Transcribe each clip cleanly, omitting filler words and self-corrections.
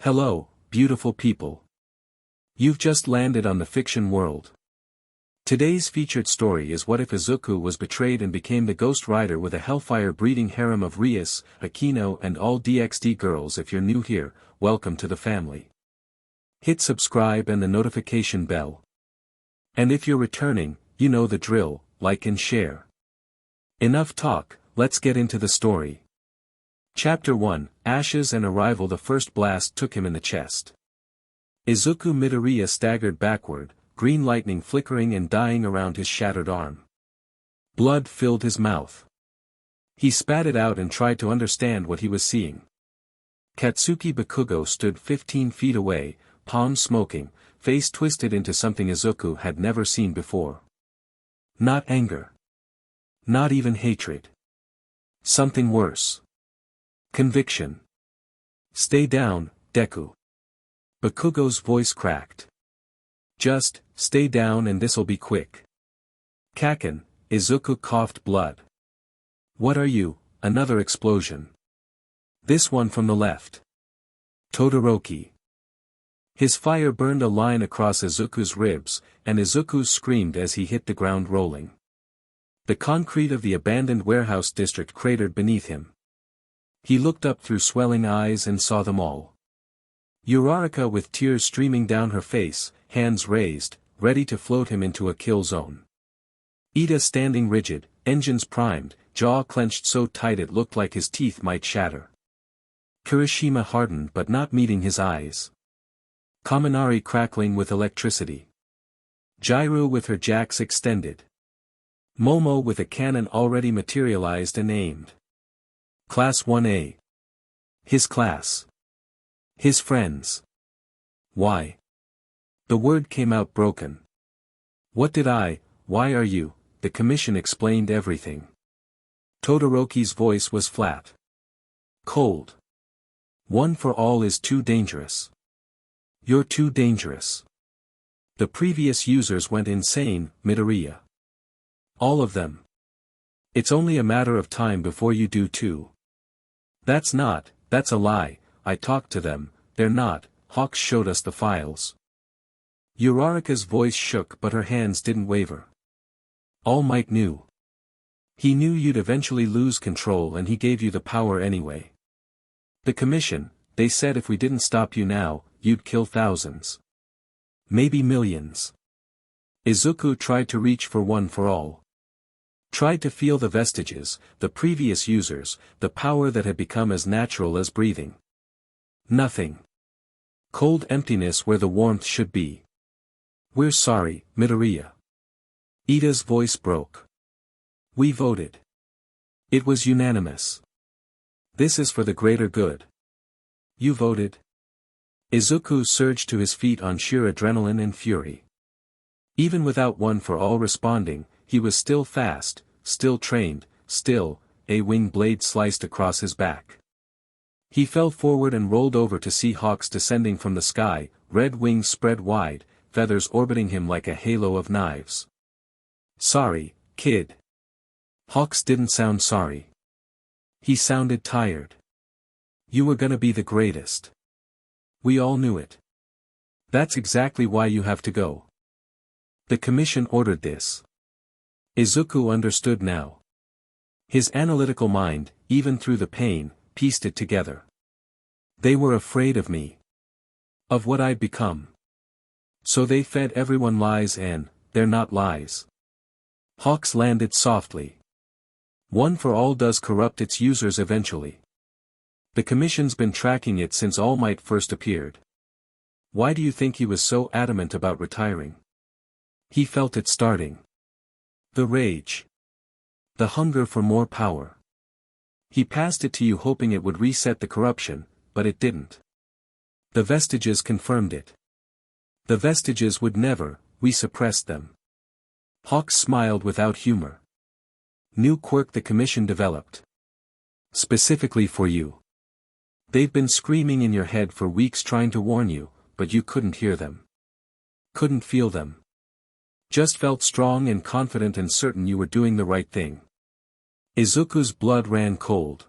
Hello, beautiful people. You've just landed on the fiction world. Today's featured story is what if Izuku was betrayed and became the Ghost Rider with a Hellfire breeding harem of Rias, Akeno and all DxD girls. If you're new here, welcome to the family. Hit subscribe and the notification bell. And if you're returning, you know the drill, like and share. Enough talk, let's get into the story. Chapter 1, Ashes and Arrival. The first blast took him in the chest. Izuku Midoriya staggered backward, green lightning flickering and dying around his shattered arm. Blood filled his mouth. He spat it out and tried to understand what he was seeing. Katsuki Bakugo stood 15 feet away, palms smoking, face twisted into something Izuku had never seen before. Not anger. Not even hatred. Something worse. Conviction. Stay down, Deku. Bakugo's voice cracked. Just, stay down and this'll be quick. Kaken, Izuku coughed blood. What are you? Another explosion. This one from the left. Todoroki. His fire burned a line across Izuku's ribs, and Izuku screamed as he hit the ground rolling. The concrete of the abandoned warehouse district cratered beneath him. He looked up through swelling eyes and saw them all. Uraraka with tears streaming down her face, hands raised, ready to float him into a kill zone. Ida standing rigid, engines primed, jaw clenched so tight it looked like his teeth might shatter. Kirishima hardened but not meeting his eyes. Kaminari crackling with electricity. Jairu with her jacks extended. Momo with a cannon already materialized and aimed. Class 1A. His class. His friends. Why? The word came out broken. Why are you? The commission explained everything. Todoroki's voice was flat. Cold. One for all is too dangerous. You're too dangerous. The previous users went insane, Midoriya. All of them. It's only a matter of time before you do too. That's a lie, I talked to them, they're not, Hawks showed us the files. Uraraka's voice shook but her hands didn't waver. All Might knew. He knew you'd eventually lose control and he gave you the power anyway. The commission, they said if we didn't stop you now, you'd kill thousands. Maybe millions. Izuku tried to reach for one for all. Tried to feel the vestiges, the previous users, the power that had become as natural as breathing. Nothing. Cold emptiness where the warmth should be. We're sorry, Midoriya. Ida's voice broke. We voted. It was unanimous. This is for the greater good. You voted? Izuku surged to his feet on sheer adrenaline and fury. Even without one for all responding, he was still fast, still trained, still, a wing blade sliced across his back. He fell forward and rolled over to see Hawks descending from the sky, red wings spread wide, feathers orbiting him like a halo of knives. Sorry, kid. Hawks didn't sound sorry. He sounded tired. You were gonna be the greatest. We all knew it. That's exactly why you have to go. The commission ordered this. Izuku understood now. His analytical mind, even through the pain, pieced it together. They were afraid of me. Of what I'd become. So they fed everyone lies and, they're not lies. Hawks landed softly. One for all does corrupt its users eventually. The commission's been tracking it since All Might first appeared. Why do you think he was so adamant about retiring? He felt it starting. The rage. The hunger for more power. He passed it to you hoping it would reset the corruption, but it didn't. The vestiges confirmed it. The vestiges would never, we suppressed them. Hawks smiled without humor. New quirk the commission developed. Specifically for you. They've been screaming in your head for weeks trying to warn you, but you couldn't hear them. Couldn't feel them. Just felt strong and confident and certain you were doing the right thing. Izuku's blood ran cold.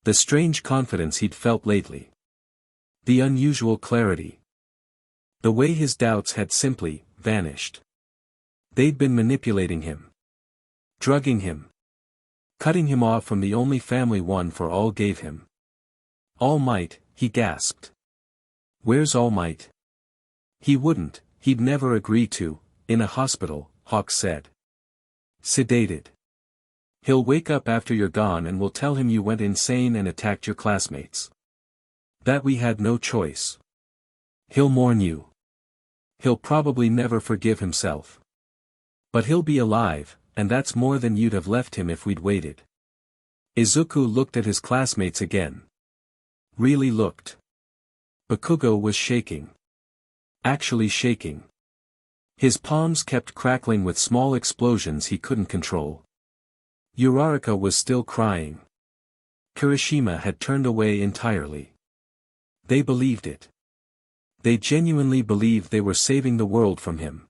The strange confidence he'd felt lately. The unusual clarity. The way his doubts had simply vanished. They'd been manipulating him. Drugging him. Cutting him off from the only family One for All gave him. All Might, he gasped. Where's All Might? He wouldn't, he'd never agree to, in a hospital, Hawks said. Sedated. He'll wake up after you're gone and we'll tell him you went insane and attacked your classmates. That we had no choice. He'll mourn you. He'll probably never forgive himself. But he'll be alive, and that's more than you'd have left him if we'd waited. Izuku looked at his classmates again. Really looked. Bakugo was shaking. Actually shaking. His palms kept crackling with small explosions he couldn't control. Uraraka was still crying. Kirishima had turned away entirely. They believed it. They genuinely believed they were saving the world from him.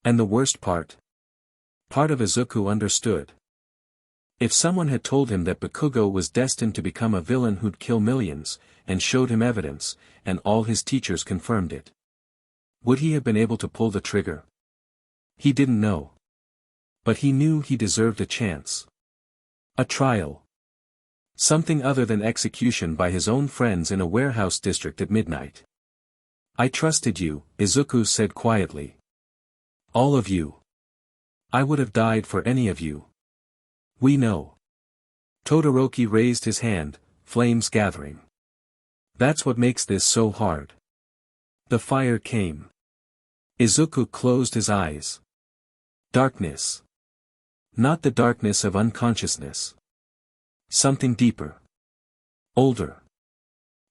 And the worst part? Part of Izuku understood. If someone had told him that Bakugo was destined to become a villain who'd kill millions, and showed him evidence, and all his teachers confirmed it, would he have been able to pull the trigger? He didn't know. But he knew he deserved a chance. A trial. Something other than execution by his own friends in a warehouse district at midnight. I trusted you, Izuku said quietly. All of you. I would have died for any of you. We know. Todoroki raised his hand, flames gathering. That's what makes this so hard. The fire came. Izuku closed his eyes. Darkness. Not the darkness of unconsciousness. Something deeper. Older.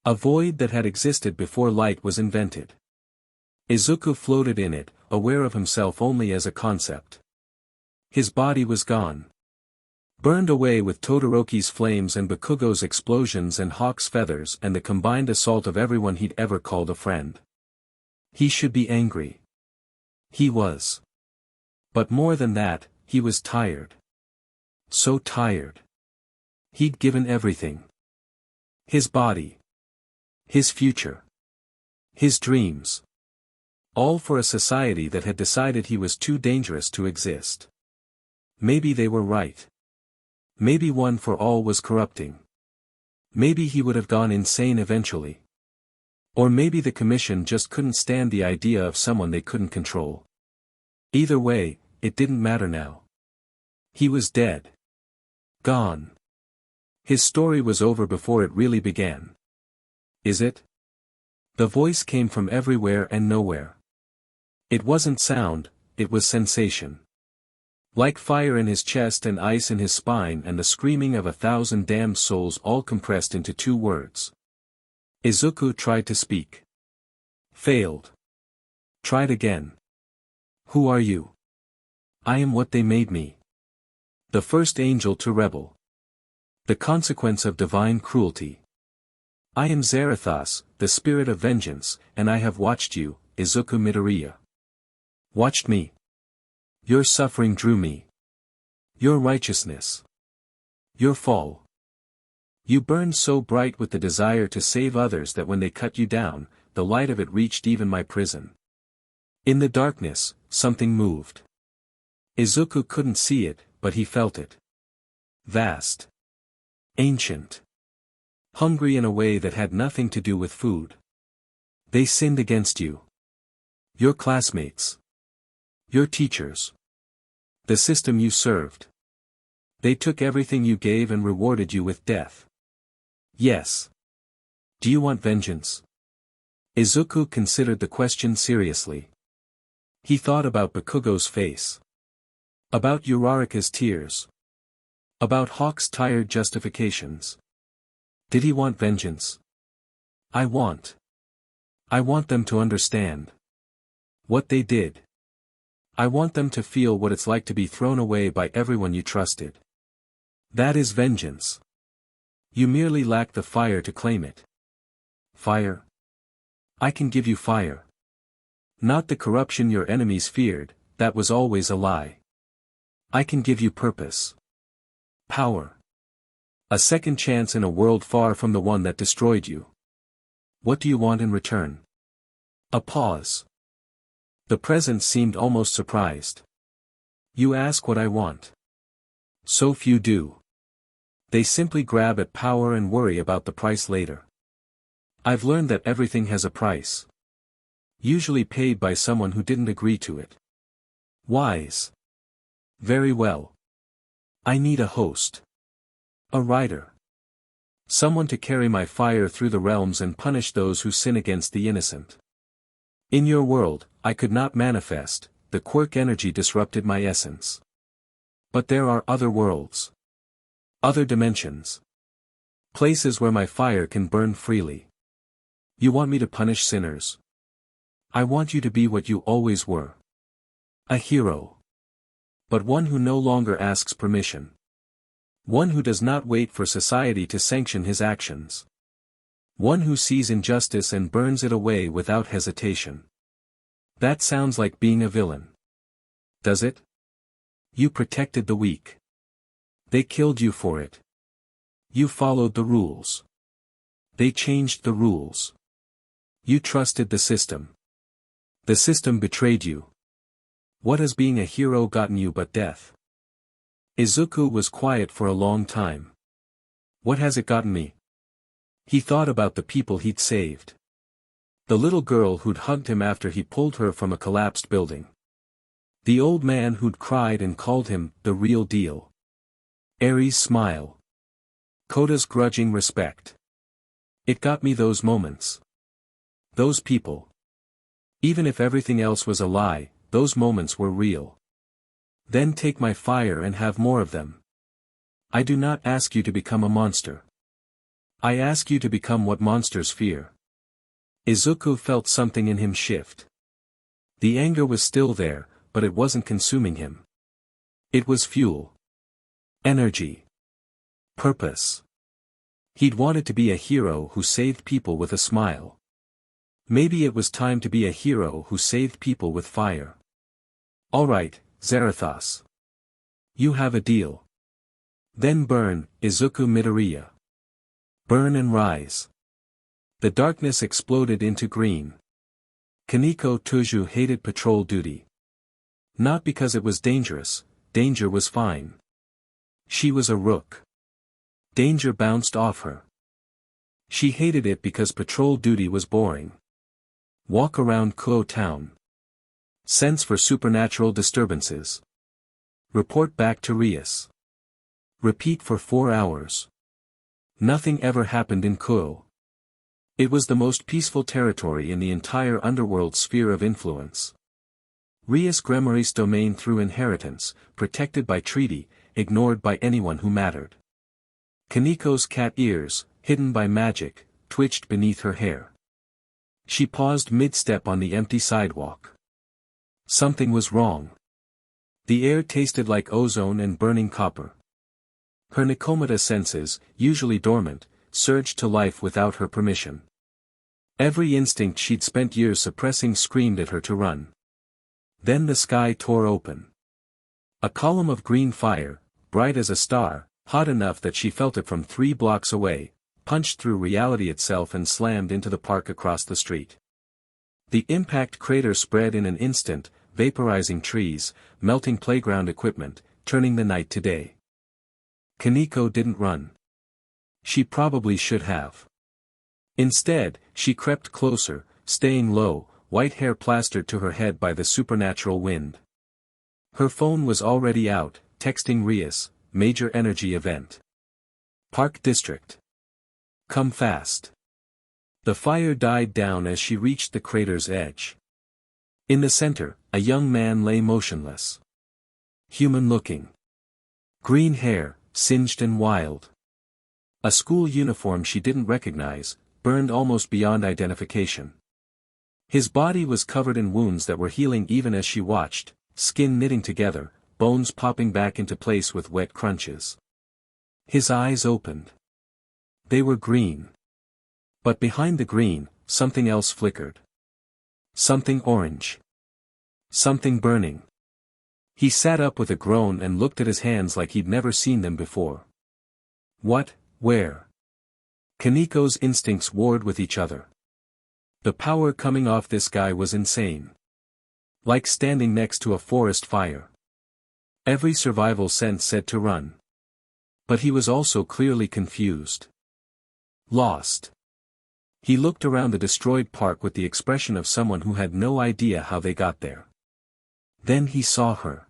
A void that had existed before light was invented. Izuku floated in it, aware of himself only as a concept. His body was gone. Burned away with Todoroki's flames and Bakugo's explosions and Hawk's feathers and the combined assault of everyone he'd ever called a friend. He should be angry. He was. But more than that, he was tired. So tired. He'd given everything. His body. His future. His dreams. All for a society that had decided he was too dangerous to exist. Maybe they were right. Maybe One for All was corrupting. Maybe he would have gone insane eventually. Or maybe the Commission just couldn't stand the idea of someone they couldn't control. Either way, it didn't matter now. He was dead. Gone. His story was over before it really began. Is it? The voice came from everywhere and nowhere. It wasn't sound, it was sensation. Like fire in his chest and ice in his spine and the screaming of 1,000 damned souls all compressed into 2 words. Izuku tried to speak. Failed. Tried again. Who are you? I am what they made me. The first angel to rebel. The consequence of divine cruelty. I am Zerithas, the spirit of vengeance, and I have watched you, Izuku Midoriya. Watched me. Your suffering drew me. Your righteousness. Your fall. You burned so bright with the desire to save others that when they cut you down, the light of it reached even my prison. In the darkness, something moved. Izuku couldn't see it, but he felt it. Vast. Ancient. Hungry in a way that had nothing to do with food. They sinned against you. Your classmates. Your teachers. The system you served. They took everything you gave and rewarded you with death. Yes. Do you want vengeance? Izuku considered the question seriously. He thought about Bakugo's face. About Uraraka's tears. About Hawk's tired justifications. Did he want vengeance? I want them to understand what they did. I want them to feel what it's like to be thrown away by everyone you trusted. That is vengeance. You merely lack the fire to claim it. Fire? I can give you fire. Not the corruption your enemies feared, that was always a lie. I can give you purpose. Power. A second chance in a world far from the one that destroyed you. What do you want in return? A pause. The present seemed almost surprised. You ask what I want. So few do. They simply grab at power and worry about the price later. I've learned that everything has a price. Usually paid by someone who didn't agree to it. Wise. Very well. I need a host. A rider. Someone to carry my fire through the realms and punish those who sin against the innocent. In your world, I could not manifest, the quirk energy disrupted my essence. But there are other worlds. Other dimensions. Places where my fire can burn freely. You want me to punish sinners? I want you to be what you always were. A hero. But one who no longer asks permission. One who does not wait for society to sanction his actions. One who sees injustice and burns it away without hesitation. That sounds like being a villain. Does it? You protected the weak. They killed you for it. You followed the rules. They changed the rules. You trusted the system. The system betrayed you. What has being a hero gotten you but death? Izuku was quiet for a long time. What has it gotten me? He thought about the people he'd saved. The little girl who'd hugged him after he pulled her from a collapsed building. The old man who'd cried and called him the real deal. Eri's smile. Koda's grudging respect. It got me those moments. Those people. Even if everything else was a lie, those moments were real. Then take my fire and have more of them. I do not ask you to become a monster. I ask you to become what monsters fear. Izuku felt something in him shift. The anger was still there, but it wasn't consuming him. It was fuel. Energy. Purpose. He'd wanted to be a hero who saved people with a smile. Maybe it was time to be a hero who saved people with fire. All right, Zerithas. You have a deal. Then burn, Izuku Midoriya. Burn and rise. The darkness exploded into green. Kaneko Tuju hated patrol duty. Not because it was dangerous, danger was fine. She was a rook. Danger bounced off her. She hated it because patrol duty was boring. Walk around Kuo town. Sense for supernatural disturbances. Report back to Rias. Repeat for 4 hours. Nothing ever happened in Kuo. It was the most peaceful territory in the entire underworld sphere of influence. Rias Grimory's domain through inheritance, protected by treaty, ignored by anyone who mattered. Kaneko's cat ears, hidden by magic, twitched beneath her hair. She paused mid-step on the empty sidewalk. Something was wrong. The air tasted like ozone and burning copper. Her Nikomata senses, usually dormant, surged to life without her permission. Every instinct she'd spent years suppressing screamed at her to run. Then the sky tore open. A column of green fire, bright as a star, hot enough that she felt it from 3 blocks away, punched through reality itself and slammed into the park across the street. The impact crater spread in an instant, vaporizing trees, melting playground equipment, turning the night to day. Kaneko didn't run. She probably should have. Instead, she crept closer, staying low, white hair plastered to her head by the supernatural wind. Her phone was already out, texting Rias, major energy event. Park District. Come fast. The fire died down as she reached the crater's edge. In the center, a young man lay motionless. Human-looking. Green hair, singed and wild. A school uniform she didn't recognize, burned almost beyond identification. His body was covered in wounds that were healing even as she watched, skin knitting together, bones popping back into place with wet crunches. His eyes opened. They were green. But behind the green, something else flickered. Something orange. Something burning. He sat up with a groan and looked at his hands like he'd never seen them before. What, where? Kaneko's instincts warred with each other. The power coming off this guy was insane. Like standing next to a forest fire. Every survival sense said to run. But he was also clearly confused. Lost. He looked around the destroyed park with the expression of someone who had no idea how they got there. Then he saw her.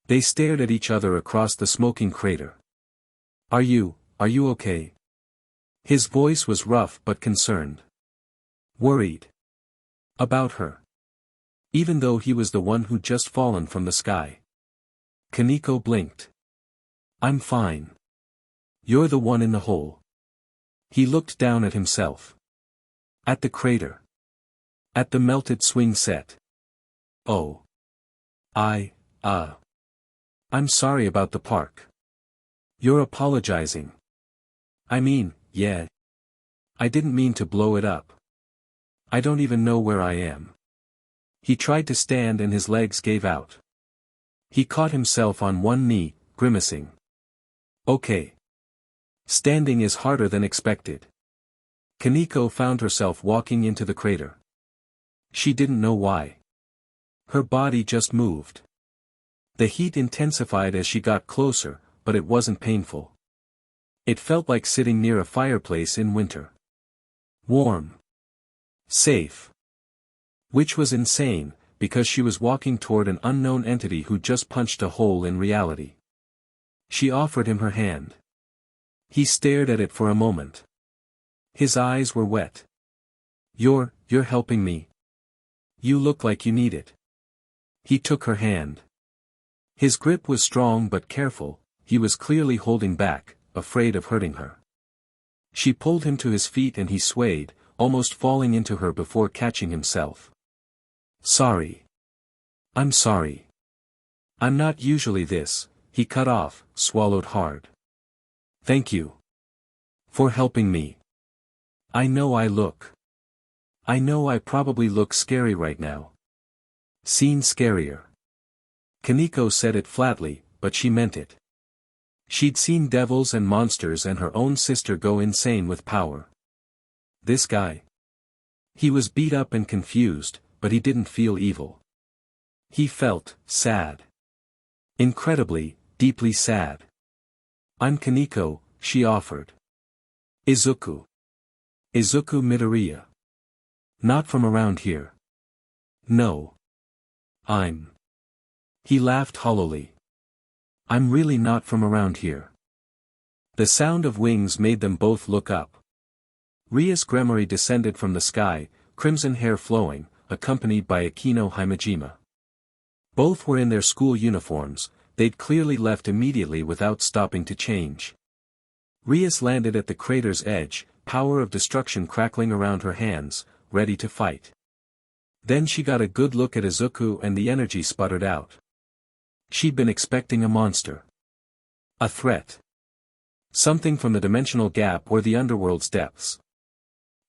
They stared at each other across the smoking crater. Are you okay? His voice was rough but concerned. Worried. About her. Even though he was the one who'd just fallen from the sky. Kaneko blinked. I'm fine. You're the one in the hole. He looked down at himself. At the crater. At the melted swing set. Oh. I'm sorry about the park. You're apologizing. I mean, yeah. I didn't mean to blow it up. I don't even know where I am. He tried to stand and his legs gave out. He caught himself on one knee, grimacing. Okay. Standing is harder than expected. Kaneko found herself walking into the crater. She didn't know why. Her body just moved. The heat intensified as she got closer, but it wasn't painful. It felt like sitting near a fireplace in winter. Warm. Safe. Which was insane, because she was walking toward an unknown entity who just punched a hole in reality. She offered him her hand. He stared at it for a moment. His eyes were wet. You're helping me. You look like you need it. He took her hand. His grip was strong but careful, he was clearly holding back, afraid of hurting her. She pulled him to his feet and he swayed, almost falling into her before catching himself. Sorry. I'm sorry. I'm not usually this, he cut off, swallowed hard. Thank you. For helping me. I know I probably look scary right now. Seen scarier. Kaneko said it flatly, but she meant it. She'd seen devils and monsters and her own sister go insane with power. This guy. He was beat up and confused, but he didn't feel evil. He felt sad. Incredibly, deeply sad. I'm Kaneko, she offered. Izuku. Izuku Midoriya. Not from around here. No. He laughed hollowly. I'm really not from around here. The sound of wings made them both look up. Rias Gremory descended from the sky, crimson hair flowing, accompanied by Akeno Himejima. Both were in their school uniforms, they'd clearly left immediately without stopping to change. Rias landed at the crater's edge, power of destruction crackling around her hands, ready to fight. Then she got a good look at Izuku and the energy sputtered out. She'd been expecting a monster. A threat. Something from the dimensional gap or the underworld's depths.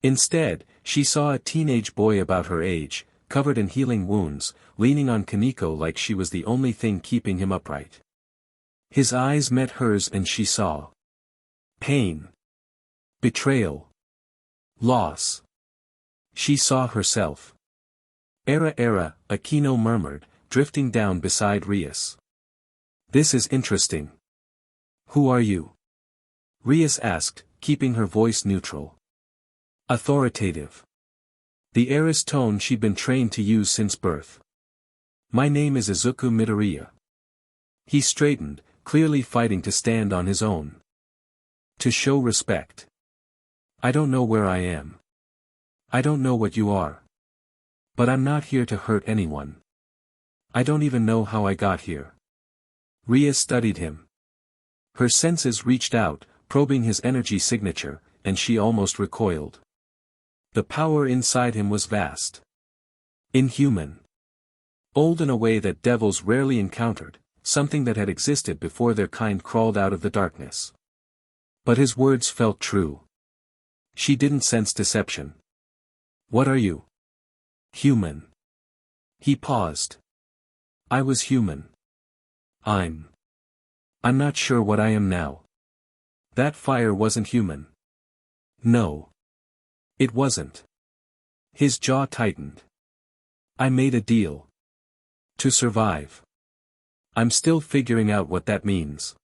Instead, she saw a teenage boy about her age, covered in healing wounds, leaning on Kaneko like she was the only thing keeping him upright. His eyes met hers and she saw pain. Betrayal. Loss. She saw herself. Era, Akeno murmured, drifting down beside Rias. This is interesting. Who are you? Rias asked, keeping her voice neutral. Authoritative. The Era's tone she'd been trained to use since birth. My name is Izuku Midoriya. He straightened, clearly fighting to stand on his own. To show respect. I don't know where I am. I don't know what you are. But I'm not here to hurt anyone. I don't even know how I got here. Rias studied him. Her senses reached out, probing his energy signature, and she almost recoiled. The power inside him was vast. Inhuman. Old in a way that devils rarely encountered, something that had existed before their kind crawled out of the darkness. But his words felt true. She didn't sense deception. What are you? Human. He paused. I was human. I'm not sure what I am now. That fire wasn't human. No. It wasn't. His jaw tightened. I made a deal. To survive. I'm still figuring out what that means.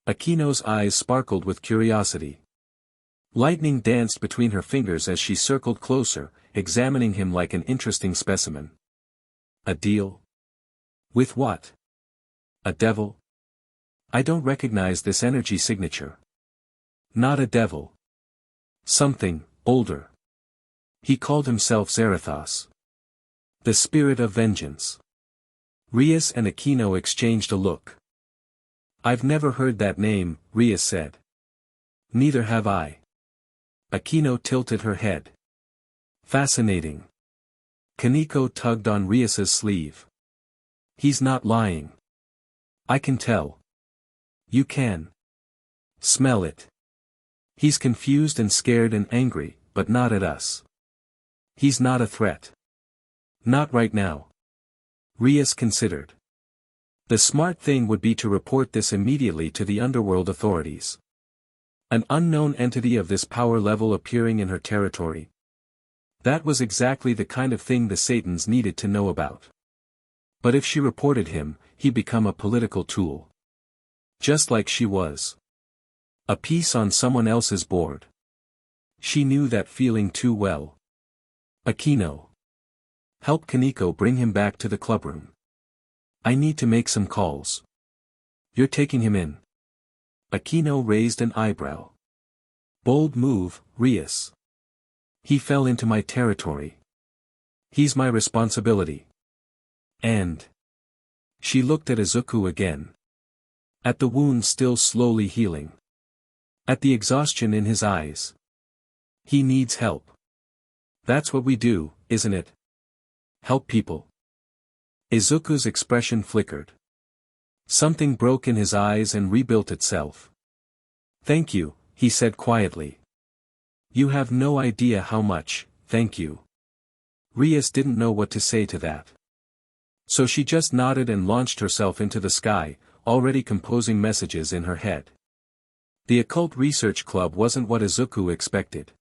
Akeno's eyes sparkled with curiosity. Lightning danced between her fingers as she circled closer, examining him like an interesting specimen. A deal? With what? A devil? I don't recognize this energy signature. Not a devil. Something, older. He called himself Zerithas. The spirit of vengeance. Rias and Akeno exchanged a look. I've never heard that name, Rias said. Neither have I. Akeno tilted her head. Fascinating. Kaneko tugged on Rias's sleeve. He's not lying. I can tell. You can. Smell it. He's confused and scared and angry, but not at us. He's not a threat. Not right now. Rias considered. The smart thing would be to report this immediately to the underworld authorities. An unknown entity of this power level appearing in her territory. That was exactly the kind of thing the Satans needed to know about. But if she reported him, he'd become a political tool. Just like she was. A piece on someone else's board. She knew that feeling too well. Akeno. Help Kaneko bring him back to the clubroom. I need to make some calls. You're taking him in. Akeno raised an eyebrow. Bold move, Rias. He fell into my territory. He's my responsibility. And. She looked at Izuku again. At the wound still slowly healing. At the exhaustion in his eyes. He needs help. That's what we do, isn't it? Help people. Izuku's expression flickered. Something broke in his eyes and rebuilt itself. Thank you, he said quietly. You have no idea how much, thank you. Rias didn't know what to say to that. So she just nodded and launched herself into the sky, already composing messages in her head. The occult research club wasn't what Izuku expected.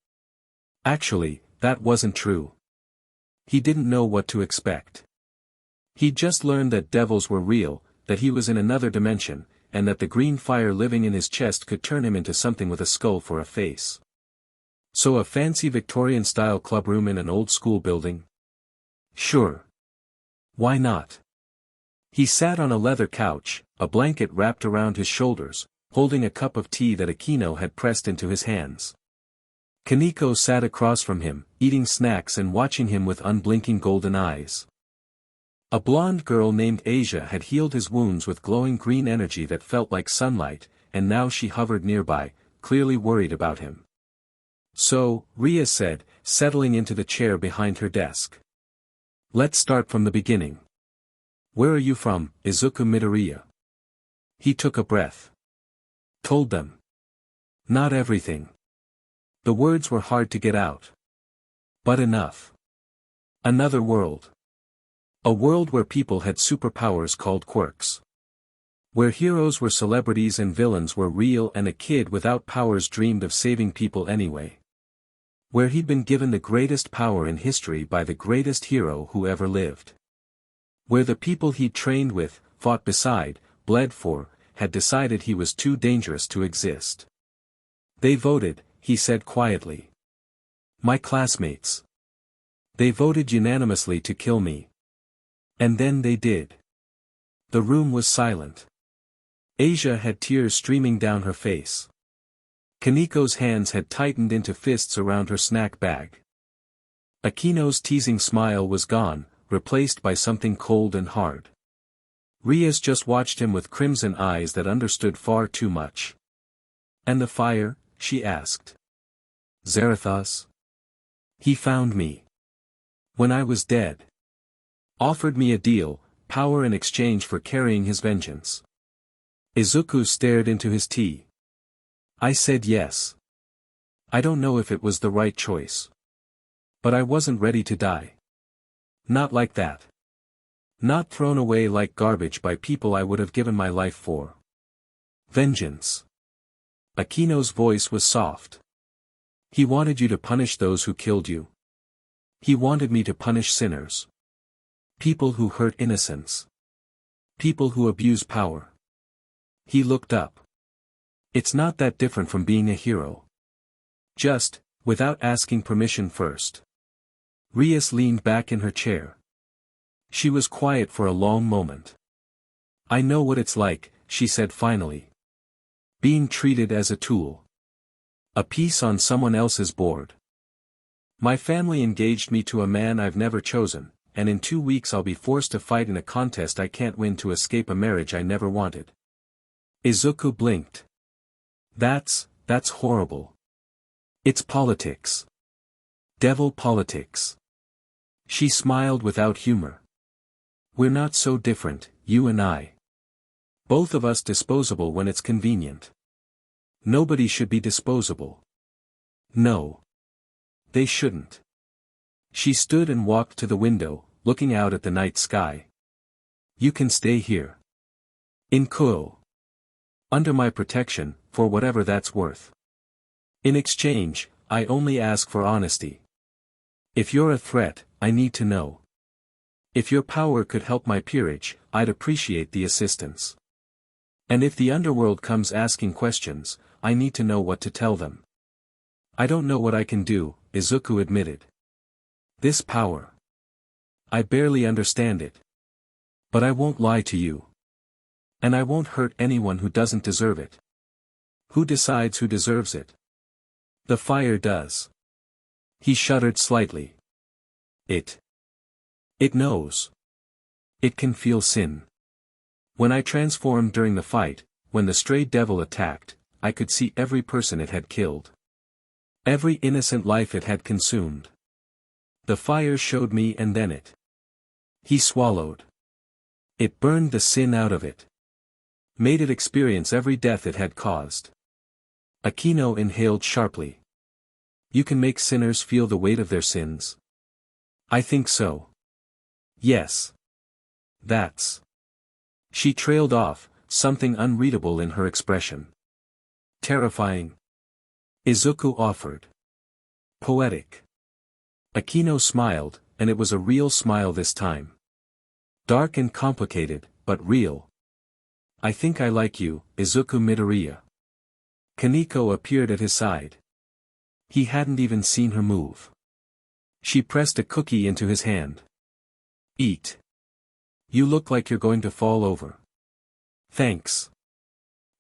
Actually, that wasn't true. He didn't know what to expect. He'd just learned that devils were real, that he was in another dimension, and that the green fire living in his chest could turn him into something with a skull for a face. So a fancy Victorian-style clubroom in an old-school building? Sure. Why not? He sat on a leather couch, a blanket wrapped around his shoulders, holding a cup of tea that Akeno had pressed into his hands. Kaneko sat across from him, eating snacks and watching him with unblinking golden eyes. A blonde girl named Asia had healed his wounds with glowing green energy that felt like sunlight, and now she hovered nearby, clearly worried about him. So, Rias said, settling into the chair behind her desk. Let's start from the beginning. Where are you from, Izuku Midoriya? He took a breath. Told them. Not everything. The words were hard to get out. But enough. Another world. A world where people had superpowers called quirks. Where heroes were celebrities and villains were real and a kid without powers dreamed of saving people anyway. Where he'd been given the greatest power in history by the greatest hero who ever lived. Where the people he'd trained with, fought beside, bled for, had decided he was too dangerous to exist. They voted, he said quietly. My classmates. They voted unanimously to kill me. And then they did. The room was silent. Asia had tears streaming down her face. Kaneko's hands had tightened into fists around her snack bag. Akeno's teasing smile was gone, replaced by something cold and hard. Rias just watched him with crimson eyes that understood far too much. And the fire? She asked. Zerithas? He found me. When I was dead. Offered me a deal, power in exchange for carrying his vengeance. Izuku stared into his tea. I said yes. I don't know if it was the right choice. But I wasn't ready to die. Not like that. Not thrown away like garbage by people I would have given my life for. Vengeance. Akeno's voice was soft. He wanted you to punish those who killed you. He wanted me to punish sinners. People who hurt innocents. People who abuse power. He looked up. It's not that different from being a hero. Just, without asking permission first. Rias leaned back in her chair. She was quiet for a long moment. I know what it's like, she said finally. Being treated as a tool. A piece on someone else's board. My family engaged me to a man I've never chosen, and in 2 weeks I'll be forced to fight in a contest I can't win to escape a marriage I never wanted. Izuku blinked. That's horrible. It's politics. Devil politics. She smiled without humor. We're not so different, you and I. Both of us disposable when it's convenient. Nobody should be disposable. No. They shouldn't. She stood and walked to the window, looking out at the night sky. You can stay here. In Kuo. Under my protection, for whatever that's worth. In exchange, I only ask for honesty. If you're a threat, I need to know. If your power could help my peerage, I'd appreciate the assistance. And if the underworld comes asking questions, I need to know what to tell them. I don't know what I can do, Izuku admitted. This power. I barely understand it. But I won't lie to you. And I won't hurt anyone who doesn't deserve it. Who decides who deserves it? The fire does. He shuddered slightly. It knows. It can feel sin. When I transformed during the fight, when the stray devil attacked, I could see every person it had killed. Every innocent life it had consumed. The fire showed me and then it. He swallowed. It burned the sin out of it. Made it experience every death it had caused. Akeno inhaled sharply. You can make sinners feel the weight of their sins? I think so. Yes. That's. She trailed off, something unreadable in her expression. Terrifying. Izuku offered. Poetic. Akeno smiled, and it was a real smile this time. Dark and complicated, but real. I think I like you, Izuku Midoriya. Kaneko appeared at his side. He hadn't even seen her move. She pressed a cookie into his hand. Eat. You look like you're going to fall over. Thanks.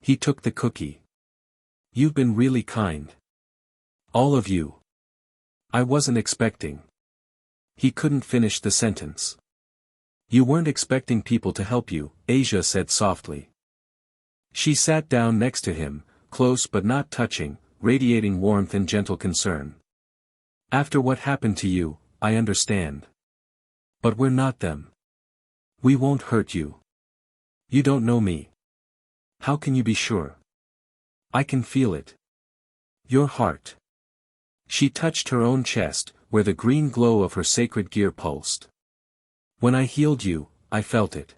He took the cookie. You've been really kind. All of you. I wasn't expecting. He couldn't finish the sentence. You weren't expecting people to help you, Asia said softly. She sat down next to him, close but not touching, radiating warmth and gentle concern. After what happened to you, I understand. But we're not them. We won't hurt you. You don't know me. How can you be sure? I can feel it. Your heart. She touched her own chest, where the green glow of her sacred gear pulsed. When I healed you, I felt it.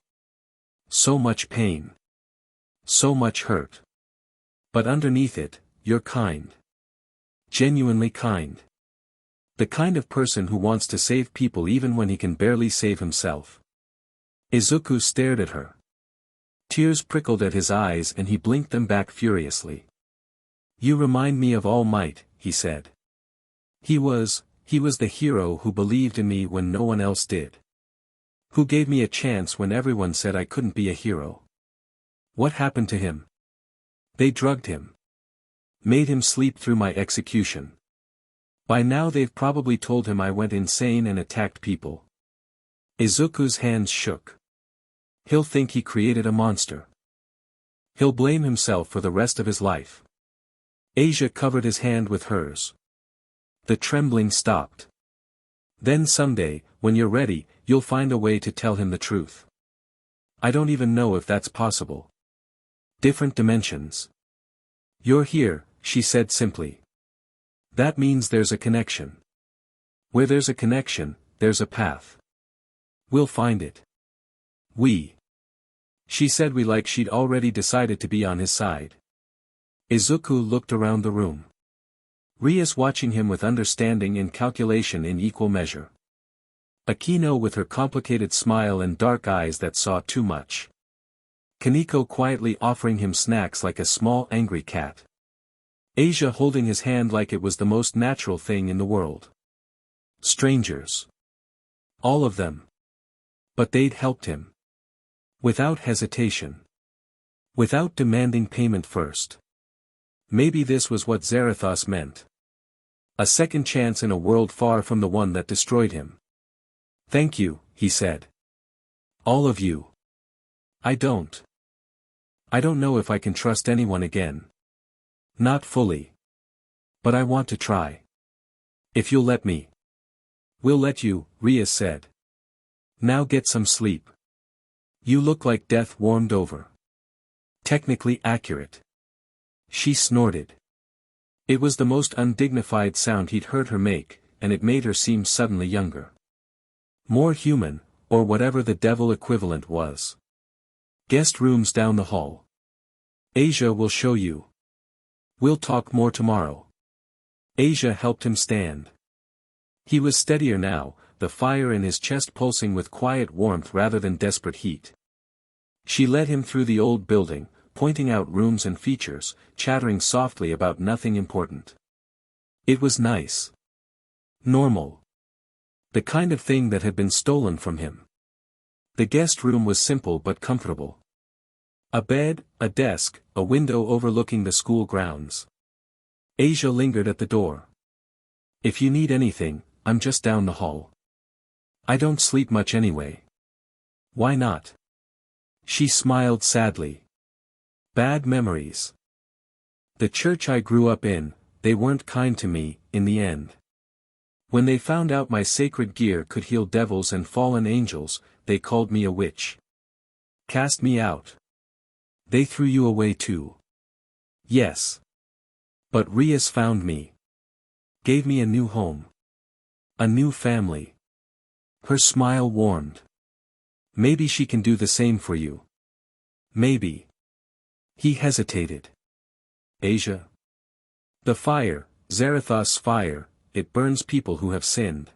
So much pain. So much hurt. But underneath it, you're kind. Genuinely kind. The kind of person who wants to save people even when he can barely save himself. Izuku stared at her. Tears prickled at his eyes and he blinked them back furiously. You remind me of All Might, he said. He was the hero who believed in me when no one else did. Who gave me a chance when everyone said I couldn't be a hero. What happened to him? They drugged him. Made him sleep through my execution. By now they've probably told him I went insane and attacked people. Izuku's hands shook. He'll think he created a monster. He'll blame himself for the rest of his life. Asia covered his hand with hers. The trembling stopped. Then someday, when you're ready, you'll find a way to tell him the truth. I don't even know if that's possible. Different dimensions. You're here, she said simply. That means there's a connection. Where there's a connection, there's a path. We'll find it. We. She said we like she'd already decided to be on his side. Izuku looked around the room. Rias watching him with understanding and calculation in equal measure. Akeno with her complicated smile and dark eyes that saw too much. Kaneko quietly offering him snacks like a small angry cat. Asia holding his hand like it was the most natural thing in the world. Strangers. All of them. But they'd helped him. Without hesitation. Without demanding payment first. Maybe this was what Zerithas meant. A second chance in a world far from the one that destroyed him. Thank you, he said. All of you. I don't know if I can trust anyone again. Not fully. But I want to try. If you'll let me. We'll let you, Rias said. Now get some sleep. You look like death warmed over. Technically accurate. She snorted. It was the most undignified sound he'd heard her make, and it made her seem suddenly younger. More human, or whatever the devil equivalent was. Guest rooms down the hall. Asia will show you. We'll talk more tomorrow. Asia helped him stand. He was steadier now, the fire in his chest pulsing with quiet warmth rather than desperate heat. She led him through the old building, pointing out rooms and features, chattering softly about nothing important. It was nice. Normal. The kind of thing that had been stolen from him. The guest room was simple but comfortable. A bed, a desk, a window overlooking the school grounds. Asia lingered at the door. If you need anything, I'm just down the hall. I don't sleep much anyway. Why not? She smiled sadly. Bad memories. The church I grew up in, they weren't kind to me, in the end. When they found out my sacred gear could heal devils and fallen angels, they called me a witch. Cast me out. They threw you away too. Yes. But Rias found me. Gave me a new home. A new family. Her smile warmed. Maybe she can do the same for you. Maybe. He hesitated. Asia. The fire, Zerithas' fire, it burns people who have sinned.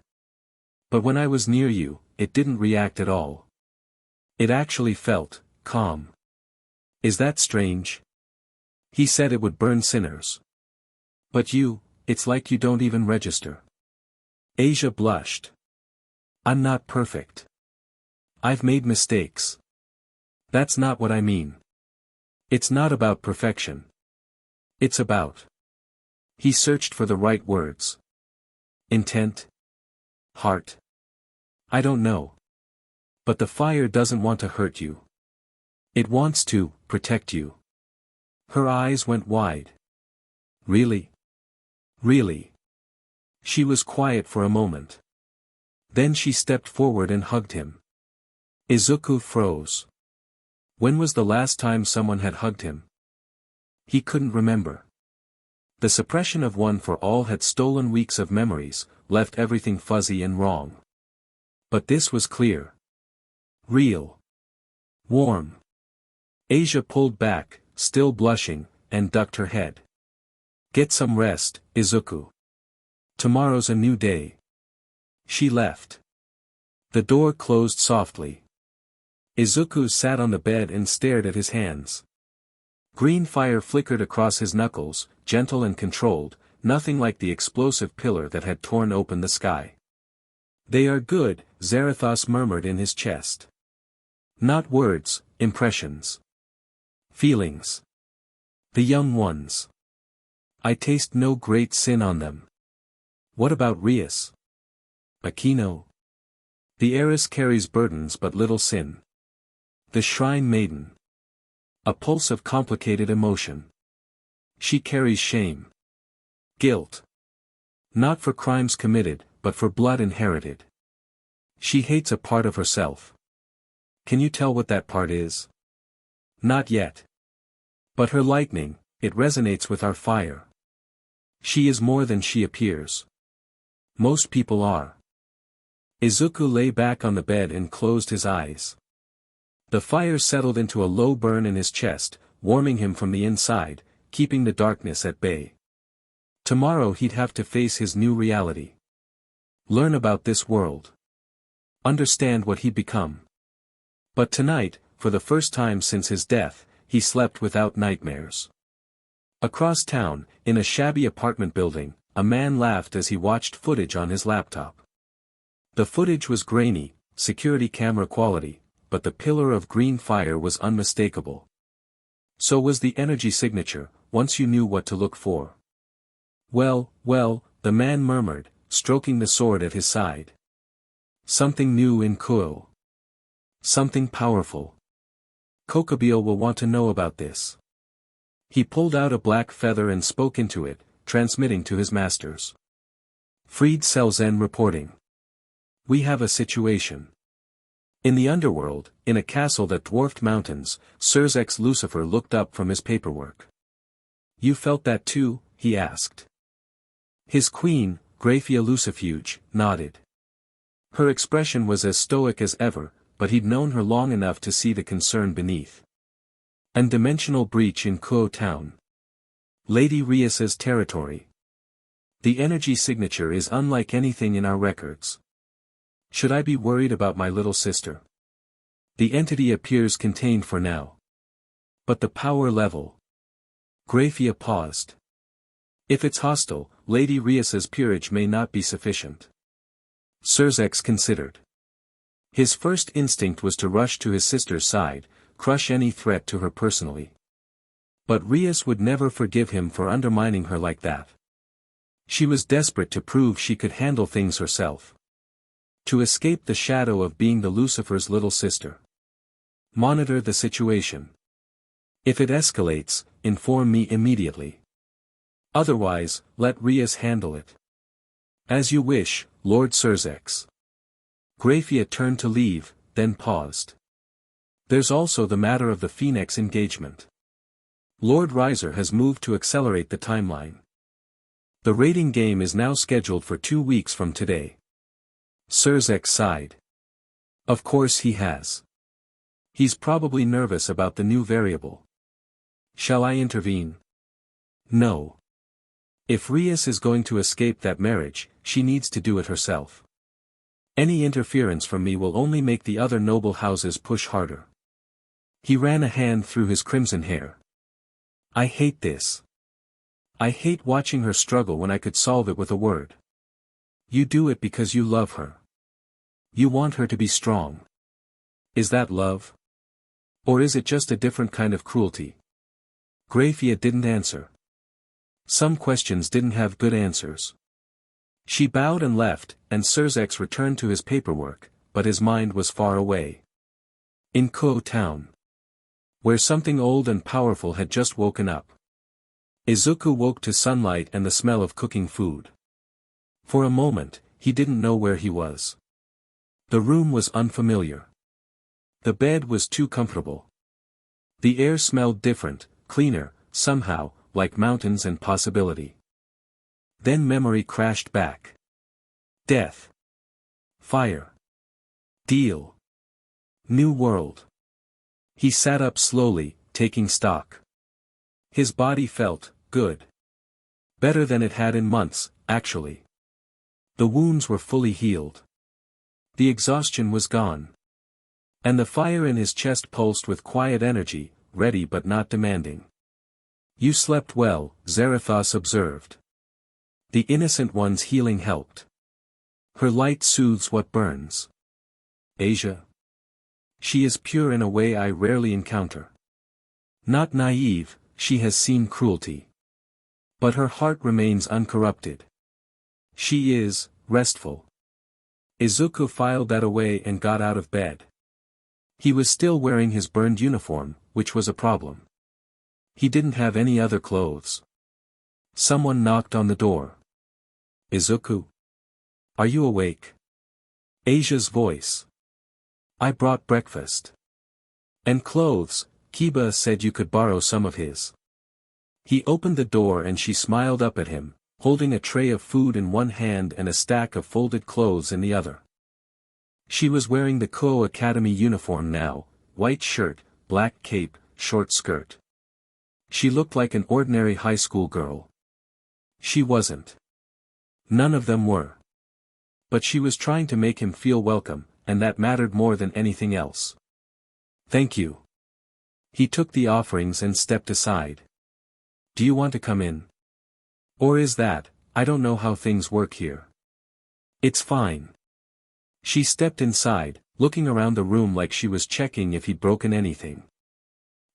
But when I was near you, it didn't react at all. It actually felt calm. Is that strange? He said it would burn sinners. But you, it's like you don't even register. Asia blushed. I'm not perfect. I've made mistakes. That's not what I mean. It's not about perfection. It's about. He searched for the right words. Intent? Heart? I don't know. But the fire doesn't want to hurt you. It wants to protect you. Her eyes went wide. Really? Really? She was quiet for a moment. Then she stepped forward and hugged him. Izuku froze. When was the last time someone had hugged him? He couldn't remember. The suppression of One for All had stolen weeks of memories, left everything fuzzy and wrong. But this was clear. Real. Warm. Asia pulled back, still blushing, and ducked her head. Get some rest, Izuku. Tomorrow's a new day. She left. The door closed softly. Izuku sat on the bed and stared at his hands. Green fire flickered across his knuckles, gentle and controlled, nothing like the explosive pillar that had torn open the sky. They are good, Zerithas murmured in his chest. Not words, impressions. Feelings. The young ones. I taste no great sin on them. What about Rias? Akeno? The heiress carries burdens but little sin. The shrine maiden. A pulse of complicated emotion. She carries shame. Guilt. Not for crimes committed, but for blood inherited. She hates a part of herself. Can you tell what that part is? Not yet. But her lightning, it resonates with our fire. She is more than she appears. Most people are. Izuku lay back on the bed and closed his eyes. The fire settled into a low burn in his chest, warming him from the inside, keeping the darkness at bay. Tomorrow he'd have to face his new reality. Learn about this world. Understand what he'd become. But tonight, for the first time since his death, he slept without nightmares. Across town, in a shabby apartment building, a man laughed as he watched footage on his laptop. The footage was grainy, security camera quality, but the pillar of green fire was unmistakable. So was the energy signature, once you knew what to look for. Well, the man murmured, stroking the sword at his side. Something new in Kuo. Something powerful. Kokabiel will want to know about this. He pulled out a black feather and spoke into it, transmitting to his masters. Freed Selzen reporting. We have a situation. In the underworld, in a castle that dwarfed mountains, Surzek's Lucifer looked up from his paperwork. You felt that too? He asked. His queen, Graphia Lucifuge, nodded. Her expression was as stoic as ever, but he'd known her long enough to see the concern beneath. An dimensional breach in Kuo town. Lady Rias's territory. The energy signature is unlike anything in our records. Should I be worried about my little sister? The entity appears contained for now. But the power level. Graphia paused. If it's hostile, Lady Rias's peerage may not be sufficient. Surzek considered. His first instinct was to rush to his sister's side, crush any threat to her personally. But Rias would never forgive him for undermining her like that. She was desperate to prove she could handle things herself. To escape the shadow of being the Lucifer's little sister. Monitor the situation. If it escalates, inform me immediately. Otherwise, let Rias handle it. As you wish, Lord Surzek. Graphia turned to leave, then paused. There's also the matter of the Phoenix engagement. Lord Riser has moved to accelerate the timeline. The raiding game is now scheduled for 2 weeks from today. Surzek sighed. Of course he has. He's probably nervous about the new variable. Shall I intervene? No. If Rias is going to escape that marriage, she needs to do it herself. Any interference from me will only make the other noble houses push harder. He ran a hand through his crimson hair. I hate this. I hate watching her struggle when I could solve it with a word. You do it because you love her. You want her to be strong. Is that love? Or is it just a different kind of cruelty? Graphia didn't answer. Some questions didn't have good answers. She bowed and left, and Surzek returned to his paperwork, but his mind was far away. In Kuo town. Where something old and powerful had just woken up. Izuku woke to sunlight and the smell of cooking food. For a moment, he didn't know where he was. The room was unfamiliar. The bed was too comfortable. The air smelled different, cleaner, somehow, like mountains and possibility. Then memory crashed back. Death. Fire. Deal. New world. He sat up slowly, taking stock. His body felt good. Better than it had in months, actually. The wounds were fully healed. The exhaustion was gone. And the fire in his chest pulsed with quiet energy, ready but not demanding. You slept well, Zerithas observed. The innocent one's healing helped. Her light soothes what burns. Asia. She is pure in a way I rarely encounter. Not naive, she has seen cruelty. But her heart remains uncorrupted. She is restful. Izuku filed that away and got out of bed. He was still wearing his burned uniform, which was a problem. He didn't have any other clothes. Someone knocked on the door. Izuku? Are you awake? Asia's voice. I brought breakfast. And clothes, Kiba said you could borrow some of his. He opened the door and she smiled up at him, holding a tray of food in one hand and a stack of folded clothes in the other. She was wearing the Kuo Academy uniform now, white shirt, black cape, short skirt. She looked like an ordinary high school girl. She wasn't. None of them were. But she was trying to make him feel welcome, and that mattered more than anything else. Thank you. He took the offerings and stepped aside. Do you want to come in? Or is that, I don't know how things work here. It's fine. She stepped inside, looking around the room like she was checking if he'd broken anything.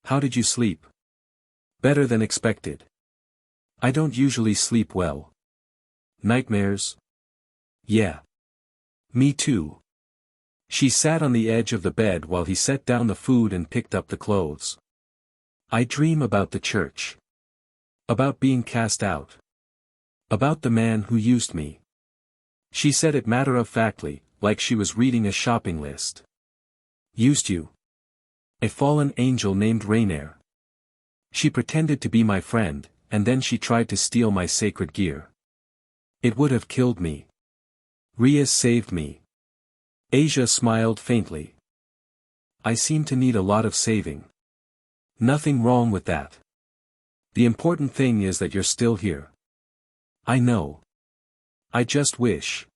How did you sleep? Better than expected. I don't usually sleep well. Nightmares? Yeah. Me too. She sat on the edge of the bed while he set down the food and picked up the clothes. I dream about the church. About being cast out. About the man who used me. She said it matter-of-factly, like she was reading a shopping list. Used you? A fallen angel named Rainier. She pretended to be my friend, and then she tried to steal my sacred gear. It would have killed me. Rias saved me. Asia smiled faintly. I seem to need a lot of saving. Nothing wrong with that. The important thing is that you're still here. I know. I just wish.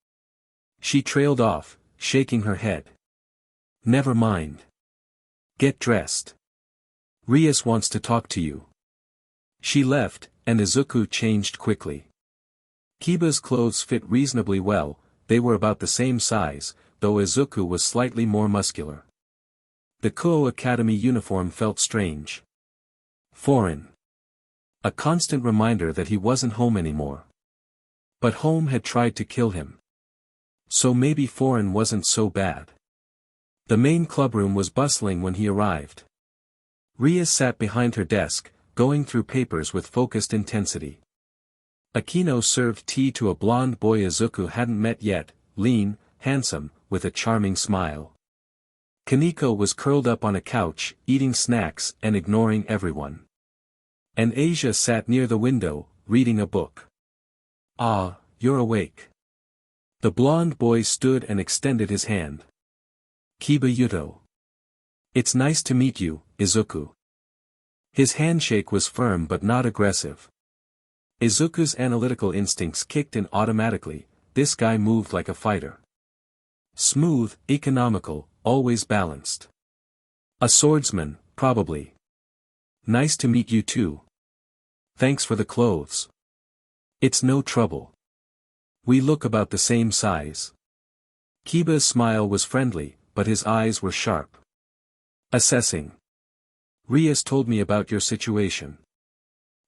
She trailed off, shaking her head. Never mind. Get dressed. Rias wants to talk to you. She left, and Izuku changed quickly. Kiba's clothes fit reasonably well, they were about the same size, though Izuku was slightly more muscular. The Kuo Academy uniform felt strange. Foreign. A constant reminder that he wasn't home anymore. But home had tried to kill him. So maybe foreign wasn't so bad. The main clubroom was bustling when he arrived. Rias sat behind her desk, going through papers with focused intensity. Akeno served tea to a blonde boy Izuku hadn't met yet, lean, handsome, with a charming smile. Kaneko was curled up on a couch, eating snacks and ignoring everyone. And Asia sat near the window, reading a book. Ah, you're awake. The blonde boy stood and extended his hand. Kiba Yuto. It's nice to meet you, Izuku. His handshake was firm but not aggressive. Izuku's analytical instincts kicked in automatically, this guy moved like a fighter. Smooth, economical, always balanced. A swordsman, probably. Nice to meet you too. Thanks for the clothes. It's no trouble. We look about the same size. Kiba's smile was friendly, but his eyes were sharp. Assessing. Rias told me about your situation.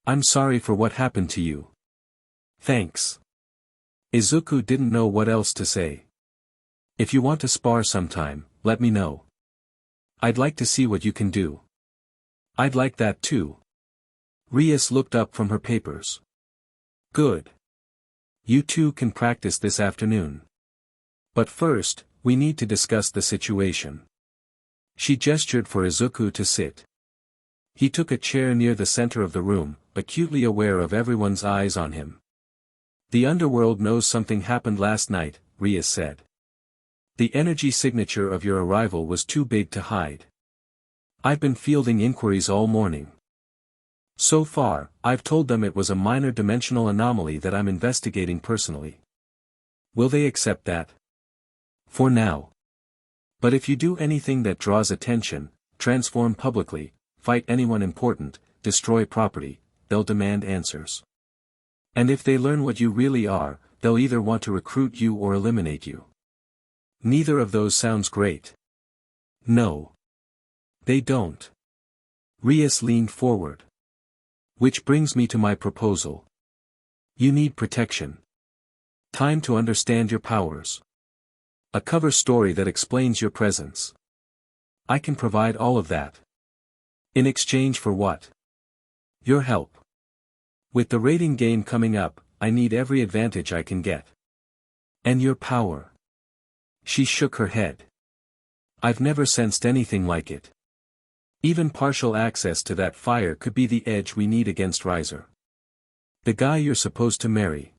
I'm sorry for what happened to you. Thanks. Izuku didn't know what else to say. If you want to spar sometime, let me know. I'd like to see what you can do. I'd like that too. Rias looked up from her papers. Good. You two can practice this afternoon. But first, we need to discuss the situation. She gestured for Izuku to sit. He took a chair near the center of the room, acutely aware of everyone's eyes on him. The underworld knows something happened last night, Rias said. The energy signature of your arrival was too big to hide. I've been fielding inquiries all morning. So far, I've told them it was a minor dimensional anomaly that I'm investigating personally. Will they accept that? For now. But if you do anything that draws attention, transform publicly, fight anyone important, destroy property, they'll demand answers. And if they learn what you really are, they'll either want to recruit you or eliminate you. Neither of those sounds great. No. They don't. Rias leaned forward. Which brings me to my proposal. You need protection. Time to understand your powers. A cover story that explains your presence. I can provide all of that. In exchange for what? Your help. With the rating game coming up, I need every advantage I can get. And your power. She shook her head. I've never sensed anything like it. Even partial access to that fire could be the edge we need against Riser. The guy you're supposed to marry.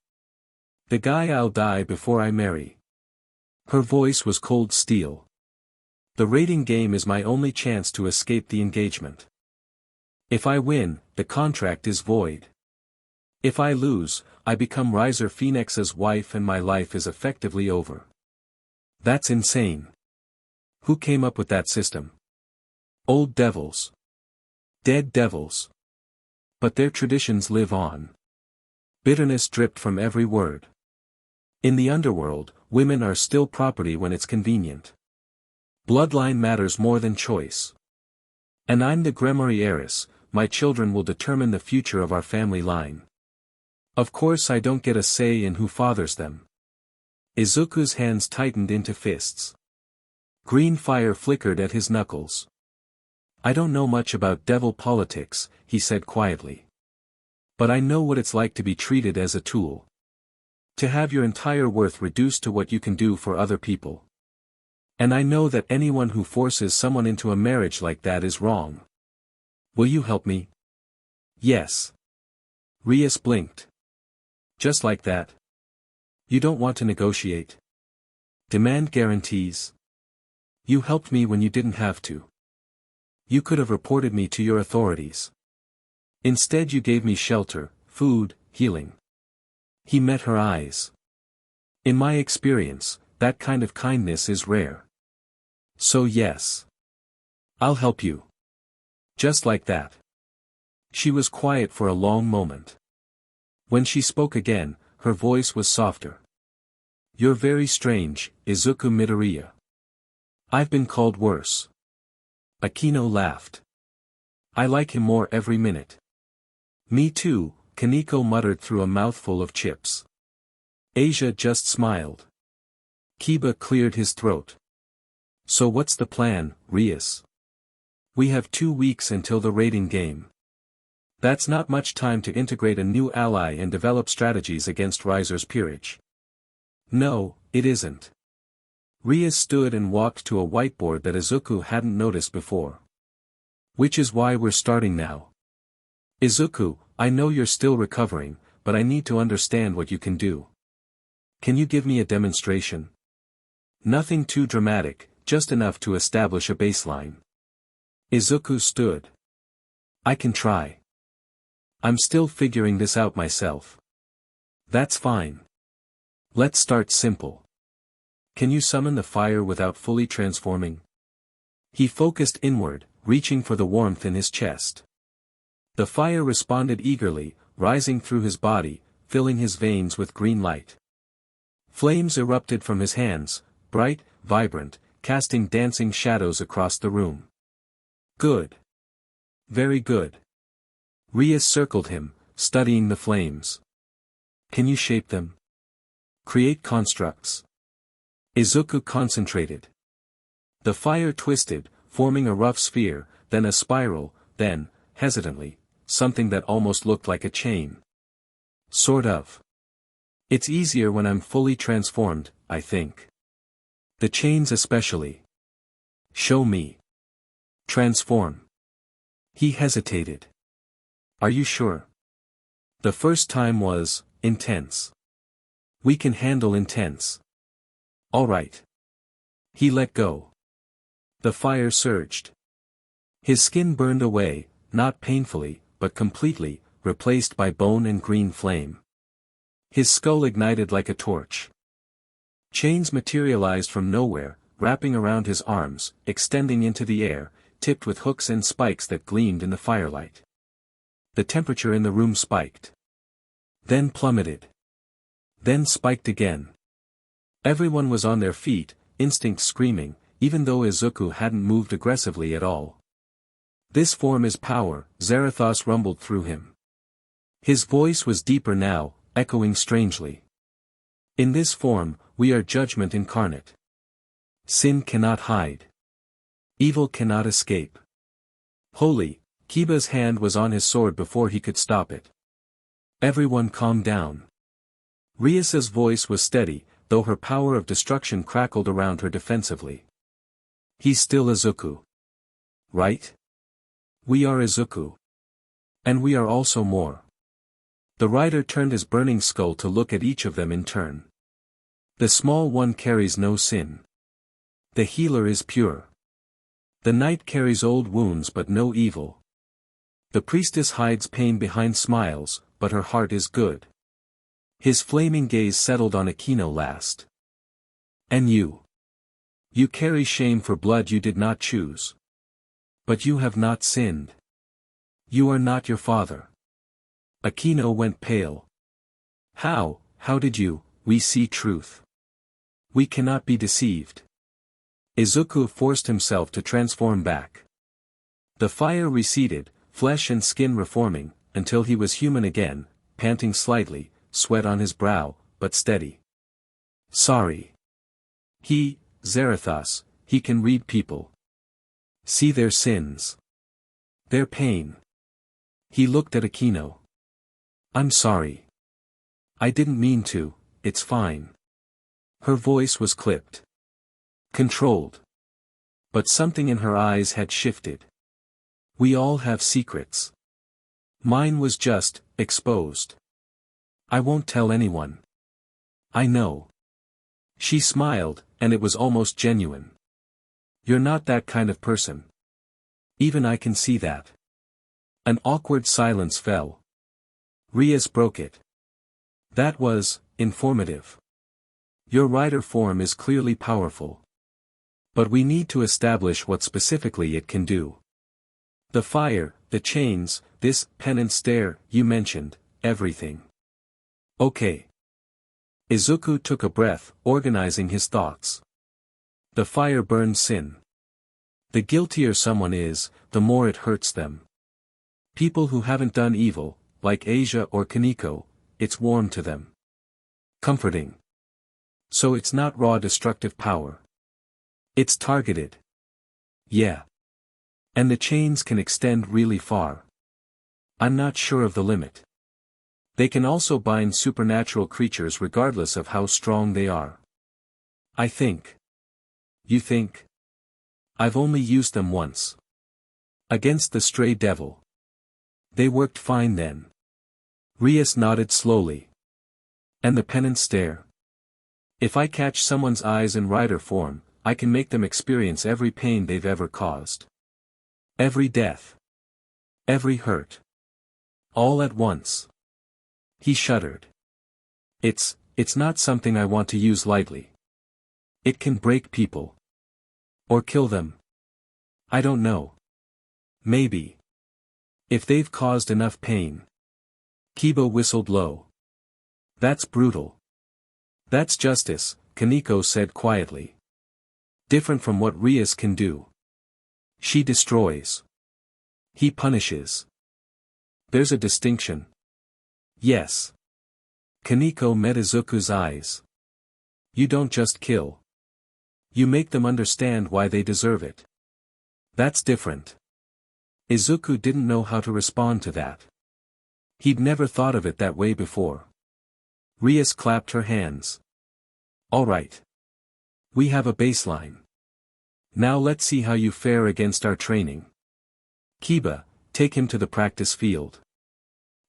The guy I'll die before I marry. Her voice was cold steel. The rating game is my only chance to escape the engagement. If I win, the contract is void. If I lose, I become Riser Phoenix's wife and my life is effectively over. That's insane. Who came up with that system? Old devils. Dead devils. But their traditions live on. Bitterness dripped from every word. In the underworld, women are still property when it's convenient. Bloodline matters more than choice. And I'm the Gremory heiress, my children will determine the future of our family line. Of course I don't get a say in who fathers them. Izuku's hands tightened into fists. Green fire flickered at his knuckles. I don't know much about devil politics, he said quietly. But I know what it's like to be treated as a tool. To have your entire worth reduced to what you can do for other people. And I know that anyone who forces someone into a marriage like that is wrong. Will you help me? Yes. Rias blinked. Just like that. You don't want to negotiate. Demand guarantees. You helped me when you didn't have to. You could have reported me to your authorities. Instead you gave me shelter, food, healing. He met her eyes. In my experience, that kind of kindness is rare. So yes. I'll help you. Just like that. She was quiet for a long moment. When she spoke again, her voice was softer. You're very strange, Izuku Midoriya. I've been called worse. Akeno laughed. I like him more every minute. Me too, Kaneko muttered through a mouthful of chips. Asia just smiled. Kiba cleared his throat. So what's the plan, Rias? We have 2 weeks until the raiding game. That's not much time to integrate a new ally and develop strategies against Riser's peerage. No, it isn't. Rias stood and walked to a whiteboard that Izuku hadn't noticed before. Which is why we're starting now. Izuku, I know you're still recovering, but I need to understand what you can do. Can you give me a demonstration? Nothing too dramatic, just enough to establish a baseline. Izuku stood. I can try. I'm still figuring this out myself. That's fine. Let's start simple. Can you summon the fire without fully transforming? He focused inward, reaching for the warmth in his chest. The fire responded eagerly, rising through his body, filling his veins with green light. Flames erupted from his hands, bright, vibrant, casting dancing shadows across the room. Good. Very good. Rias circled him, studying the flames. Can you shape them? Create constructs. Izuku concentrated. The fire twisted, forming a rough sphere, then a spiral, then, hesitantly, something that almost looked like a chain. Sort of. It's easier when I'm fully transformed, I think. The chains especially. Show me. Transform. He hesitated. Are you sure? The first time was intense. We can handle intense. All right. He let go. The fire surged. His skin burned away, not painfully, but completely, replaced by bone and green flame. His skull ignited like a torch. Chains materialized from nowhere, wrapping around his arms, extending into the air, tipped with hooks and spikes that gleamed in the firelight. The temperature in the room spiked. Then plummeted. Then spiked again. Everyone was on their feet, instinct screaming, even though Izuku hadn't moved aggressively at all. This form is power, Zerithas rumbled through him. His voice was deeper now, echoing strangely. In this form, we are judgment incarnate. Sin cannot hide. Evil cannot escape. Holy, Kiba's hand was on his sword before he could stop it. Everyone calm down. Rias's voice was steady, though her power of destruction crackled around her defensively. He's still Izuku. Right? We are Izuku. And we are also more. The rider turned his burning skull to look at each of them in turn. The small one carries no sin. The healer is pure. The knight carries old wounds but no evil. The priestess hides pain behind smiles, but her heart is good. His flaming gaze settled on Akeno last. And you? You carry shame for blood you did not choose. But you have not sinned. You are not your father. Akeno went pale. How did you? We see truth. We cannot be deceived. Izuku forced himself to transform back. The fire receded, flesh and skin reforming, until he was human again, panting slightly, sweat on his brow, but steady. Sorry. Zerithas, he can read people. See their sins. Their pain. He looked at Akeno. I'm sorry. I didn't mean to, it's fine. Her voice was clipped. Controlled. But something in her eyes had shifted. We all have secrets. Mine was just, exposed. I won't tell anyone. I know. She smiled, and it was almost genuine. You're not that kind of person. Even I can see that. An awkward silence fell. Rias broke it. That was, informative. Your rider form is clearly powerful. But we need to establish what specifically it can do. The fire, the chains, this penance stare, you mentioned, everything. Okay. Izuku took a breath, organizing his thoughts. The fire burns sin. The guiltier someone is, the more it hurts them. People who haven't done evil, like Asia or Kaneko, it's warm to them. Comforting. So it's not raw destructive power. It's targeted. Yeah. And the chains can extend really far. I'm not sure of the limit. They can also bind supernatural creatures regardless of how strong they are. I think. You think? I've only used them once. Against the stray devil. They worked fine then. Rias nodded slowly. And the penance stare. If I catch someone's eyes in rider form, I can make them experience every pain they've ever caused. Every death. Every hurt. All at once. He shuddered. It's not something I want to use lightly. It can break people. Or kill them. I don't know. Maybe. If they've caused enough pain. Kiba whistled low. That's brutal. That's justice, Kaneko said quietly. Different from what Rias can do. She destroys. He punishes. There's a distinction. Yes. Kaneko met Izuku's eyes. You don't just kill. You make them understand why they deserve it. That's different. Izuku didn't know how to respond to that. He'd never thought of it that way before. Rias clapped her hands. All right. We have a baseline. Now let's see how you fare against our training. Kiba, take him to the practice field.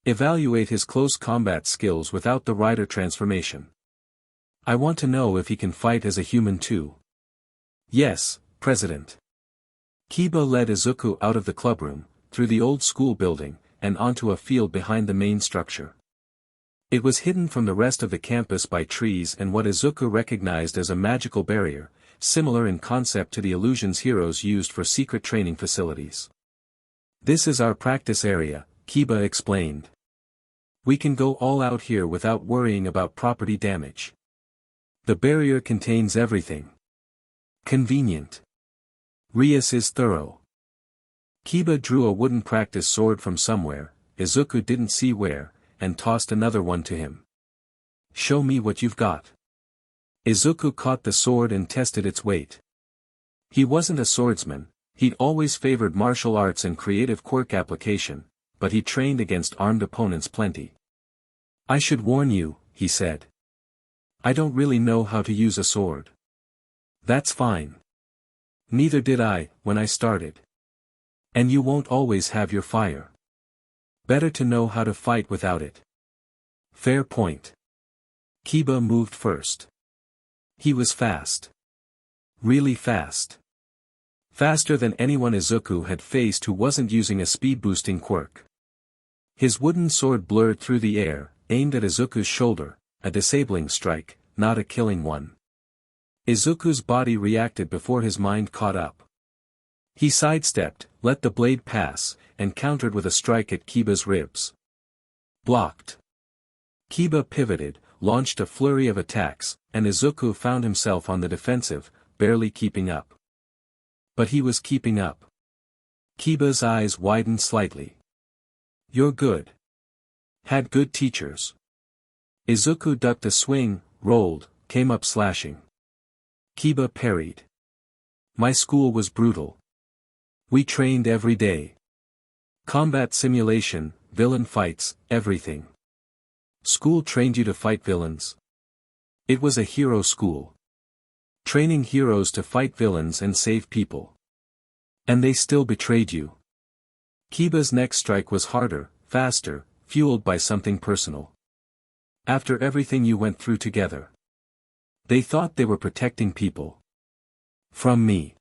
Evaluate his close combat skills without the rider transformation. I want to know if he can fight as a human too. Yes, President. Kiba led Izuku out of the clubroom, through the old school building, and onto a field behind the main structure. It was hidden from the rest of the campus by trees and what Izuku recognized as a magical barrier, similar in concept to the illusions heroes used for secret training facilities. This is our practice area, Kiba explained. We can go all out here without worrying about property damage. The barrier contains everything. Convenient. Rias is thorough. Kiba drew a wooden practice sword from somewhere, Izuku didn't see where, and tossed another one to him. Show me what you've got. Izuku caught the sword and tested its weight. He wasn't a swordsman, he'd always favored martial arts and creative quirk application, but he trained against armed opponents plenty. I should warn you, he said. I don't really know how to use a sword. That's fine. Neither did I, when I started. And you won't always have your fire. Better to know how to fight without it. Fair point. Kiba moved first. He was fast. Really fast. Faster than anyone Izuku had faced who wasn't using a speed-boosting quirk. His wooden sword blurred through the air, aimed at Izuku's shoulder, a disabling strike, not a killing one. Izuku's body reacted before his mind caught up. He sidestepped, let the blade pass, and countered with a strike at Kiba's ribs. Blocked. Kiba pivoted, launched a flurry of attacks, and Izuku found himself on the defensive, barely keeping up. But he was keeping up. Kiba's eyes widened slightly. You're good. Had good teachers. Izuku ducked a swing, rolled, came up slashing. Kiba parried. My school was brutal. We trained every day. Combat simulation, villain fights, everything. School trained you to fight villains? It was a hero school. Training heroes to fight villains and save people. And they still betrayed you. Kiba's next strike was harder, faster, fueled by something personal. After everything you went through together. They thought they were protecting people. From me.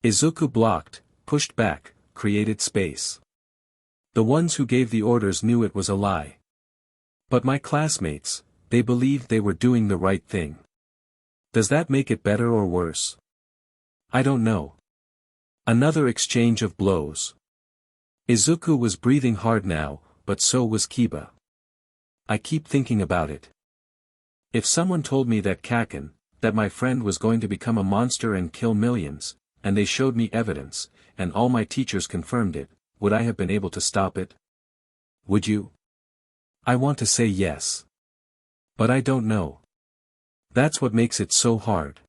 Izuku blocked, pushed back, created space. The ones who gave the orders knew it was a lie. But my classmates, they believed they were doing the right thing. Does that make it better or worse? I don't know. Another exchange of blows. Izuku was breathing hard now, but so was Kiba. I keep thinking about it. If someone told me that that my friend was going to become a monster and kill millions, and they showed me evidence, and all my teachers confirmed it, would I have been able to stop it? Would you? I want to say yes. But I don't know. That's what makes it so hard.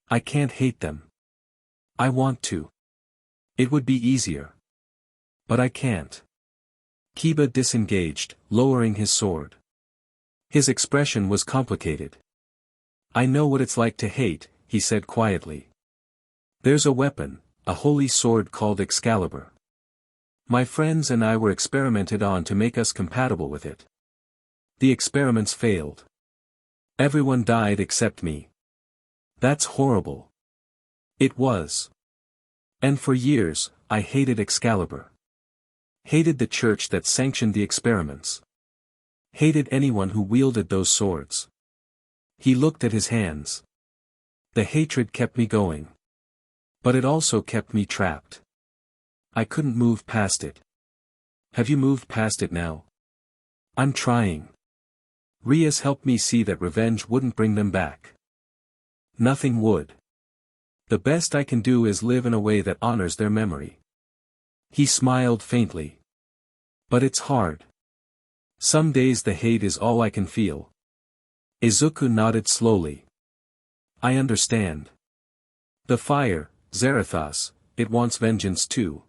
I can't hate them. I want to. It would be easier. But I can't. Kiba disengaged, lowering his sword. His expression was complicated. I know what it's like to hate, he said quietly. There's a weapon, a holy sword called Excalibur. My friends and I were experimented on to make us compatible with it. The experiments failed. Everyone died except me. That's horrible. It was. And for years, I hated Excalibur. Hated the church that sanctioned the experiments. Hated anyone who wielded those swords. He looked at his hands. The hatred kept me going. But it also kept me trapped. I couldn't move past it. Have you moved past it now? I'm trying. Rias helped me see that revenge wouldn't bring them back. Nothing would. The best I can do is live in a way that honors their memory. He smiled faintly. But it's hard. Some days the hate is all I can feel. Izuku nodded slowly. I understand. The fire, Zerithas, it wants vengeance too.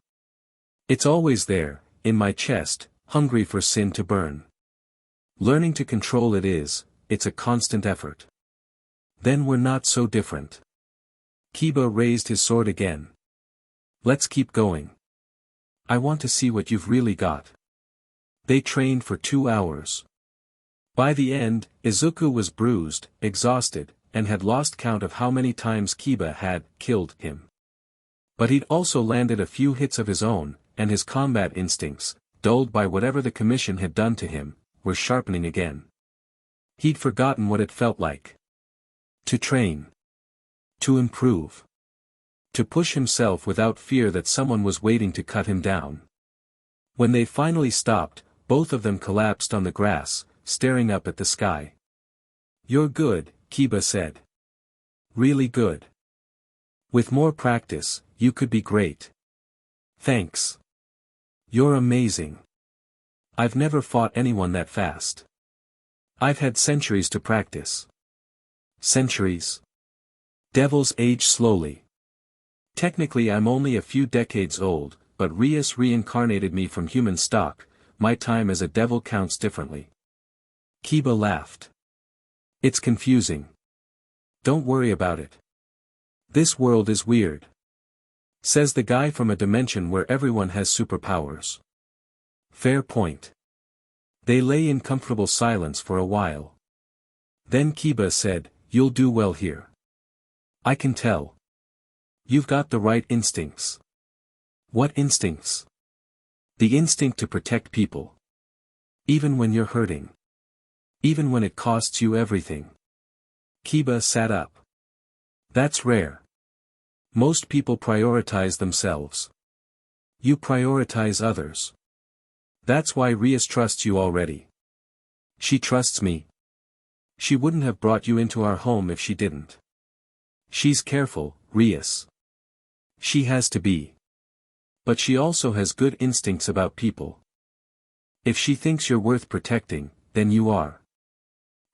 It's always there, in my chest, hungry for sin to burn. Learning to control it's a constant effort. Then we're not so different. Kiba raised his sword again. Let's keep going. I want to see what you've really got. They trained for 2 hours. By the end, Izuku was bruised, exhausted, and had lost count of how many times Kiba had killed him. But he'd also landed a few hits of his own, and his combat instincts, dulled by whatever the commission had done to him, were sharpening again. He'd forgotten what it felt like. To train. To improve. To push himself without fear that someone was waiting to cut him down. When they finally stopped, both of them collapsed on the grass, staring up at the sky. You're good, Kiba said. Really good. With more practice, you could be great. Thanks. You're amazing. I've never fought anyone that fast. I've had centuries to practice. Centuries. Devils age slowly. Technically I'm only a few decades old, but Rias reincarnated me from human stock, my time as a devil counts differently. Kiba laughed. It's confusing. Don't worry about it. This world is weird. Says the guy from a dimension where everyone has superpowers. Fair point. They lay in comfortable silence for a while. Then Kiba said, You'll do well here. I can tell. You've got the right instincts. What instincts? The instinct to protect people. Even when you're hurting. Even when it costs you everything. Kiba sat up. That's rare. Most people prioritize themselves. You prioritize others. That's why Rias trusts you already. She trusts me. She wouldn't have brought you into our home if she didn't. She's careful, Rias. She has to be. But she also has good instincts about people. If she thinks you're worth protecting, then you are.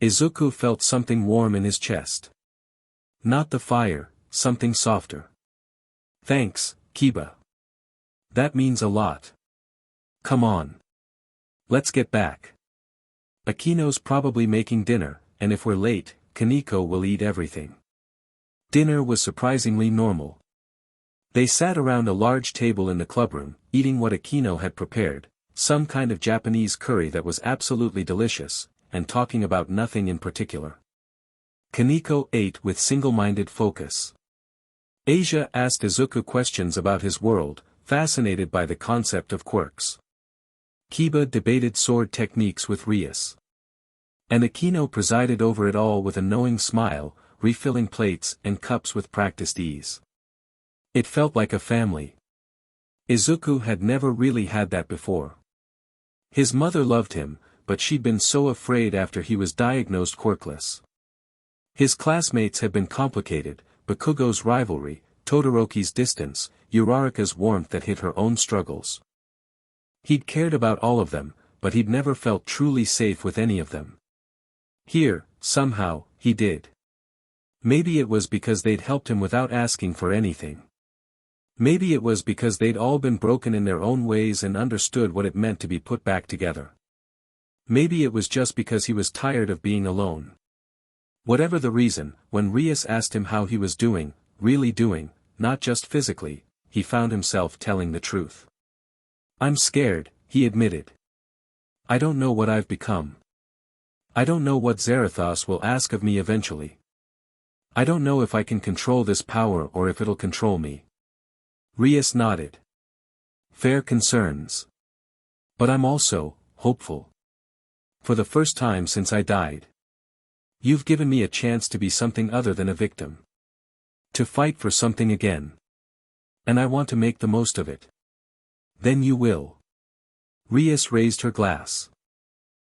Izuku felt something warm in his chest. Not the fire, something softer. Thanks, Kiba. That means a lot. Come on. Let's get back. Akeno's probably making dinner, and if we're late, Kaneko will eat everything. Dinner was surprisingly normal. They sat around a large table in the clubroom, eating what Akeno had prepared, some kind of Japanese curry that was absolutely delicious, and talking about nothing in particular. Kaneko ate with single-minded focus. Asia asked Izuku questions about his world, fascinated by the concept of quirks. Kiba debated sword techniques with Rias. And Akeno presided over it all with a knowing smile, refilling plates and cups with practiced ease. It felt like a family. Izuku had never really had that before. His mother loved him, but she'd been so afraid after he was diagnosed quirkless. His classmates had been complicated, Bakugo's rivalry, Todoroki's distance, Uraraka's warmth that hid her own struggles. He'd cared about all of them, but he'd never felt truly safe with any of them. Here, somehow, he did. Maybe it was because they'd helped him without asking for anything. Maybe it was because they'd all been broken in their own ways and understood what it meant to be put back together. Maybe it was just because he was tired of being alone. Whatever the reason, when Rias asked him how he was doing, really doing, not just physically, he found himself telling the truth. I'm scared, he admitted. I don't know what I've become. I don't know what Zerithas will ask of me eventually. I don't know if I can control this power or if it'll control me. Rias nodded. Fair concerns. But I'm also hopeful. For the first time since I died. You've given me a chance to be something other than a victim. To fight for something again. And I want to make the most of it. Then you will. Rias raised her glass.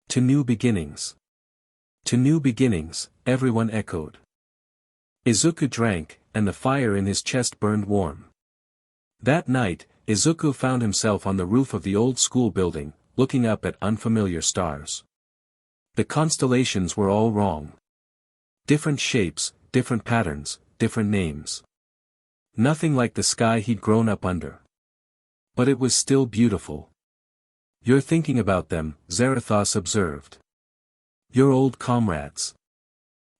To new beginnings. To new beginnings, everyone echoed. Izuku drank, and the fire in his chest burned warm. That night, Izuku found himself on the roof of the old school building, looking up at unfamiliar stars. The constellations were all wrong. Different shapes, different patterns, different names. Nothing like the sky he'd grown up under. But it was still beautiful. You're thinking about them, Zerithas observed. Your old comrades.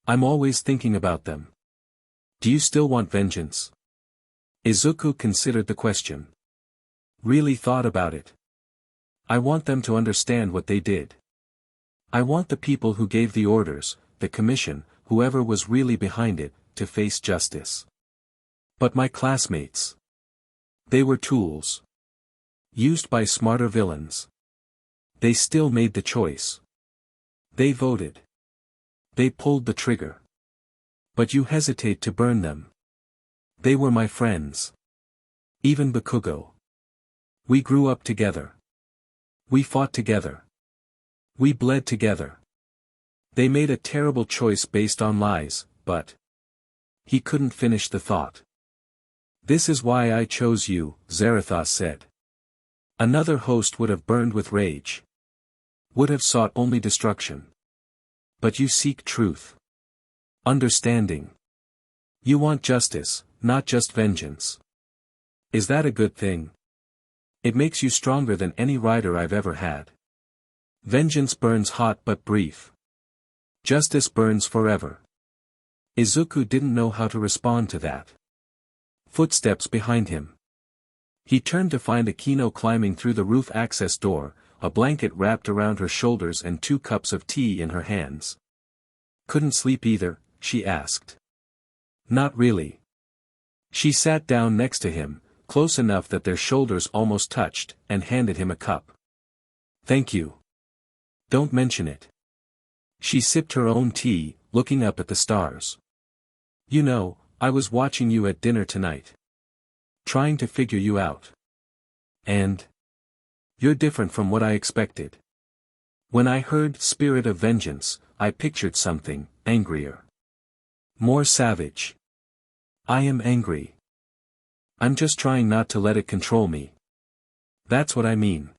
I'm always thinking about them. Do you still want vengeance? Izuku considered the question. Really thought about it. I want them to understand what they did. I want the people who gave the orders, the commission, whoever was really behind it, to face justice. But my classmates. They were tools. Used by smarter villains. They still made the choice. They voted. They pulled the trigger. But you hesitate to burn them. They were my friends. Even Bakugo. We grew up together. We fought together. We bled together. They made a terrible choice based on lies, but... He couldn't finish the thought. This is why I chose you, Zerithas said. Another host would have burned with rage. Would have sought only destruction. But you seek truth. Understanding. You want justice, not just vengeance. Is that a good thing? It makes you stronger than any rider I've ever had. Vengeance burns hot but brief. Justice burns forever. Izuku didn't know how to respond to that. Footsteps behind him. He turned to find Akeno climbing through the roof access door, a blanket wrapped around her shoulders and 2 cups of tea in her hands. Couldn't sleep either, she asked. Not really. She sat down next to him, close enough that their shoulders almost touched, and handed him a cup. Thank you. Don't mention it. She sipped her own tea, looking up at the stars. You know, I was watching you at dinner tonight. Trying to figure you out. And? You're different from what I expected. When I heard spirit of vengeance, I pictured something, angrier. More savage. I am angry. I'm just trying not to let it control me. That's what I mean.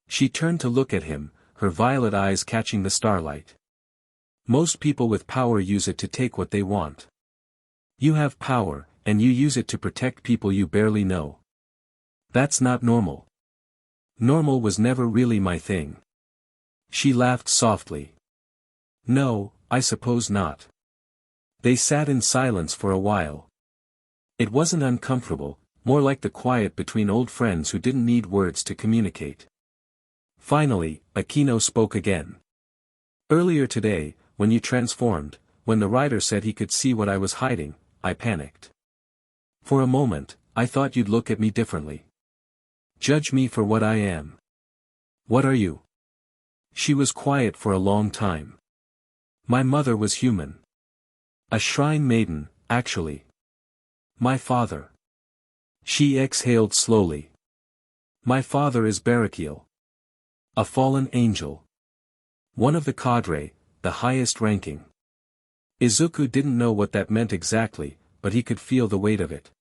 She turned to look at him, her violet eyes catching the starlight. Most people with power use it to take what they want. You have power, and you use it to protect people you barely know. That's not normal. Normal was never really my thing. She laughed softly. No, I suppose not. They sat in silence for a while. It wasn't uncomfortable, more like the quiet between old friends who didn't need words to communicate. Finally, Akeno spoke again. Earlier today, when you transformed, when the rider said he could see what I was hiding, I panicked. For a moment, I thought you'd look at me differently. Judge me for what I am. What are you? She was quiet for a long time. My mother was human. A shrine maiden, actually. My father. She exhaled slowly. My father is Betrayal. A fallen angel. One of the cadre, the highest ranking. Izuku didn't know what that meant exactly, but he could feel the weight of it.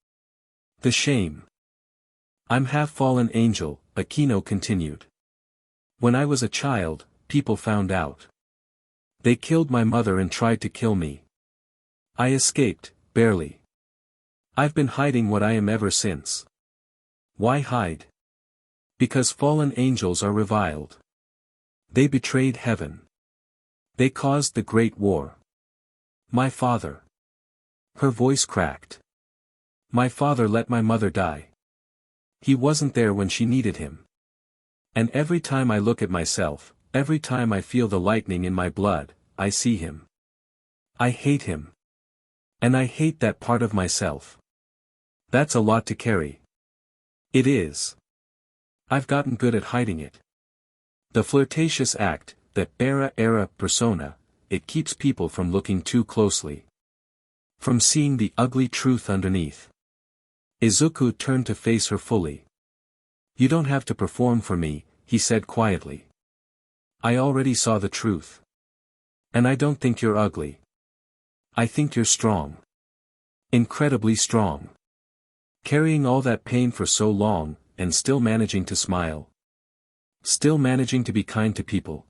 The shame. I'm half-fallen angel, Akeno continued. When I was a child, people found out. They killed my mother and tried to kill me. I escaped, barely. I've been hiding what I am ever since. Why hide? Because fallen angels are reviled. They betrayed heaven. They caused the Great War. My father. Her voice cracked. My father let my mother die. He wasn't there when she needed him. And every time I look at myself, every time I feel the lightning in my blood, I see him. I hate him. And I hate that part of myself. That's a lot to carry. It is. I've gotten good at hiding it. The flirtatious act, that era persona, it keeps people from looking too closely. From seeing the ugly truth underneath. Izuku turned to face her fully. You don't have to perform for me, he said quietly. I already saw the truth. And I don't think you're ugly. I think you're strong. Incredibly strong. Carrying all that pain for so long, and still managing to smile. Still managing to be kind to people.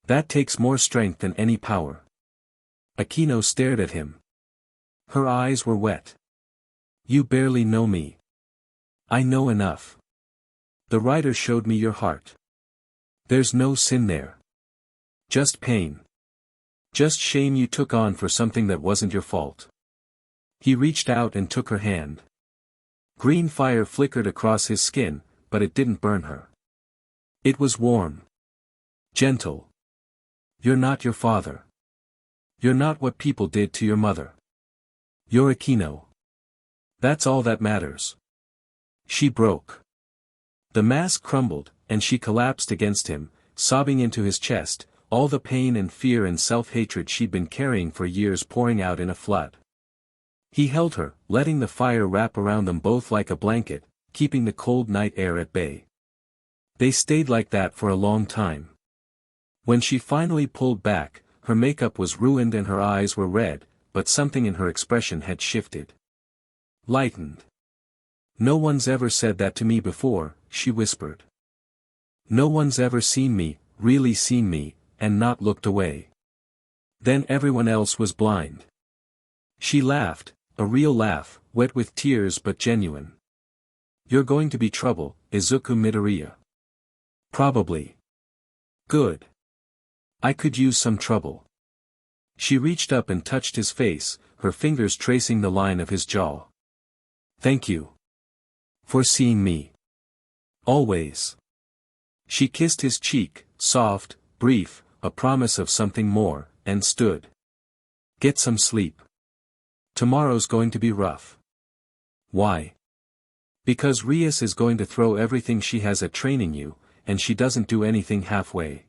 That takes more strength than any power. Akeno stared at him. Her eyes were wet. You barely know me. I know enough. The writer showed me your heart. There's no sin there. Just pain. Just shame you took on for something that wasn't your fault. He reached out and took her hand. Green fire flickered across his skin, but it didn't burn her. It was warm. Gentle. You're not your father. You're not what people did to your mother. You're Akeno. That's all that matters. She broke. The mask crumbled, and she collapsed against him, sobbing into his chest, all the pain and fear and self-hatred she'd been carrying for years pouring out in a flood. He held her, letting the fire wrap around them both like a blanket, keeping the cold night air at bay. They stayed like that for a long time. When she finally pulled back, her makeup was ruined and her eyes were red, but something in her expression had shifted. Lightened. No one's ever said that to me before, she whispered. No one's ever seen me, really seen me, and not looked away. Then everyone else was blind. She laughed, a real laugh, wet with tears but genuine. You're going to be trouble, Izuku Midoriya. Probably. Good. I could use some trouble. She reached up and touched his face, her fingers tracing the line of his jaw. Thank you. For seeing me. Always. She kissed his cheek, soft, brief, a promise of something more, and stood. Get some sleep. Tomorrow's going to be rough. Why? Because Rias is going to throw everything she has at training you, and she doesn't do anything halfway.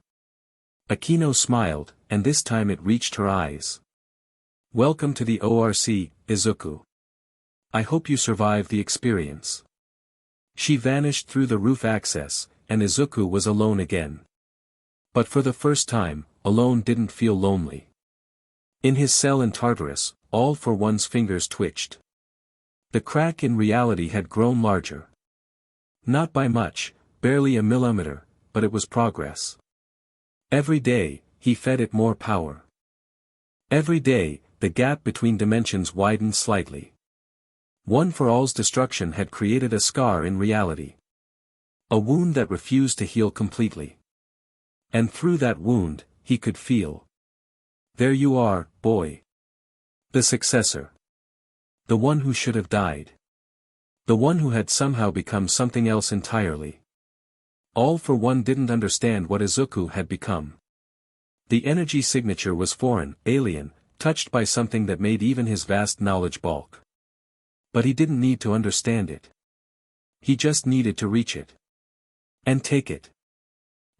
Akeno smiled, and this time it reached her eyes. Welcome to the ORC, Izuku. I hope you survive the experience. She vanished through the roof access, and Izuku was alone again. But for the first time, alone didn't feel lonely. In his cell in Tartarus, all for one's fingers twitched. The crack in reality had grown larger. Not by much, barely a millimeter, but it was progress. Every day, he fed it more power. Every day, the gap between dimensions widened slightly. One for All's destruction had created a scar in reality. A wound that refused to heal completely. And through that wound, he could feel. There you are, boy. The successor. The one who should have died. The one who had somehow become something else entirely. All for one didn't understand what Izuku had become. The energy signature was foreign, alien, touched by something that made even his vast knowledge balk. But he didn't need to understand it. He just needed to reach it. And take it.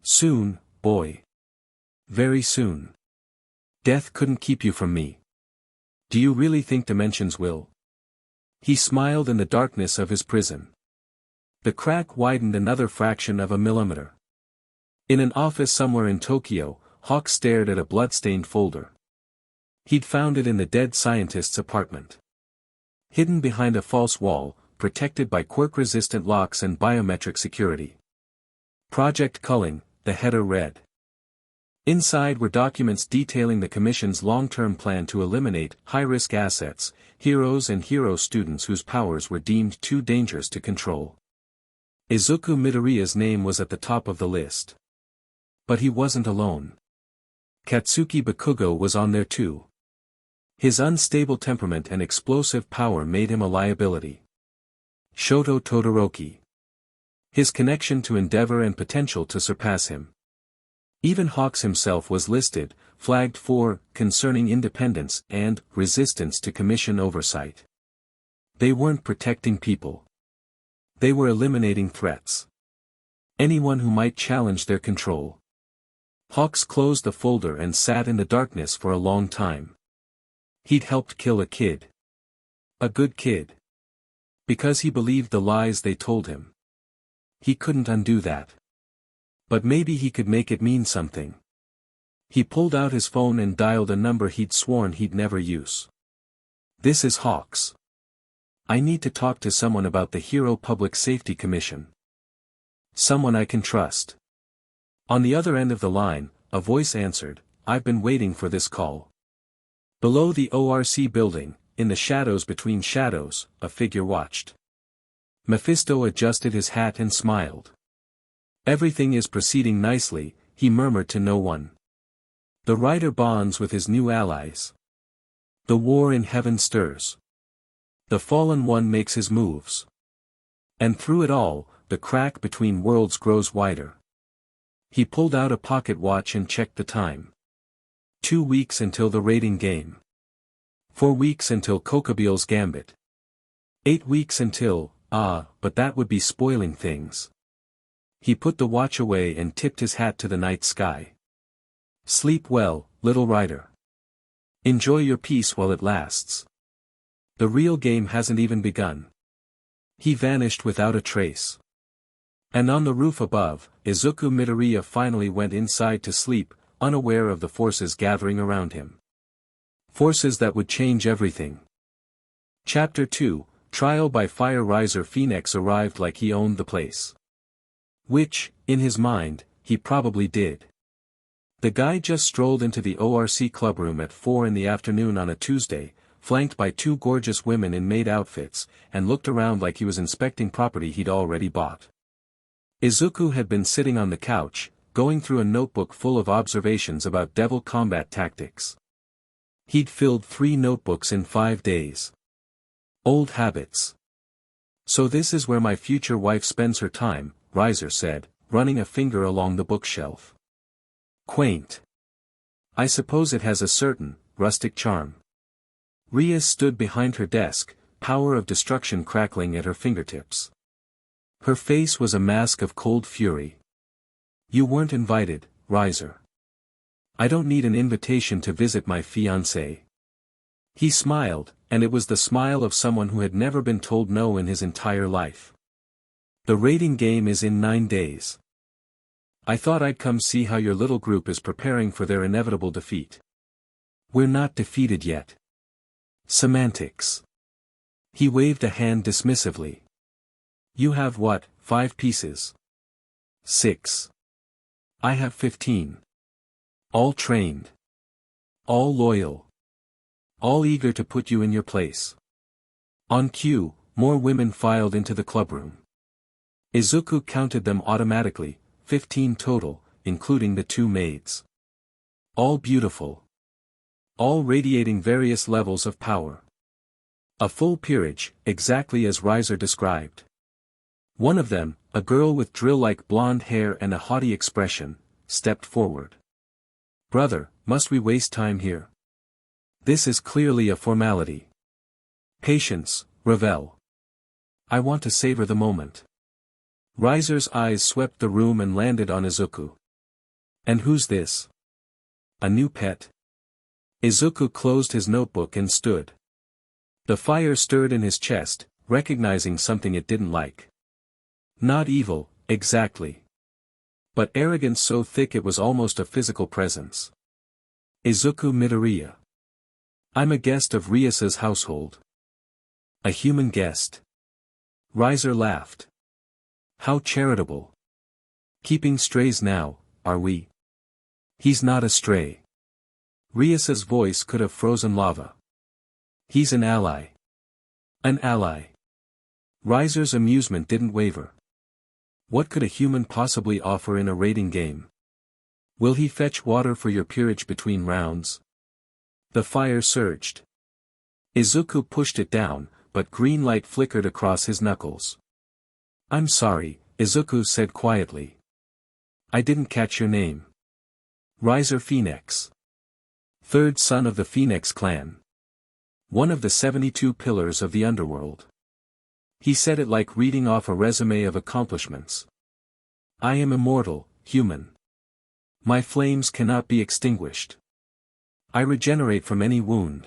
Soon, boy. Very soon. Death couldn't keep you from me. Do you really think dimensions will? He smiled in the darkness of his prison. The crack widened another fraction of a millimeter. In an office somewhere in Tokyo, Hawk stared at a blood-stained folder. He'd found it in the dead scientist's apartment. Hidden behind a false wall, protected by quirk-resistant locks and biometric security. Project Culling, the header read. Inside were documents detailing the Commission's long-term plan to eliminate high-risk assets, heroes and hero students whose powers were deemed too dangerous to control. Izuku Midoriya's name was at the top of the list. But he wasn't alone. Katsuki Bakugo was on there too. His unstable temperament and explosive power made him a liability. Shoto Todoroki. His connection to endeavor and potential to surpass him. Even Hawks himself was listed, flagged for concerning independence and resistance to Commission oversight. They weren't protecting people. They were eliminating threats. Anyone who might challenge their control. Hawks closed the folder and sat in the darkness for a long time. He'd helped kill a kid. A good kid. Because he believed the lies they told him. He couldn't undo that. But maybe he could make it mean something. He pulled out his phone and dialed a number he'd sworn he'd never use. This is Hawks. I need to talk to someone about the Hero Public Safety Commission. Someone I can trust. On the other end of the line, a voice answered, I've been waiting for this call. Below the ORC building, in the shadows between shadows, a figure watched. Mephisto adjusted his hat and smiled. Everything is proceeding nicely, he murmured to no one. The writer bonds with his new allies. The war in heaven stirs. The fallen one makes his moves. And through it all, the crack between worlds grows wider. He pulled out a pocket watch and checked the time. 2 weeks until the raiding game. 4 weeks until Kokabiel's gambit. 8 weeks until, but that would be spoiling things. He put the watch away and tipped his hat to the night sky. Sleep well, little rider. Enjoy your peace while it lasts. The real game hasn't even begun. He vanished without a trace. And on the roof above, Izuku Midoriya finally went inside to sleep, unaware of the forces gathering around him. Forces that would change everything. Chapter 2, Trial by Fire. Riser Phoenix arrived like he owned the place. Which, in his mind, he probably did. The guy just strolled into the ORC clubroom at 4 in the afternoon on a Tuesday, flanked by 2 gorgeous women in maid outfits, and looked around like he was inspecting property he'd already bought. Izuku had been sitting on the couch, going through a notebook full of observations about devil combat tactics. He'd filled 3 notebooks in 5 days. Old habits. So this is where my future wife spends her time, Riser said, running a finger along the bookshelf. Quaint. I suppose it has a certain, rustic charm. Rias stood behind her desk, power of destruction crackling at her fingertips. Her face was a mask of cold fury. You weren't invited, Riser. I don't need an invitation to visit my fiancée. He smiled, and it was the smile of someone who had never been told no in his entire life. The raiding game is in 9 days. I thought I'd come see how your little group is preparing for their inevitable defeat. We're not defeated yet. Semantics. He waved a hand dismissively. You have what, 5 pieces? 6. I have 15. All trained. All loyal. All eager to put you in your place. On cue, more women filed into the clubroom. Izuku counted them automatically, 15 total, including the 2 maids. All beautiful. All radiating various levels of power. A full peerage, exactly as Riser described. One of them, a girl with drill-like blonde hair and a haughty expression, stepped forward. Brother, must we waste time here? This is clearly a formality. Patience, Ravel. I want to savor the moment. Riser's eyes swept the room and landed on Izuku. And who's this? A new pet? Izuku closed his notebook and stood. The fire stirred in his chest, recognizing something it didn't like. Not evil, exactly. But arrogance so thick it was almost a physical presence. Izuku Midoriya. I'm a guest of Rias's household. A human guest. Riser laughed. How charitable. Keeping strays now, are we? He's not a stray. Rias's voice could have frozen lava. He's an ally. An ally. Riser's amusement didn't waver. What could a human possibly offer in a raiding game? Will he fetch water for your peerage between rounds? The fire surged. Izuku pushed it down, but green light flickered across his knuckles. I'm sorry, Izuku said quietly. I didn't catch your name. Riser Phoenix. 3rd son of the Phoenix clan. One of the 72 pillars of the underworld. He said it like reading off a resume of accomplishments. I am immortal, human. My flames cannot be extinguished. I regenerate from any wound.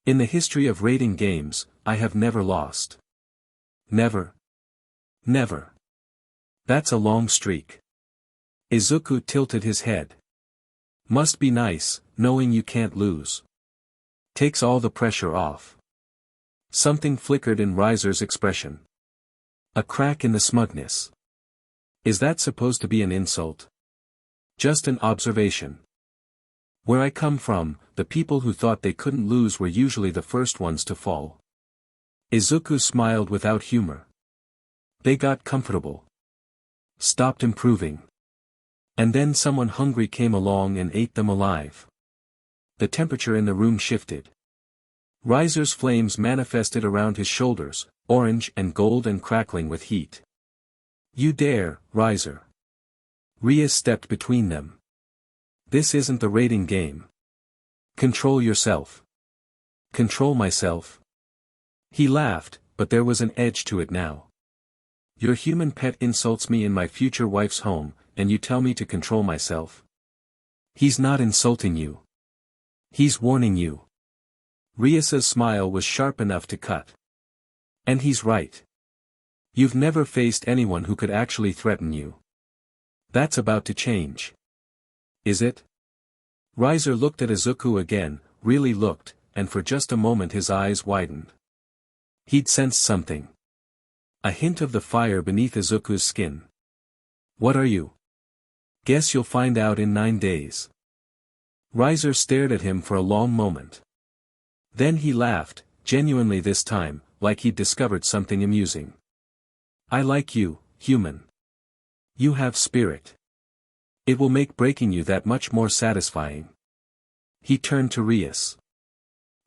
In the history of raiding games, I have never lost. Never. Never. That's a long streak. Izuku tilted his head. Must be nice, knowing you can't lose. Takes all the pressure off. Something flickered in Riser's expression. A crack in the smugness. Is that supposed to be an insult? Just an observation. Where I come from, the people who thought they couldn't lose were usually the first ones to fall. Izuku smiled without humor. They got comfortable. Stopped improving. And then someone hungry came along and ate them alive. The temperature in the room shifted. Riser's flames manifested around his shoulders, orange and gold and crackling with heat. You dare, Riser. Rias stepped between them. This isn't the raiding game. Control yourself. Control myself. He laughed, but there was an edge to it now. Your human pet insults me in my future wife's home, and you tell me to control myself? He's not insulting you. He's warning you. Rias's smile was sharp enough to cut. And he's right. You've never faced anyone who could actually threaten you. That's about to change. Is it? Riser looked at Izuku again, really looked, and for just a moment his eyes widened. He'd sensed something. A hint of the fire beneath Izuku's skin. What are you? Guess you'll find out in 9 days. Riser stared at him for a long moment. Then he laughed, genuinely this time, like he'd discovered something amusing. I like you, human. You have spirit. It will make breaking you that much more satisfying. He turned to Rias.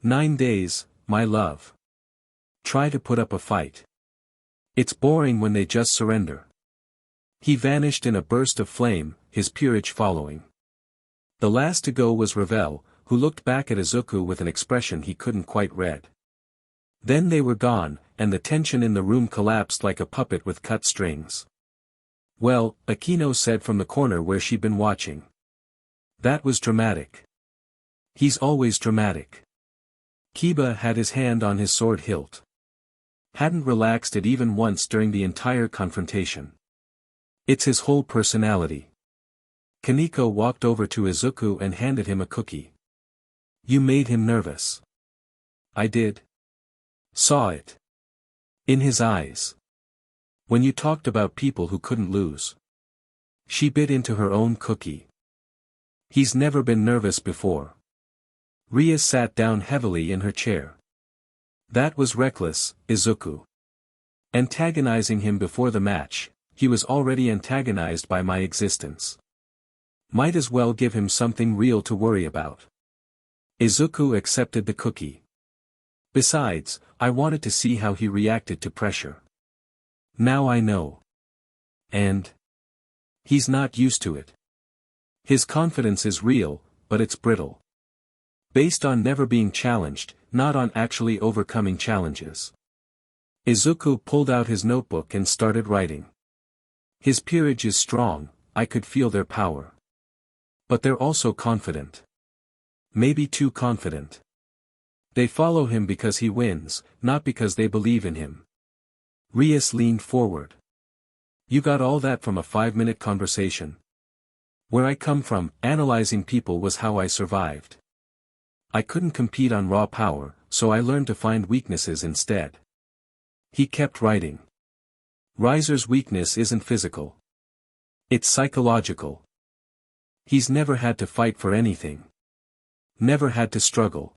9 days, my love. Try to put up a fight. It's boring when they just surrender. He vanished in a burst of flame, his peerage following. The last to go was Ravel, who looked back at Izuku with an expression he couldn't quite read. Then they were gone, and the tension in the room collapsed like a puppet with cut strings. Well, Akeno said from the corner where she'd been watching. That was dramatic. He's always dramatic. Kiba had his hand on his sword hilt. Hadn't relaxed it even once during the entire confrontation. It's his whole personality. Kaneko walked over to Izuku and handed him a cookie. You made him nervous. I did. Saw it. In his eyes. When you talked about people who couldn't lose. She bit into her own cookie. He's never been nervous before. Rias sat down heavily in her chair. That was reckless, Izuku. Antagonizing him before the match, he was already antagonized by my existence. Might as well give him something real to worry about. Izuku accepted the cookie. Besides, I wanted to see how he reacted to pressure. Now I know. And? He's not used to it. His confidence is real, but it's brittle. Based on never being challenged, not on actually overcoming challenges. Izuku pulled out his notebook and started writing. His peerage is strong, I could feel their power. But they're also confident. Maybe too confident. They follow him because he wins, not because they believe in him. Rias leaned forward. You got all that from a 5-minute conversation. Where I come from, analyzing people was how I survived. I couldn't compete on raw power, so I learned to find weaknesses instead. He kept writing. Riser's weakness isn't physical. It's psychological. He's never had to fight for anything. Never had to struggle.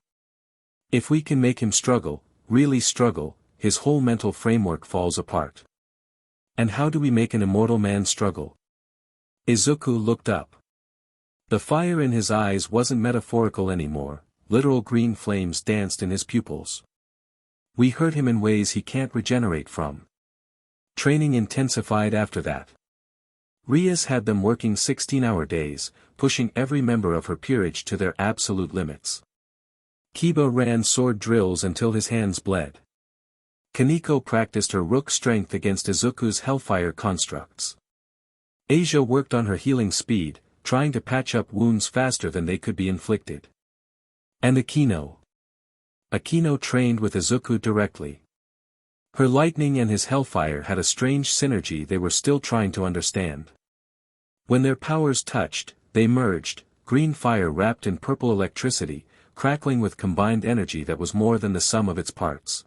If we can make him struggle, really struggle, his whole mental framework falls apart. And how do we make an immortal man struggle? Izuku looked up. The fire in his eyes wasn't metaphorical anymore, literal green flames danced in his pupils. We hurt him in ways he can't regenerate from. Training intensified after that. Rias had them working 16-hour days, pushing every member of her peerage to their absolute limits. Kiba ran sword drills until his hands bled. Kaneko practiced her rook strength against Izuku's Hellfire constructs. Asia worked on her healing speed, trying to patch up wounds faster than they could be inflicted. And Akeno. Akeno trained with Izuku directly. Her lightning and his Hellfire had a strange synergy they were still trying to understand. When their powers touched, they merged, green fire wrapped in purple electricity, crackling with combined energy that was more than the sum of its parts.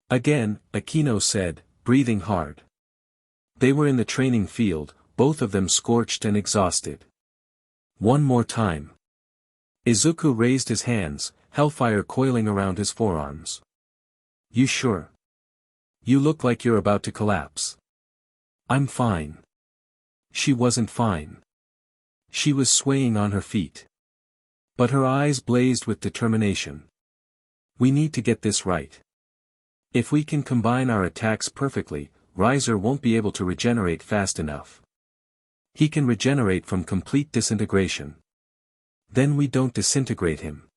Again, Akeno said, breathing hard. They were in the training field, both of them scorched and exhausted. One more time. Izuku raised his hands, Hellfire coiling around his forearms. You sure? You look like you're about to collapse. I'm fine. She wasn't fine. She was swaying on her feet. But her eyes blazed with determination. We need to get this right. If we can combine our attacks perfectly, Riser won't be able to regenerate fast enough. He can regenerate from complete disintegration. Then we don't disintegrate him.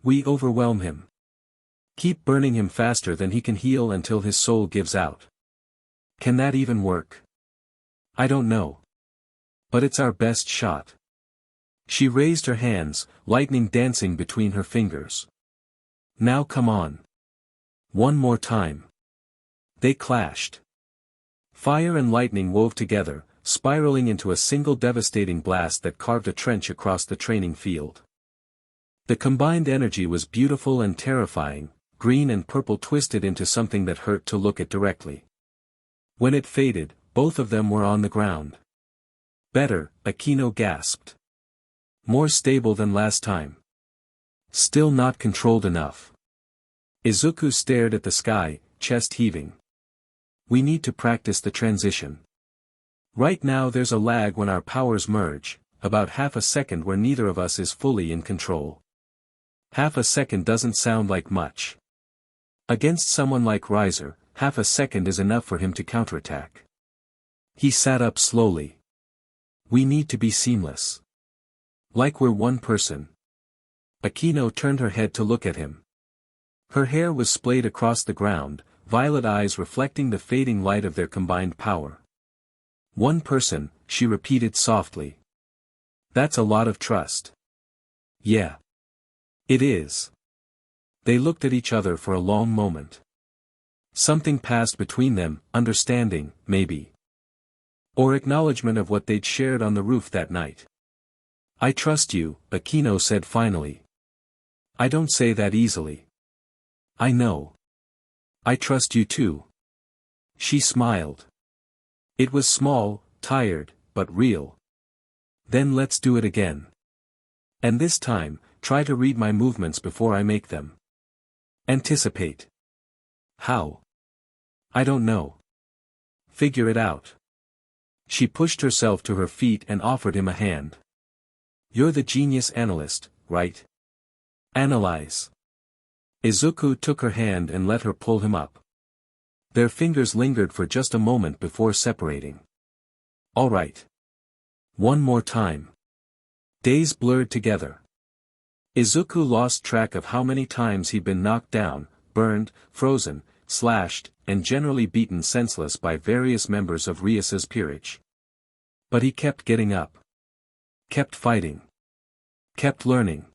We overwhelm him. Keep burning him faster than he can heal until his soul gives out. Can that even work? I don't know. But it's our best shot. She raised her hands, lightning dancing between her fingers. Now come on. One more time. They clashed. Fire and lightning wove together, spiraling into a single devastating blast that carved a trench across the training field. The combined energy was beautiful and terrifying, green and purple twisted into something that hurt to look at directly. When it faded, both of them were on the ground. Better, Akeno gasped. More stable than last time. Still not controlled enough. Izuku stared at the sky, chest heaving. We need to practice the transition. Right now there's a lag when our powers merge, about half a second where neither of us is fully in control. Half a second doesn't sound like much. Against someone like Riser, half a second is enough for him to counterattack. He sat up slowly. We need to be seamless. Like we're one person. Akeno turned her head to look at him. Her hair was splayed across the ground, violet eyes reflecting the fading light of their combined power. One person, she repeated softly. That's a lot of trust. Yeah. It is. They looked at each other for a long moment. Something passed between them, understanding, maybe. Or acknowledgement of what they'd shared on the roof that night. I trust you, Akeno said finally. I don't say that easily. I know. I trust you too. She smiled. It was small, tired, but real. Then let's do it again. And this time, try to read my movements before I make them. Anticipate. How? I don't know. Figure it out. She pushed herself to her feet and offered him a hand. You're the genius analyst, right? Analyze. Izuku took her hand and let her pull him up. Their fingers lingered for just a moment before separating. All right. One more time. Days blurred together. Izuku lost track of how many times he'd been knocked down, burned, frozen, slashed, and generally beaten senseless by various members of Rias's peerage. But he kept getting up. Kept fighting. Kept learning.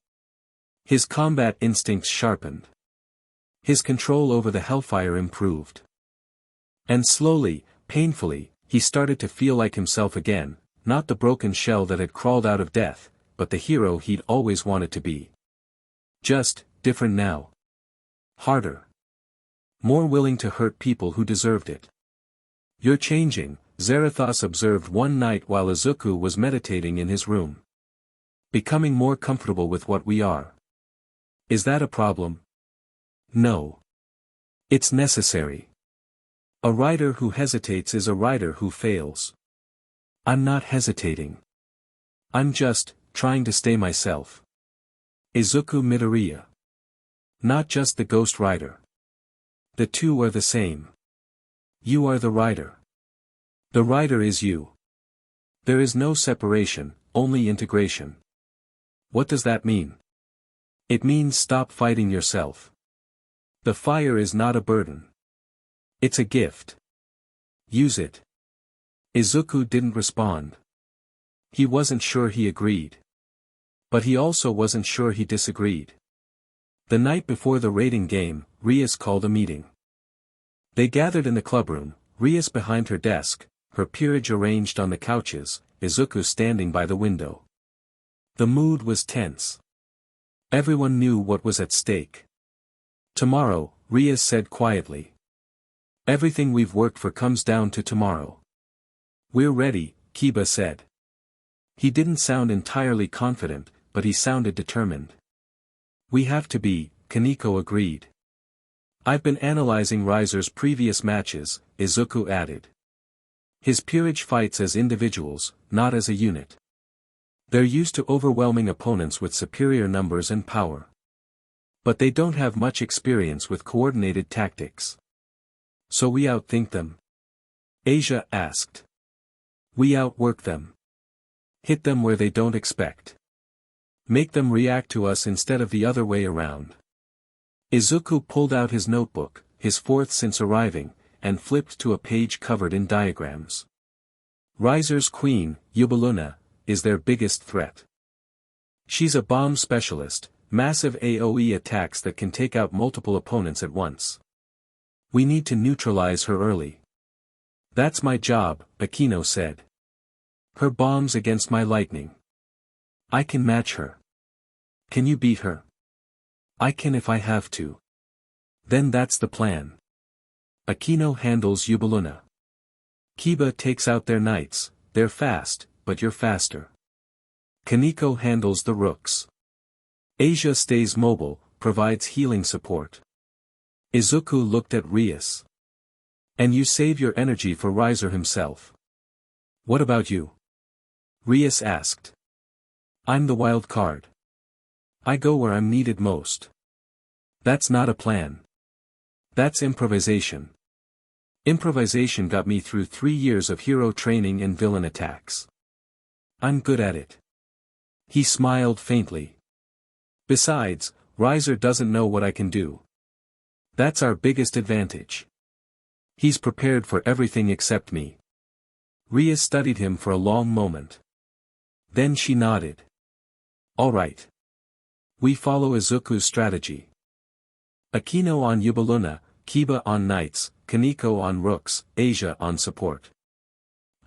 His combat instincts sharpened. His control over the Hellfire improved. And slowly, painfully, he started to feel like himself again, not the broken shell that had crawled out of death, but the hero he'd always wanted to be. Just, different now. Harder. More willing to hurt people who deserved it. You're changing, Zerithas observed one night while Izuku was meditating in his room. Becoming more comfortable with what we are. Is that a problem? No. It's necessary. A rider who hesitates is a rider who fails. I'm not hesitating. I'm just, trying to stay myself. Izuku Midoriya. Not just the Ghost Rider. The two are the same. You are the rider. The rider is you. There is no separation, only integration. What does that mean? It means stop fighting yourself. The fire is not a burden. It's a gift. Use it. Izuku didn't respond. He wasn't sure he agreed. But he also wasn't sure he disagreed. The night before the raiding game, Rias called a meeting. They gathered in the clubroom, Rias behind her desk, her peerage arranged on the couches, Izuku standing by the window. The mood was tense. Everyone knew what was at stake. Tomorrow, Rias said quietly. Everything we've worked for comes down to tomorrow. We're ready, Kiba said. He didn't sound entirely confident, but he sounded determined. We have to be, Kaneko agreed. I've been analyzing Riser's previous matches, Izuku added. His peerage fights as individuals, not as a unit. They're used to overwhelming opponents with superior numbers and power. But they don't have much experience with coordinated tactics. So we outthink them? Asia asked. We outwork them. Hit them where they don't expect. Make them react to us instead of the other way around. Izuku pulled out his notebook, his fourth since arriving, and flipped to a page covered in diagrams. Riser's queen, Yubaluna, is their biggest threat. She's a bomb specialist, massive AoE attacks that can take out multiple opponents at once. We need to neutralize her early. That's my job, Akeno said. Her bombs against my lightning. I can match her. Can you beat her? I can if I have to. Then that's the plan. Akeno handles Yubaluna. Kiba takes out their knights, they're fast, but you're faster. Kaneko handles the rooks. Asia stays mobile, provides healing support. Izuku looked at Rias. And you save your energy for Riser himself. What about you? Rias asked. I'm the wild card. I go where I'm needed most. That's not a plan. That's improvisation. Improvisation got me through 3 years of hero training and villain attacks. I'm good at it. He smiled faintly. Besides, Riser doesn't know what I can do. That's our biggest advantage. He's prepared for everything except me. Rias studied him for a long moment. Then she nodded. All right. We follow Izuku's strategy. Akeno on Yubaluna, Kiba on knights, Kaneko on rooks, Asia on support.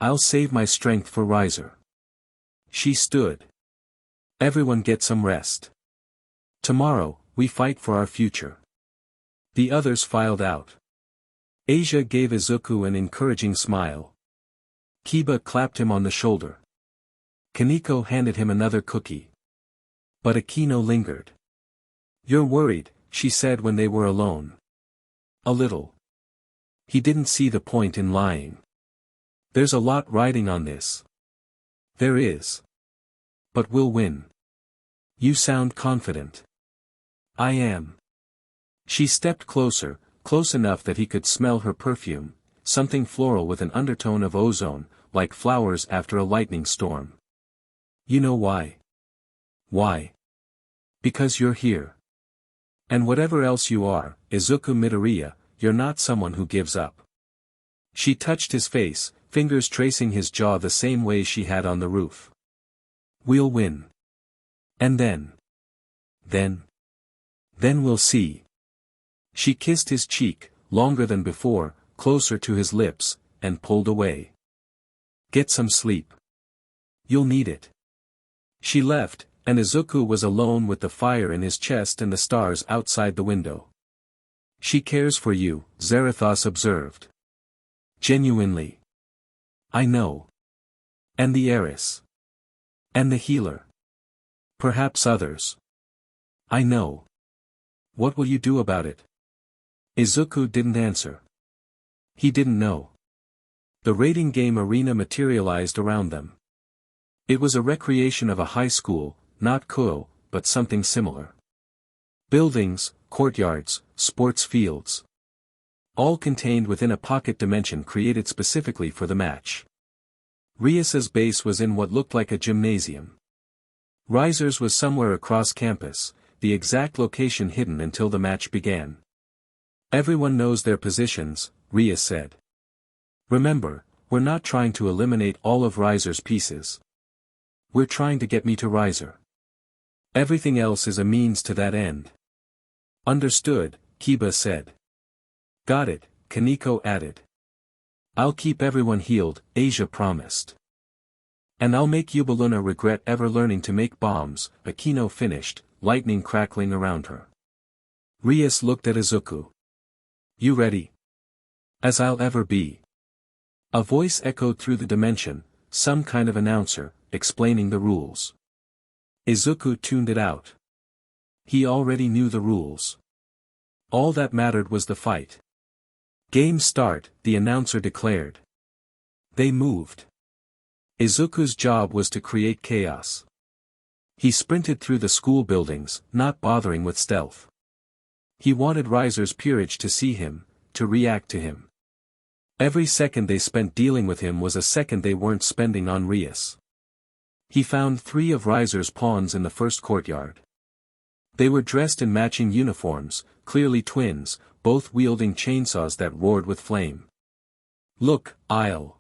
I'll save my strength for Riser. She stood. Everyone get some rest. Tomorrow, we fight for our future. The others filed out. Asia gave Izuku an encouraging smile. Kiba clapped him on the shoulder. Kaneko handed him another cookie. But Akeno lingered. You're worried, she said when they were alone. A little. He didn't see the point in lying. There's a lot riding on this. There is. But we'll win. You sound confident. I am. She stepped closer, close enough that he could smell her perfume, something floral with an undertone of ozone, like flowers after a lightning storm. You know why? Why? Because you're here. And whatever else you are, Izuku Midoriya, you're not someone who gives up. She touched his face, fingers tracing his jaw the same way she had on the roof. We'll win. And then we'll see. She kissed his cheek, longer than before, closer to his lips, and pulled away. Get some sleep. You'll need it. She left, and Izuku was alone with the fire in his chest and the stars outside the window. She cares for you, Zerithas observed. Genuinely. I know. And the heiress. And the healer. Perhaps others. I know. What will you do about it? Izuku didn't answer. He didn't know. The raiding game arena materialized around them. It was a recreation of a high school, not Kuo, but something similar. Buildings, courtyards, sports fields. All contained within a pocket dimension created specifically for the match. Rias's base was in what looked like a gymnasium. Riser's was somewhere across campus, the exact location hidden until the match began. Everyone knows their positions, Rias said. Remember, we're not trying to eliminate all of Riser's pieces. We're trying to get me to Riser. Everything else is a means to that end. Understood, Kiba said. Got it, Kaneko added. I'll keep everyone healed, Asia promised. And I'll make Yubaluna regret ever learning to make bombs, Akeno finished, lightning crackling around her. Rias looked at Izuku. You ready? As I'll ever be. A voice echoed through the dimension, some kind of announcer, explaining the rules. Izuku tuned it out. He already knew the rules. All that mattered was the fight. Game start, the announcer declared. They moved. Izuku's job was to create chaos. He sprinted through the school buildings, not bothering with stealth. He wanted Riser's peerage to see him, to react to him. Every second they spent dealing with him was a second they weren't spending on Rias. He found 3 of Riser's pawns in the first courtyard. They were dressed in matching uniforms, clearly twins, both wielding chainsaws that roared with flame. Look, Isle.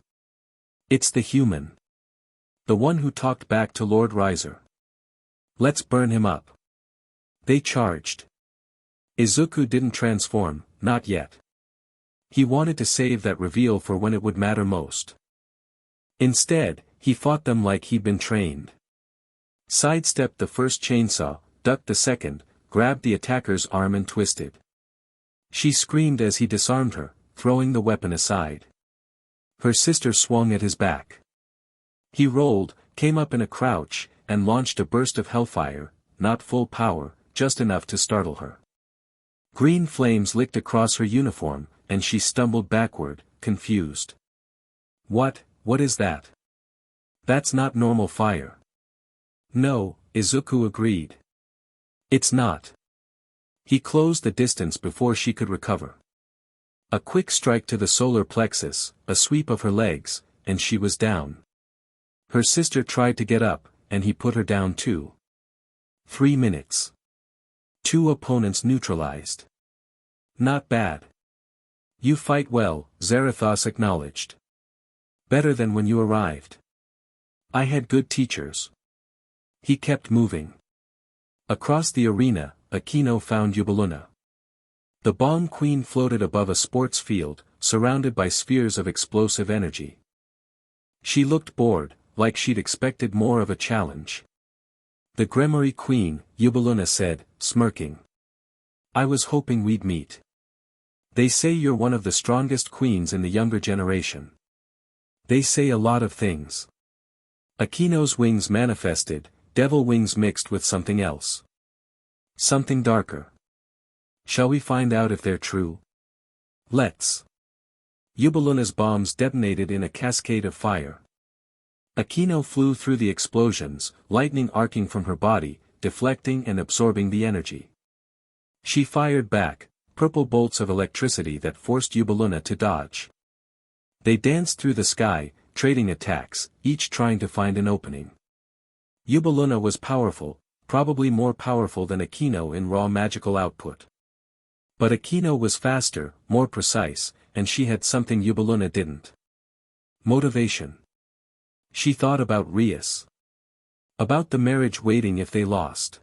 It's the human. The one who talked back to Lord Riser. Let's burn him up. They charged. Izuku didn't transform, not yet. He wanted to save that reveal for when it would matter most. Instead, he fought them like he'd been trained. Sidestepped the first chainsaw, ducked the second, grabbed the attacker's arm and twisted. She screamed as he disarmed her, throwing the weapon aside. Her sister swung at his back. He rolled, came up in a crouch, and launched a burst of hellfire, not full power, just enough to startle her. Green flames licked across her uniform, and she stumbled backward, confused. What is that? That's not normal fire. No, Izuku agreed. It's not. He closed the distance before she could recover. A quick strike to the solar plexus, a sweep of her legs, and she was down. Her sister tried to get up, and he put her down too. 3 minutes. 2 opponents neutralized. Not bad. You fight well, Zerithas acknowledged. Better than when you arrived. I had good teachers. He kept moving. Across the arena, Akeno found Eubeluna. The bomb queen floated above a sports field, surrounded by spheres of explosive energy. She looked bored, like she'd expected more of a challenge. "The Gremory Queen," Eubeluna said, smirking. "I was hoping we'd meet. They say you're one of the strongest queens in the younger generation. They say a lot of things." Akeno's wings manifested, devil wings mixed with something else. Something darker. "Shall we find out if they're true?" "Let's." Eubeluna's bombs detonated in a cascade of fire. Akeno flew through the explosions, lightning arcing from her body, deflecting and absorbing the energy. She fired back, purple bolts of electricity that forced Eubeluna to dodge. They danced through the sky, trading attacks, each trying to find an opening. Eubeluna was powerful, probably more powerful than Akeno in raw magical output. But Akeno was faster, more precise, and she had something Eubeluna didn't. Motivation. She thought about Rias. About the marriage waiting if they lost.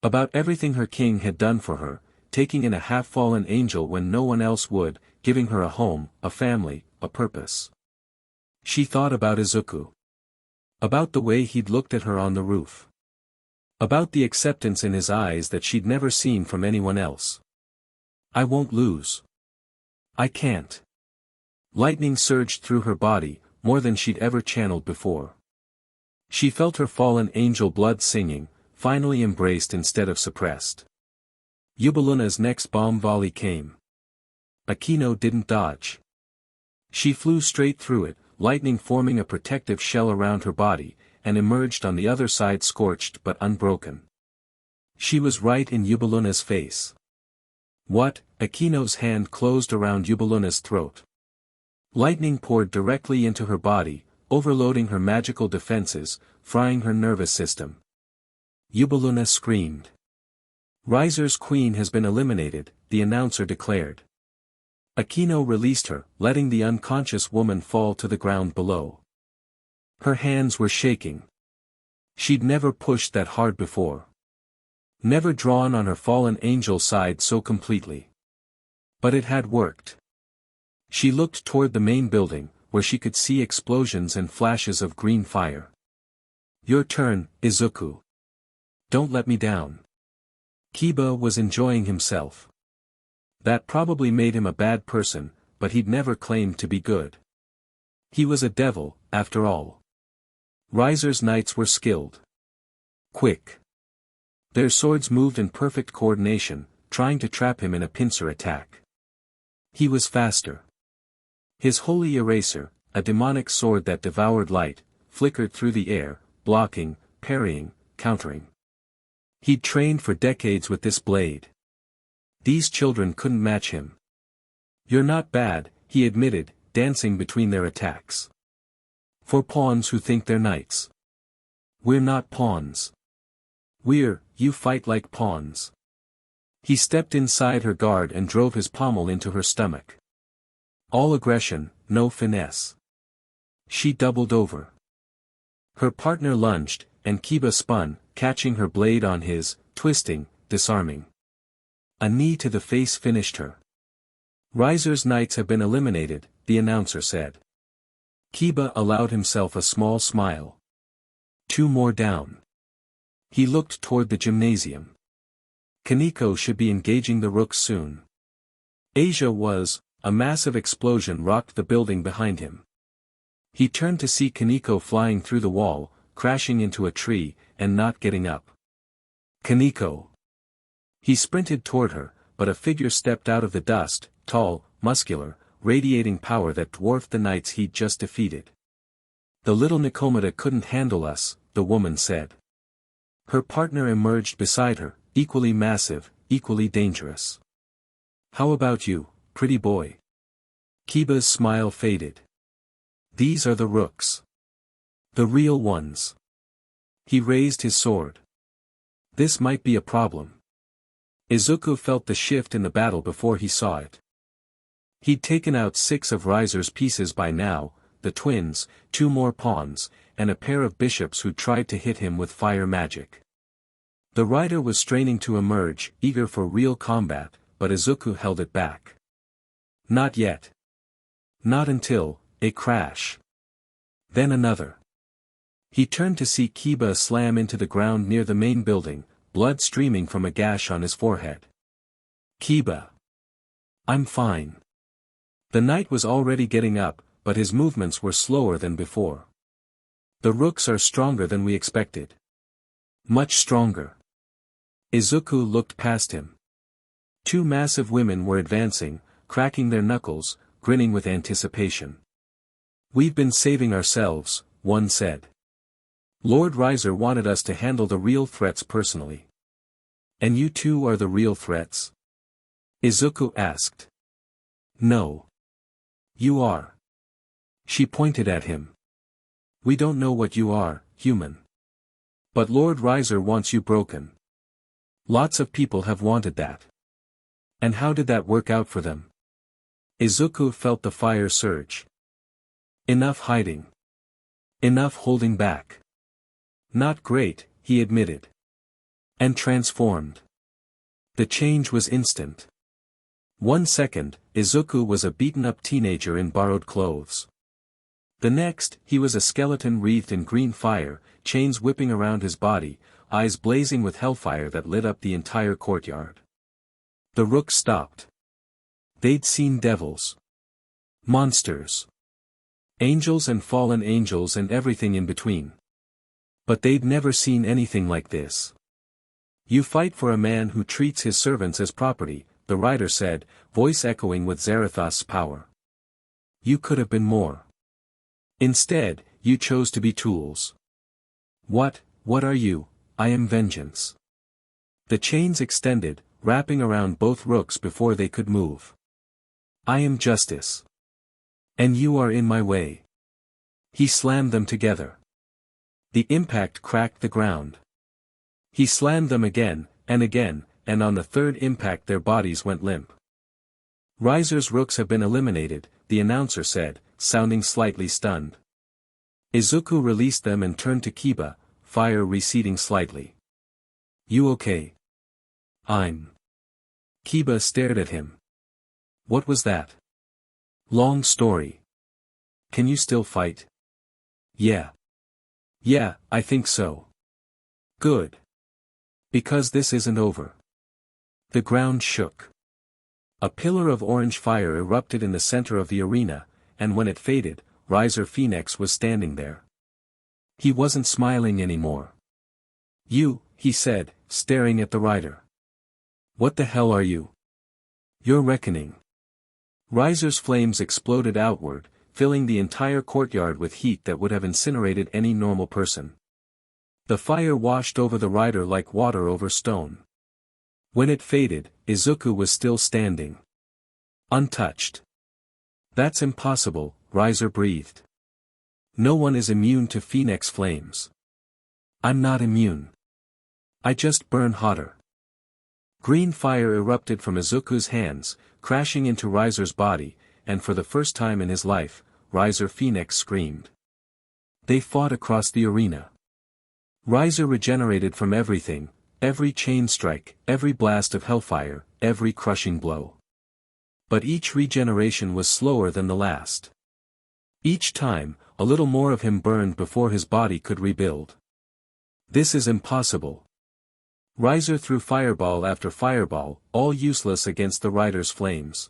About everything her king had done for her, taking in a half-fallen angel when no one else would, giving her a home, a family, a purpose. She thought about Izuku. About the way he'd looked at her on the roof. About the acceptance in his eyes that she'd never seen from anyone else. "I won't lose. I can't." Lightning surged through her body, more than she'd ever channeled before. She felt her fallen angel blood singing, finally embraced instead of suppressed. Eubeluna's next bomb volley came. Akeno didn't dodge. She flew straight through it, lightning forming a protective shell around her body, and emerged on the other side scorched but unbroken. She was right in Eubeluna's face. "What?" Akeno's hand closed around Eubeluna's throat. Lightning poured directly into her body, overloading her magical defenses, frying her nervous system. Eubeluna screamed. "Riser's queen has been eliminated," the announcer declared. Akeno released her, letting the unconscious woman fall to the ground below. Her hands were shaking. She'd never pushed that hard before. Never drawn on her fallen angel side so completely. But it had worked. She looked toward the main building, where she could see explosions and flashes of green fire. "Your turn, Izuku. Don't let me down." Kiba was enjoying himself. That probably made him a bad person, but he'd never claimed to be good. He was a devil, after all. Riser's knights were skilled. Quick. Their swords moved in perfect coordination, trying to trap him in a pincer attack. He was faster. His holy eraser, a demonic sword that devoured light, flickered through the air, blocking, parrying, countering. He'd trained for decades with this blade. These children couldn't match him. "You're not bad," he admitted, dancing between their attacks. "For pawns who think they're knights. We're not pawns. You fight like pawns." He stepped inside her guard and drove his pommel into her stomach. All aggression, no finesse. She doubled over. Her partner lunged, and Kiba spun, catching her blade on his, twisting, disarming. A knee to the face finished her. "Riser's knights have been eliminated," the announcer said. Kiba allowed himself a small smile. "Two more down." He looked toward the gymnasium. Kaneko should be engaging the rooks soon. Asia was. A massive explosion rocked the building behind him. He turned to see Kaneko flying through the wall, crashing into a tree, and not getting up. "Kaneko!" He sprinted toward her, but a figure stepped out of the dust, tall, muscular, radiating power that dwarfed the knights he'd just defeated. "The little Nikomata couldn't handle us," the woman said. Her partner emerged beside her, equally massive, equally dangerous. "How about you, pretty boy?" Kiba's smile faded. "These are the rooks. The real ones." He raised his sword. This might be a problem. Izuku felt the shift in the battle before he saw it. He'd taken out 6 of Riser's pieces by now, the twins, 2 more pawns, and a pair of bishops who tried to hit him with fire magic. The rider was straining to emerge, eager for real combat, but Izuku held it back. Not yet. Not until, a crash. Then another. He turned to see Kiba slam into the ground near the main building, blood streaming from a gash on his forehead. Kiba. I'm fine. The knight was already getting up, but his movements were slower than before. The rooks are stronger than we expected. Much stronger. Izuku looked past him. 2 massive women were advancing, cracking their knuckles, grinning with anticipation. We've been saving ourselves, one said. Lord Riser wanted us to handle the real threats personally. And you two are the real threats? Izuku asked. No. You are. She pointed at him. We don't know what you are, human. But Lord Riser wants you broken. Lots of people have wanted that. And how did that work out for them? Izuku felt the fire surge. Enough hiding. Enough holding back. Not great, he admitted. And transformed. The change was instant. 1 second, Izuku was a beaten-up teenager in borrowed clothes. The next, he was a skeleton wreathed in green fire, chains whipping around his body, eyes blazing with hellfire that lit up the entire courtyard. The rooks stopped. They'd seen devils. Monsters. Angels and fallen angels and everything in between. But they'd never seen anything like this. You fight for a man who treats his servants as property, the rider said, voice echoing with Zerithas' power. You could have been more. Instead, you chose to be tools. What are you? I am vengeance. The chains extended, wrapping around both rooks before they could move. I am justice. And you are in my way. He slammed them together. The impact cracked the ground. He slammed them again, and on the 3rd impact their bodies went limp. Riser's rooks have been eliminated, the announcer said, sounding slightly stunned. Izuku released them and turned to Kiba, fire receding slightly. You okay? I'm. Kiba stared at him. What was that? Long story. Can you still fight? Yeah. Yeah, I think so. Good. Because this isn't over. The ground shook. A pillar of orange fire erupted in the center of the arena, and when it faded, Riser Phoenix was standing there. He wasn't smiling anymore. You, he said, staring at the rider. What the hell are you? Your reckoning. Riser's flames exploded outward, filling the entire courtyard with heat that would have incinerated any normal person. The fire washed over the rider like water over stone. When it faded, Izuku was still standing. Untouched. That's impossible, Riser breathed. No one is immune to Phoenix flames. I'm not immune. I just burn hotter. Green fire erupted from Izuku's hands, crashing into Riser's body, and for the first time in his life, Riser Phoenix screamed. They fought across the arena. Riser regenerated from everything, every chain strike, every blast of hellfire, every crushing blow. But each regeneration was slower than the last. Each time, a little more of him burned before his body could rebuild. This is impossible. Riser threw fireball after fireball, all useless against the rider's flames.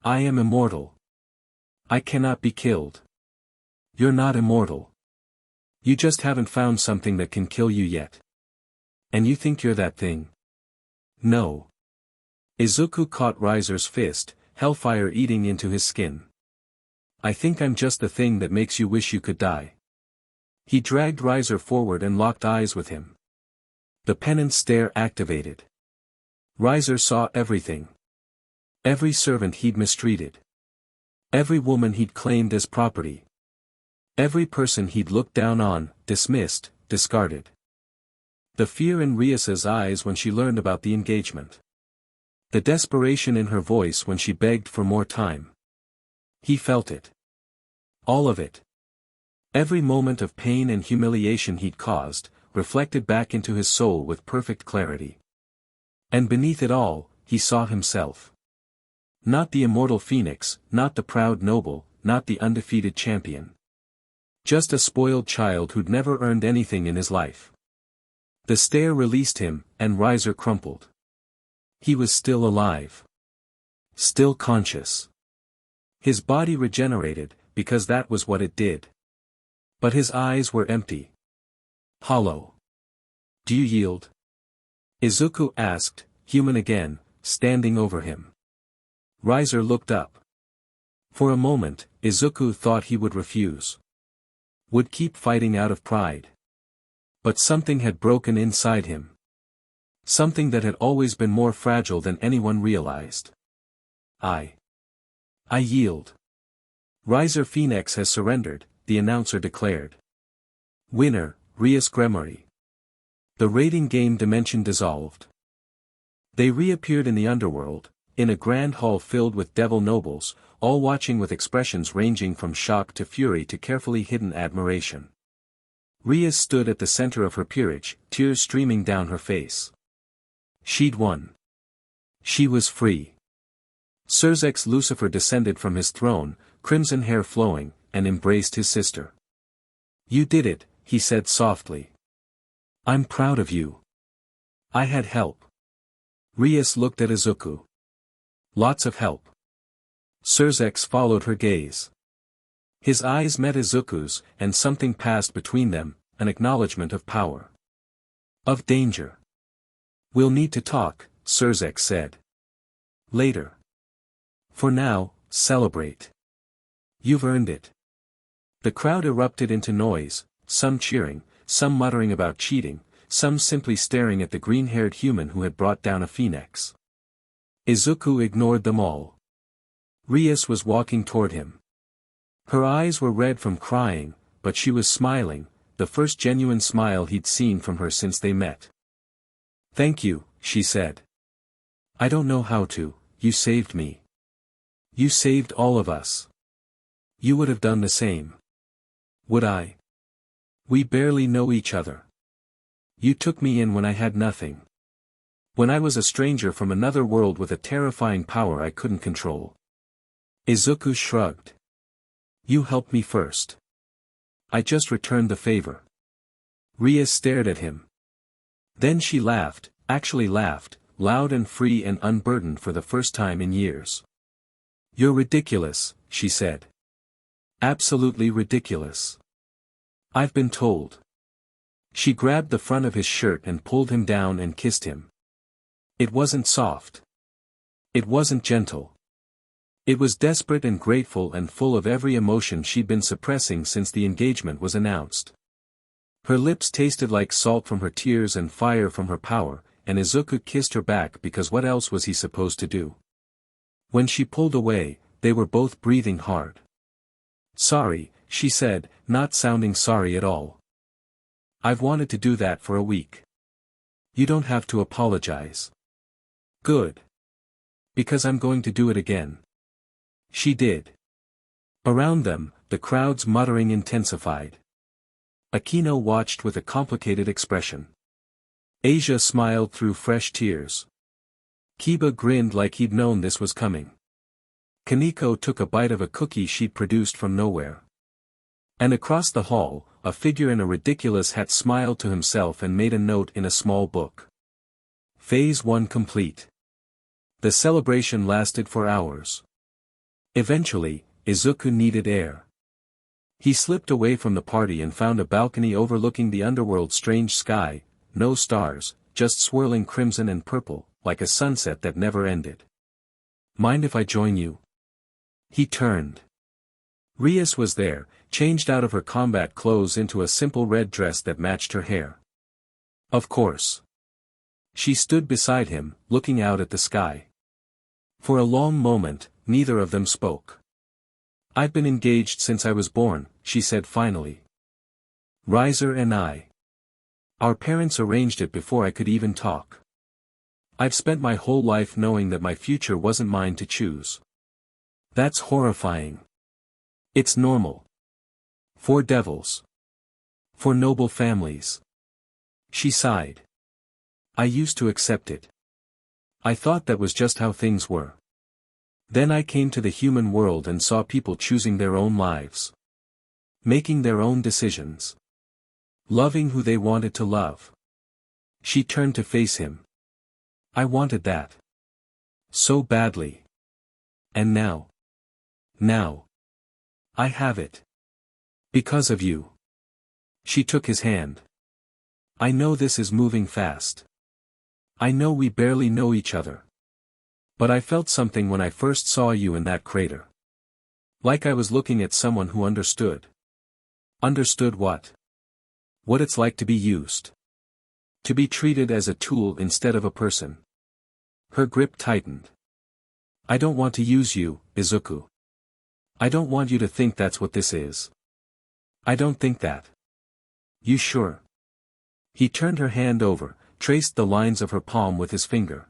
I am immortal. I cannot be killed. You're not immortal. You just haven't found something that can kill you yet. And you think you're that thing? No. Izuku caught Riser's fist, hellfire eating into his skin. I think I'm just the thing that makes you wish you could die. He dragged Riser forward and locked eyes with him. The penance stare activated. Riser saw everything. Every servant he'd mistreated. Every woman he'd claimed as property. Every person he'd looked down on, dismissed, discarded. The fear in Rias's eyes when she learned about the engagement. The desperation in her voice when she begged for more time. He felt it. All of it. Every moment of pain and humiliation he'd caused, reflected back into his soul with perfect clarity. And beneath it all, he saw himself. Not the immortal phoenix, not the proud noble, not the undefeated champion. Just a spoiled child who'd never earned anything in his life. The stare released him, and Riser crumpled. He was still alive. Still conscious. His body regenerated, because that was what it did. But his eyes were empty. Hollow. Do you yield? Izuku asked, human again, standing over him. Riser looked up. For a moment, Izuku thought he would refuse. Would keep fighting out of pride. But something had broken inside him. Something that had always been more fragile than anyone realized. I yield. Riser Phoenix has surrendered, the announcer declared. Winner, Rias Gremory. The raiding game dimension dissolved. They reappeared in the underworld, in a grand hall filled with devil nobles, all watching with expressions ranging from shock to fury to carefully hidden admiration. Rias stood at the center of her peerage, tears streaming down her face. She'd won. She was free. Surzek's Lucifer descended from his throne, crimson hair flowing, and embraced his sister. You did it, he said softly. I'm proud of you. I had help. Rias looked at Izuku. Lots of help. Surzek followed her gaze. His eyes met Izuku's, and something passed between them, an acknowledgement of power. Of danger. We'll need to talk, Surzek said. Later. For now, celebrate. You've earned it. The crowd erupted into noise, some cheering, some muttering about cheating, some simply staring at the green-haired human who had brought down a phoenix. Izuku ignored them all. Rias was walking toward him. Her eyes were red from crying, but she was smiling, the first genuine smile he'd seen from her since they met. Thank you, she said. I don't know how to, you saved me. You saved all of us. You would have done the same. Would I? We barely know each other. You took me in when I had nothing. When I was a stranger from another world with a terrifying power I couldn't control. Izuku shrugged. You helped me first. I just returned the favor. Rias stared at him. Then she laughed, actually laughed, loud and free and unburdened for the first time in years. You're ridiculous, she said. Absolutely ridiculous. I've been told. She grabbed the front of his shirt and pulled him down and kissed him. It wasn't soft. It wasn't gentle. It was desperate and grateful and full of every emotion she'd been suppressing since the engagement was announced. Her lips tasted like salt from her tears and fire from her power, and Izuku kissed her back because what else was he supposed to do? When she pulled away, they were both breathing hard. Sorry, she said, not sounding sorry at all. I've wanted to do that for a week. You don't have to apologize. Good. Because I'm going to do it again. She did. Around them, the crowd's muttering intensified. Akeno watched with a complicated expression. Asia smiled through fresh tears. Kiba grinned like he'd known this was coming. Kaneko took a bite of a cookie she'd produced from nowhere. And across the hall, a figure in a ridiculous hat smiled to himself and made a note in a small book. Phase 1 complete. The celebration lasted for hours. Eventually, Izuku needed air. He slipped away from the party and found a balcony overlooking the underworld's strange sky, no stars, just swirling crimson and purple, like a sunset that never ended. Mind if I join you? He turned. Rias was there, changed out of her combat clothes into a simple red dress that matched her hair. Of course. She stood beside him, looking out at the sky. For a long moment, neither of them spoke. I've been engaged since I was born, she said finally. Riser and I. Our parents arranged it before I could even talk. I've spent my whole life knowing that my future wasn't mine to choose. That's horrifying. It's normal. For devils. For noble families. She sighed. I used to accept it. I thought that was just how things were. Then I came to the human world and saw people choosing their own lives. Making their own decisions. Loving who they wanted to love. She turned to face him. I wanted that. So badly. And now. Now. I have it. Because of you. She took his hand. I know this is moving fast. I know we barely know each other. But I felt something when I first saw you in that crater. Like I was looking at someone who understood. Understood what? What it's like to be used. To be treated as a tool instead of a person. Her grip tightened. I don't want to use you, Izuku. I don't want you to think that's what this is. I don't think that. You sure? He turned her hand over, traced the lines of her palm with his finger.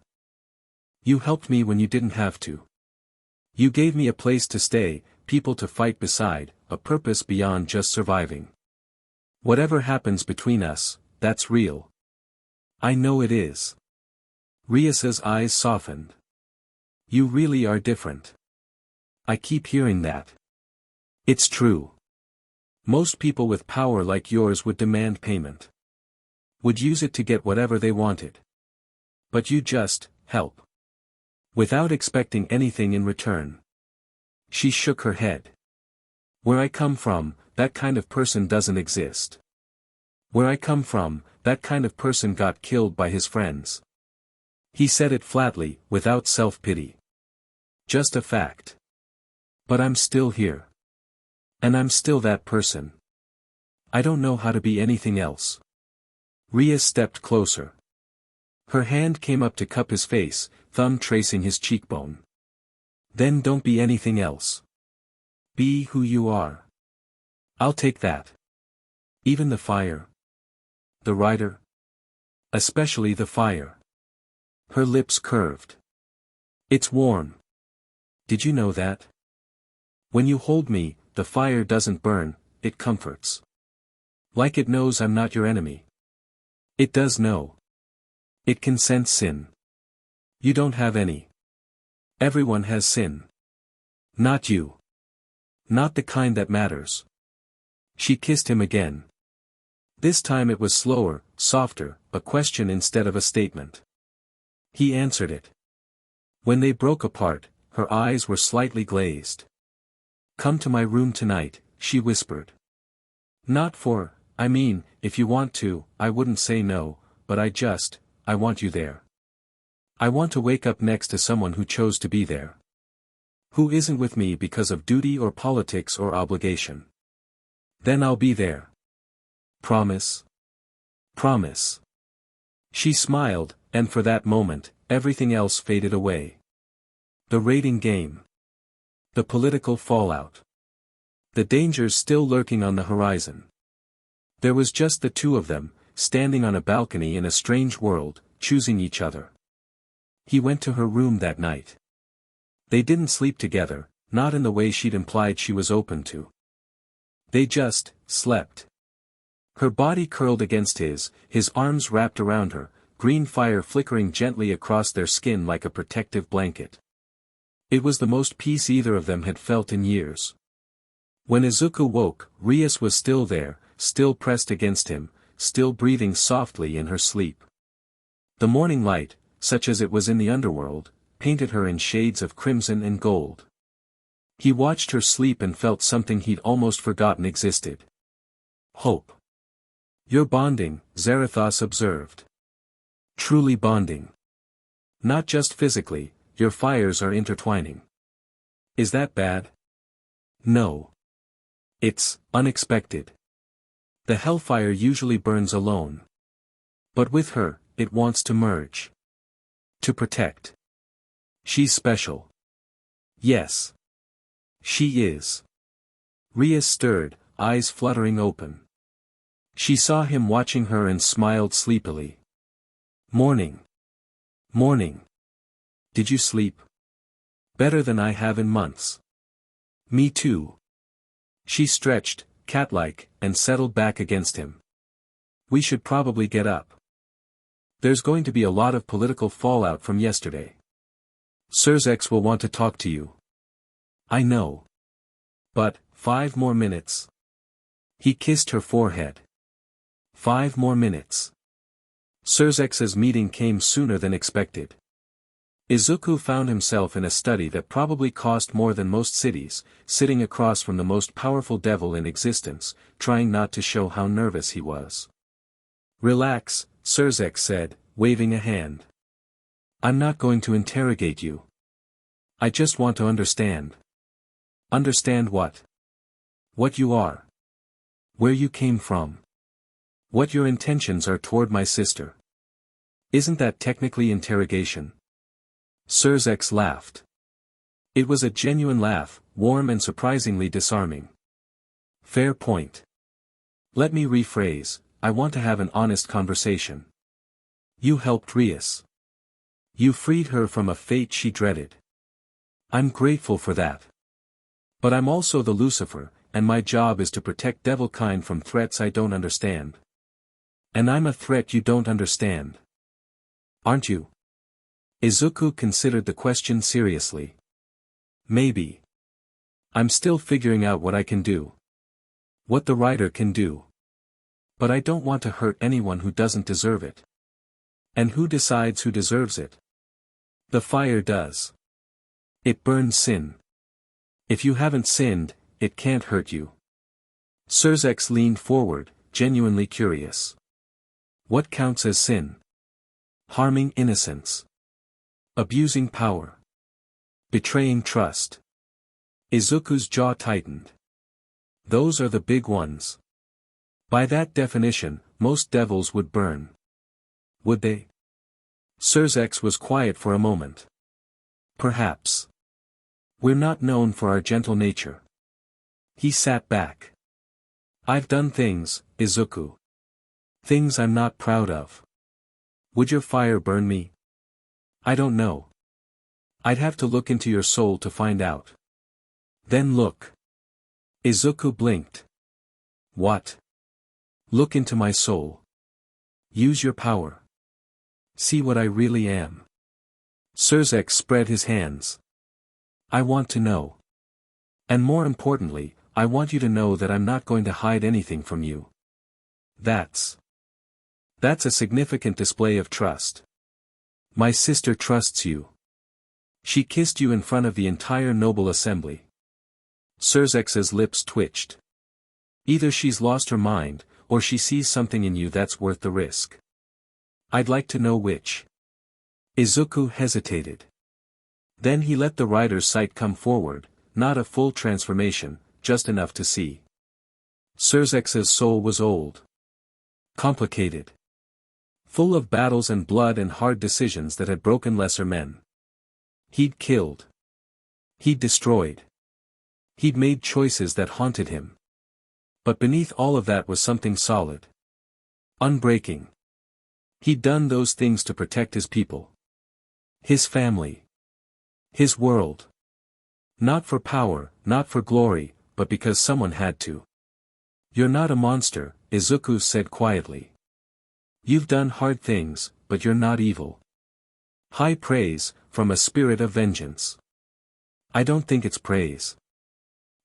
You helped me when you didn't have to. You gave me a place to stay, people to fight beside, a purpose beyond just surviving. Whatever happens between us, that's real. I know it is. Rias's eyes softened. You really are different. I keep hearing that. It's true. Most people with power like yours would demand payment. Would use it to get whatever they wanted. But you just, help. Without expecting anything in return. She shook her head. Where I come from, that kind of person doesn't exist. Where I come from, that kind of person got killed by his friends. He said it flatly, without self-pity. Just a fact. But I'm still here. And I'm still that person. I don't know how to be anything else. Rias stepped closer. Her hand came up to cup his face, thumb tracing his cheekbone. Then don't be anything else. Be who you are. I'll take that. Even the fire. The rider. Especially the fire. Her lips curved. It's warm. Did you know that? When you hold me, the fire doesn't burn, it comforts. Like it knows I'm not your enemy. It does know. It can sense sin. You don't have any. Everyone has sin. Not you. Not the kind that matters. She kissed him again. This time it was slower, softer, a question instead of a statement. He answered it. When they broke apart, her eyes were slightly glazed. Come to my room tonight, she whispered. Not for, I mean, if you want to, I wouldn't say no, but I want you there. I want to wake up next to someone who chose to be there. Who isn't with me because of duty or politics or obligation. Then I'll be there. Promise? Promise. She smiled, and for that moment, everything else faded away. The raiding game. The political fallout. The dangers still lurking on the horizon. There was just the two of them, standing on a balcony in a strange world, choosing each other. He went to her room that night. They didn't sleep together, not in the way she'd implied she was open to. They just slept. Her body curled against his arms wrapped around her, green fire flickering gently across their skin like a protective blanket. It was the most peace either of them had felt in years. When Izuku woke, Rias was still there, still pressed against him, still breathing softly in her sleep. The morning light, such as it was in the underworld, painted her in shades of crimson and gold. He watched her sleep and felt something he'd almost forgotten existed. Hope. You're bonding, Zerithas observed. Truly bonding. Not just physically, your fires are intertwining. Is that bad? No. It's unexpected. The hellfire usually burns alone. But with her, it wants to merge. To protect. She's special. Yes. She is. Rias stirred, eyes fluttering open. She saw him watching her and smiled sleepily. Morning. Morning. Did you sleep? Better than I have in months. Me too. She stretched, cat-like, and settled back against him. We should probably get up. There's going to be a lot of political fallout from yesterday. Zerithas will want to talk to you. I know. But, 5 more minutes. He kissed her forehead. 5 more minutes. Zerithas's meeting came sooner than expected. Izuku found himself in a study that probably cost more than most cities, sitting across from the most powerful devil in existence, trying not to show how nervous he was. Relax, Zerithas said, waving a hand. I'm not going to interrogate you. I just want to understand. Understand what? What you are. Where you came from. What your intentions are toward my sister. Isn't that technically interrogation? Zerithas laughed. It was a genuine laugh, warm and surprisingly disarming. Fair point. Let me rephrase, I want to have an honest conversation. You helped Rias. You freed her from a fate she dreaded. I'm grateful for that. But I'm also the Lucifer, and my job is to protect devilkind from threats I don't understand. And I'm a threat you don't understand. Aren't you? Izuku considered the question seriously. Maybe. I'm still figuring out what I can do. What the writer can do. But I don't want to hurt anyone who doesn't deserve it. And who decides who deserves it? The fire does. It burns sin. If you haven't sinned, it can't hurt you. Zerithas leaned forward, genuinely curious. What counts as sin? Harming innocence. Abusing power. Betraying trust. Izuku's jaw tightened. Those are the big ones. By that definition, most devils would burn. Would they? Zerithas was quiet for a moment. Perhaps. We're not known for our gentle nature. He sat back. I've done things, Izuku. Things I'm not proud of. Would your fire burn me? I don't know. I'd have to look into your soul to find out. Then look. Izuku blinked. What? Look into my soul. Use your power. See what I really am. Zerithas spread his hands. I want to know. And more importantly, I want you to know that I'm not going to hide anything from you. That's a significant display of trust. My sister trusts you. She kissed you in front of the entire noble assembly. Zerithas's lips twitched. Either she's lost her mind, or she sees something in you that's worth the risk. I'd like to know which. Izuku hesitated. Then he let the writer's sight come forward, not a full transformation, just enough to see. Zerithas's soul was old. Complicated. Full of battles and blood and hard decisions that had broken lesser men. He'd killed. He'd destroyed. He'd made choices that haunted him. But beneath all of that was something solid. Unbreaking. He'd done those things to protect his people. His family. His world. Not for power, not for glory, but because someone had to. You're not a monster, Izuku said quietly. You've done hard things, but you're not evil. High praise, from a spirit of vengeance. I don't think it's praise.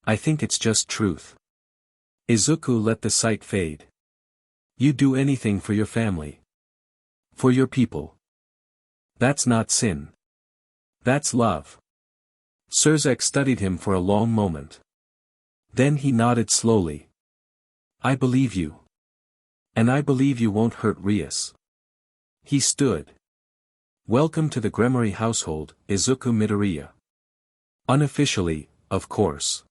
I think it's just truth. Izuku let the sight fade. You do anything for your family. For your people. That's not sin. That's love. Zerithas studied him for a long moment. Then he nodded slowly. I believe you. And I believe you won't hurt Rias. He stood. Welcome to the Gremory household, Izuku Midoriya. Unofficially, of course.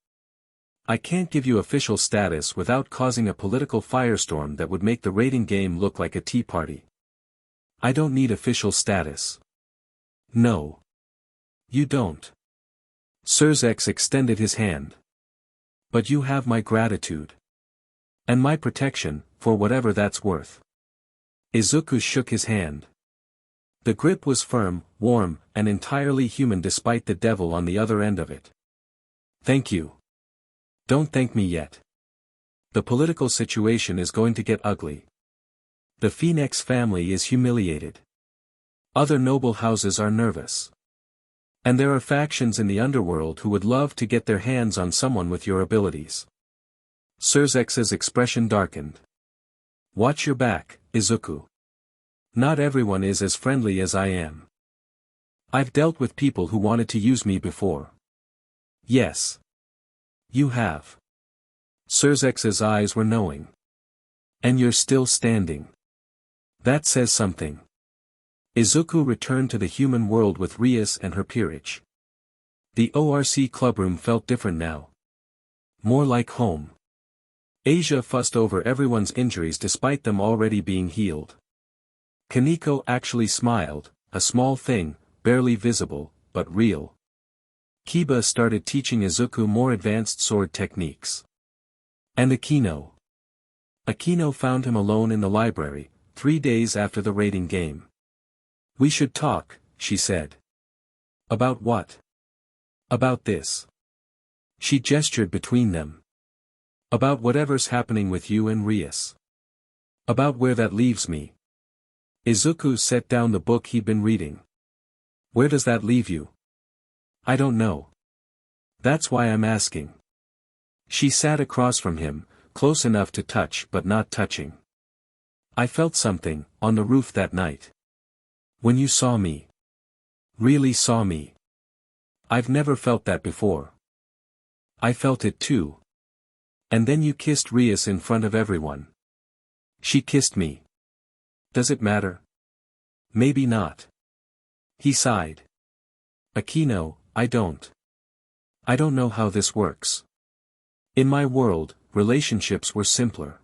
I can't give you official status without causing a political firestorm that would make the raiding game look like a tea party. I don't need official status. No. You don't. Zerithas extended his hand. But you have my gratitude. And my protection, for whatever that's worth. Izuku shook his hand. The grip was firm, warm, and entirely human despite the devil on the other end of it. Thank you. Don't thank me yet. The political situation is going to get ugly. The Phoenix family is humiliated. Other noble houses are nervous. And there are factions in the underworld who would love to get their hands on someone with your abilities. Zerithas's expression darkened. Watch your back, Izuku. Not everyone is as friendly as I am. I've dealt with people who wanted to use me before. Yes. You have. Zerithas's eyes were knowing. And you're still standing. That says something. Izuku returned to the human world with Rias and her peerage. The ORC clubroom felt different now. More like home. Asia fussed over everyone's injuries despite them already being healed. Kaneko actually smiled, a small thing, barely visible, but real. Kiba started teaching Izuku more advanced sword techniques. And Akeno. Akeno found him alone in the library, 3 days after the raiding game. We should talk, she said. About what? About this. She gestured between them. About whatever's happening with you and Rias. About where that leaves me. Izuku set down the book he'd been reading. Where does that leave you? I don't know. That's why I'm asking. She sat across from him, close enough to touch but not touching. I felt something, on the roof that night. When you saw me. Really saw me. I've never felt that before. I felt it too. And then you kissed Rias in front of everyone. She kissed me. Does it matter? Maybe not. He sighed. Akeno, I don't know how this works. In my world, relationships were simpler.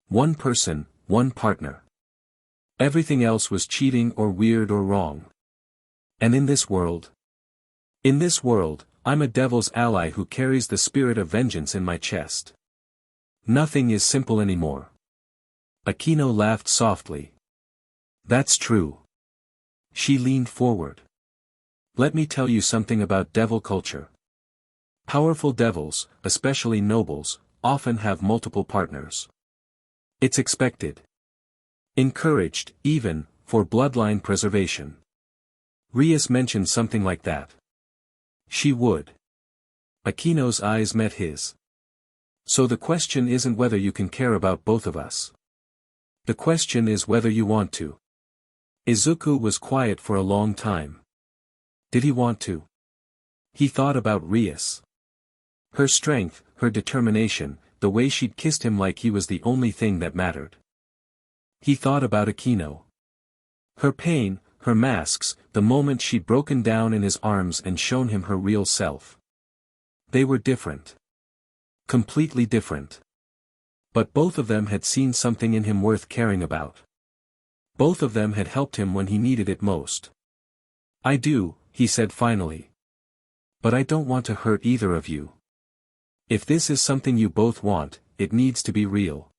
One person, one partner. Everything else was cheating or weird or wrong. And in this world? In this world, I'm a devil's ally who carries the spirit of vengeance in my chest. Nothing is simple anymore. Akeno laughed softly. That's true. She leaned forward. Let me tell you something about devil culture. Powerful devils, especially nobles, often have multiple partners. It's expected. Encouraged, even, for bloodline preservation. Rias mentioned something like that. She would. Akeno's eyes met his. So the question isn't whether you can care about both of us. The question is whether you want to. Izuku was quiet for a long time. Did he want to? He thought about Rias. Her strength, her determination, the way she'd kissed him like he was the only thing that mattered. He thought about Akeno. Her pain, her masks, the moment she'd broken down in his arms and shown him her real self. They were different. Completely different. But both of them had seen something in him worth caring about. Both of them had helped him when he needed it most. I do, he said finally. But I don't want to hurt either of you. If this is something you both want, it needs to be real.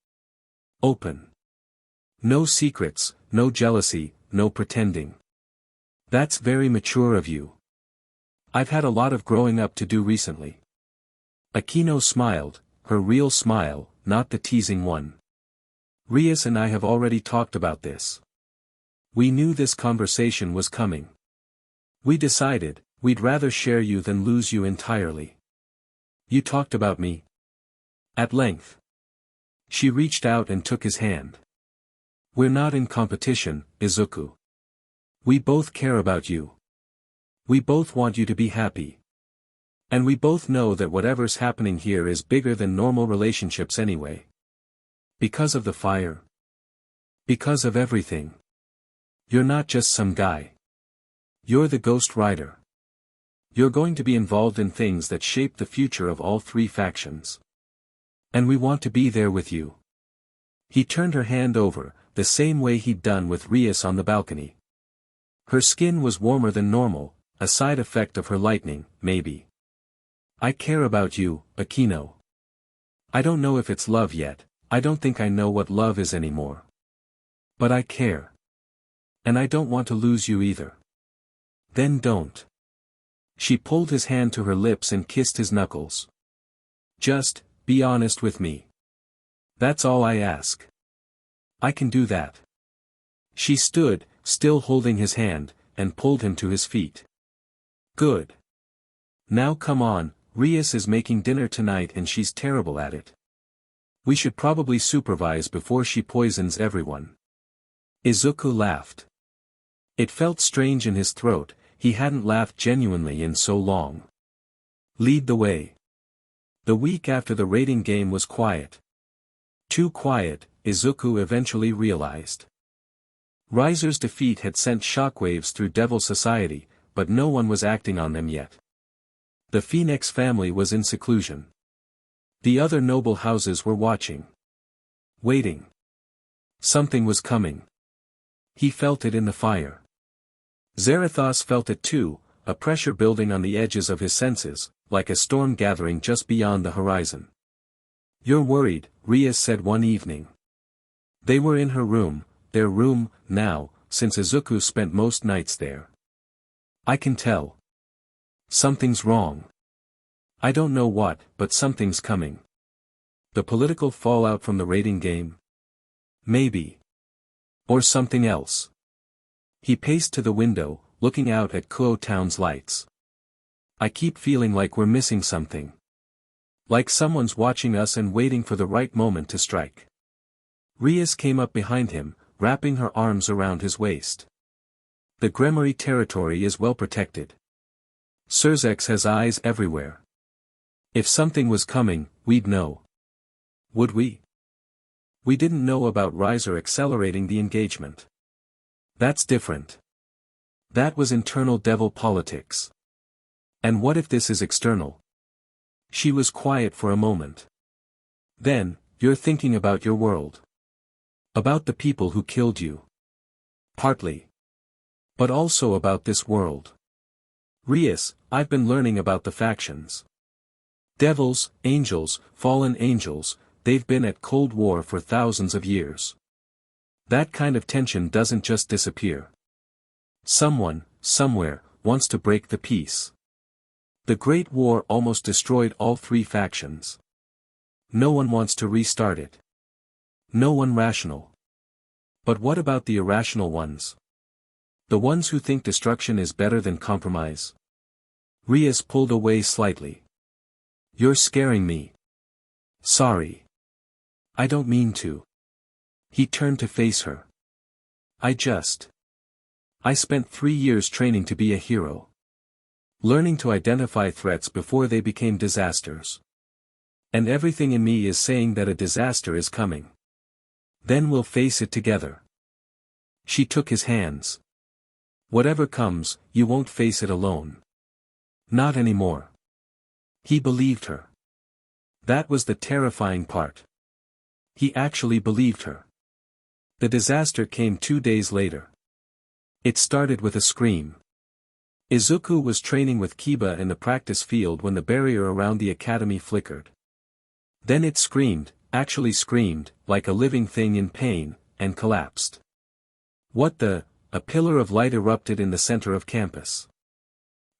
Open. No secrets, no jealousy, no pretending. That's very mature of you. I've had a lot of growing up to do recently. Akeno smiled, her real smile, not the teasing one. Rias and I have already talked about this. We knew this conversation was coming. We decided, we'd rather share you than lose you entirely. You talked about me. At length. She reached out and took his hand. We're not in competition, Izuku. We both care about you. We both want you to be happy. And we both know that whatever's happening here is bigger than normal relationships anyway. Because of the fire. Because of everything. You're not just some guy. You're the Ghost Rider. You're going to be involved in things that shape the future of all three factions. And we want to be there with you. He turned her hand over, the same way he'd done with Rias on the balcony. Her skin was warmer than normal, a side effect of her lightning, maybe. I care about you, Akeno. I don't know if it's love yet, I don't think I know what love is anymore. But I care. And I don't want to lose you either. Then don't. She pulled his hand to her lips and kissed his knuckles. Just, be honest with me. That's all I ask. I can do that. She stood, still holding his hand, and pulled him to his feet. Good. Now come on, Rias is making dinner tonight and she's terrible at it. We should probably supervise before she poisons everyone. Izuku laughed. It felt strange in his throat, he hadn't laughed genuinely in so long. Lead the way. The week after the raiding game was quiet. Too quiet, Izuku eventually realized. Riser's defeat had sent shockwaves through Devil Society, but no one was acting on them yet. The Phoenix family was in seclusion. The other noble houses were watching. Waiting. Something was coming. He felt it in the fire. Zerithas felt it too, a pressure building on the edges of his senses, like a storm gathering just beyond the horizon. You're worried, Rias said one evening. They were in her room, their room, now, since Izuku spent most nights there. I can tell. Something's wrong. I don't know what, but something's coming. The political fallout from the raiding game? Maybe. Or something else. He paced to the window, looking out at Kuo Town's lights. I keep feeling like we're missing something. Like someone's watching us and waiting for the right moment to strike. Rias came up behind him, wrapping her arms around his waist. The Gremory territory is well protected. Surzex has eyes everywhere. If something was coming, we'd know. Would we? We didn't know about Riser accelerating the engagement. That's different. That was internal devil politics. And what if this is external? She was quiet for a moment. Then, you're thinking about your world. About the people who killed you. Partly. But also about this world. Rias, I've been learning about the factions. Devils, angels, fallen angels, they've been at Cold War for thousands of years. That kind of tension doesn't just disappear. Someone, somewhere, wants to break the peace. The Great War almost destroyed all three factions. No one wants to restart it. No one rational. But what about the irrational ones? The ones who think destruction is better than compromise? Rias pulled away slightly. You're scaring me. Sorry. I don't mean to. He turned to face her. I spent 3 years training to be a hero. Learning to identify threats before they became disasters. And everything in me is saying that a disaster is coming. Then we'll face it together. She took his hands. Whatever comes, you won't face it alone. Not anymore. He believed her. That was the terrifying part. He actually believed her. The disaster came 2 days later. It started with a scream. Izuku was training with Kiba in the practice field when the barrier around the academy flickered. Then it screamed, actually screamed, like a living thing in pain, and collapsed. A pillar of light erupted in the center of campus.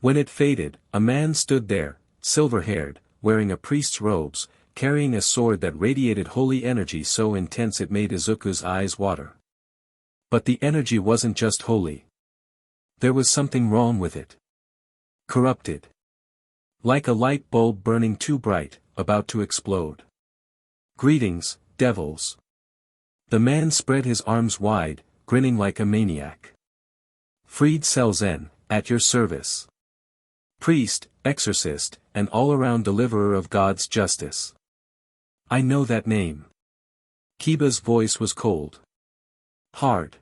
When it faded, a man stood there, silver-haired, wearing a priest's robes, carrying a sword that radiated holy energy so intense it made Izuku's eyes water. But the energy wasn't just holy. There was something wrong with it. Corrupted. Like a light bulb burning too bright, about to explode. Greetings, devils. The man spread his arms wide, grinning like a maniac. Freed Selzen, at your service. Priest, exorcist, and all-around deliverer of God's justice. I know that name. Kiba's voice was cold. Hard.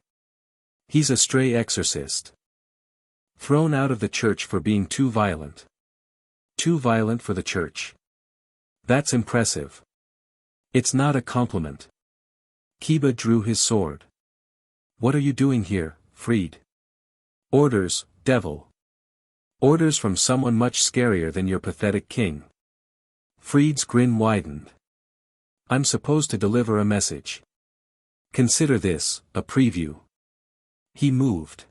He's a stray exorcist. Thrown out of the church for being too violent. Too violent for the church. That's impressive. It's not a compliment. Kiba drew his sword. What are you doing here, Freed? Orders, devil. Orders from someone much scarier than your pathetic king. Freed's grin widened. I'm supposed to deliver a message. Consider this, a preview. He moved.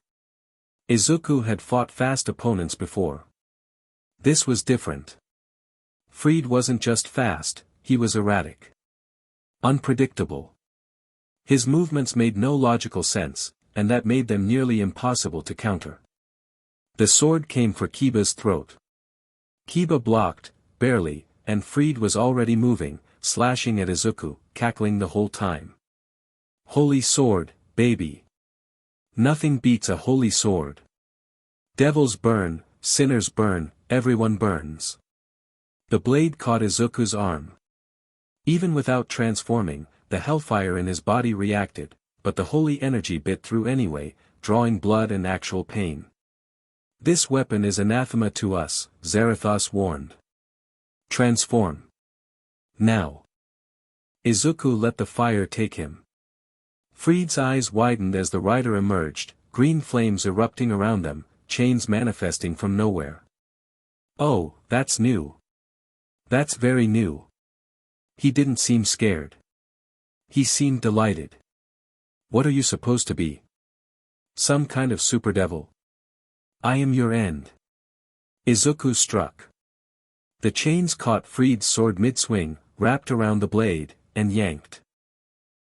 Izuku had fought fast opponents before. This was different. Freed wasn't just fast, he was erratic. Unpredictable. His movements made no logical sense, and that made them nearly impossible to counter. The sword came for Kiba's throat. Kiba blocked, barely, and Fried was already moving, slashing at Izuku, cackling the whole time. Holy sword, baby. Nothing beats a holy sword. Devils burn, sinners burn, everyone burns. The blade caught Izuku's arm. Even without transforming, the hellfire in his body reacted, but the holy energy bit through anyway, drawing blood and actual pain. This weapon is anathema to us, Zerithas warned. Transform. Now. Izuku let the fire take him. Fried's eyes widened as the rider emerged, green flames erupting around them, chains manifesting from nowhere. Oh, that's new. That's very new. He didn't seem scared. He seemed delighted. What are you supposed to be? Some kind of super devil? I am your end. Izuku struck. The chains caught Fried's sword mid-swing, wrapped around the blade, and yanked.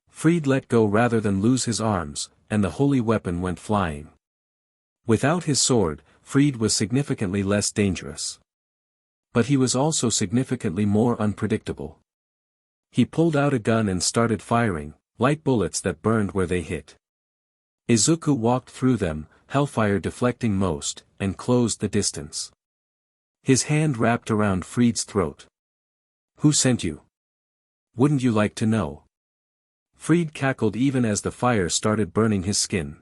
Fried let go rather than lose his arms, and the holy weapon went flying. Without his sword, Fried was significantly less dangerous. But he was also significantly more unpredictable. He pulled out a gun and started firing, light bullets that burned where they hit. Izuku walked through them, hellfire deflecting most, and closed the distance. His hand wrapped around Fried's throat. Who sent you? Wouldn't you like to know? Fried cackled even as the fire started burning his skin.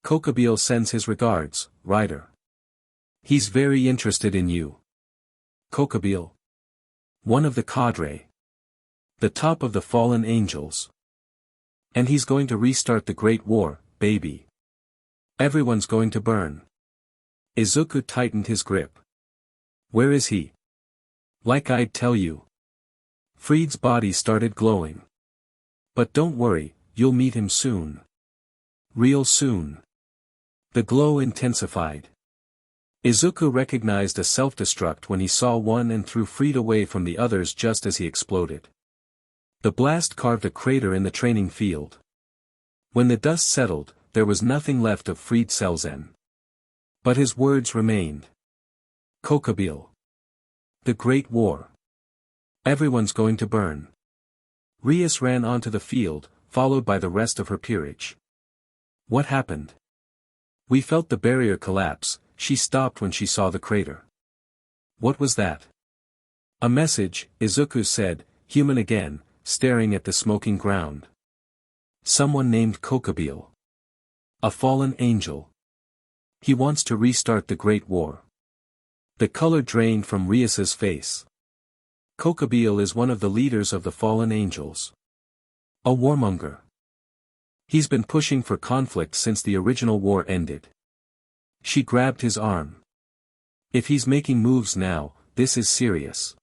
Kokabiel sends his regards, Rider. He's very interested in you. Kokabiel. One of the cadre. The top of the fallen angels. And he's going to restart the Great War, baby. Everyone's going to burn. Izuku tightened his grip. Where is he? Like I'd tell you. Fried's body started glowing. But don't worry, you'll meet him soon. Real soon. The glow intensified. Izuku recognized a self-destruct when he saw one and threw Fried away from the others just as he exploded. The blast carved a crater in the training field. When the dust settled, there was nothing left of Fried Selzen. But his words remained. Kokabiel. The Great War. Everyone's going to burn. Rias ran onto the field, followed by the rest of her peerage. What happened? We felt the barrier collapse. She stopped when she saw the crater. What was that? A message, Izuku said, human again, staring at the smoking ground. Someone named Kokabiel. A fallen angel. He wants to restart the Great War. The color drained from Rias's face. Kokabiel is one of the leaders of the fallen angels. A warmonger. He's been pushing for conflict since the original war ended. She grabbed his arm. If he's making moves now, this is serious.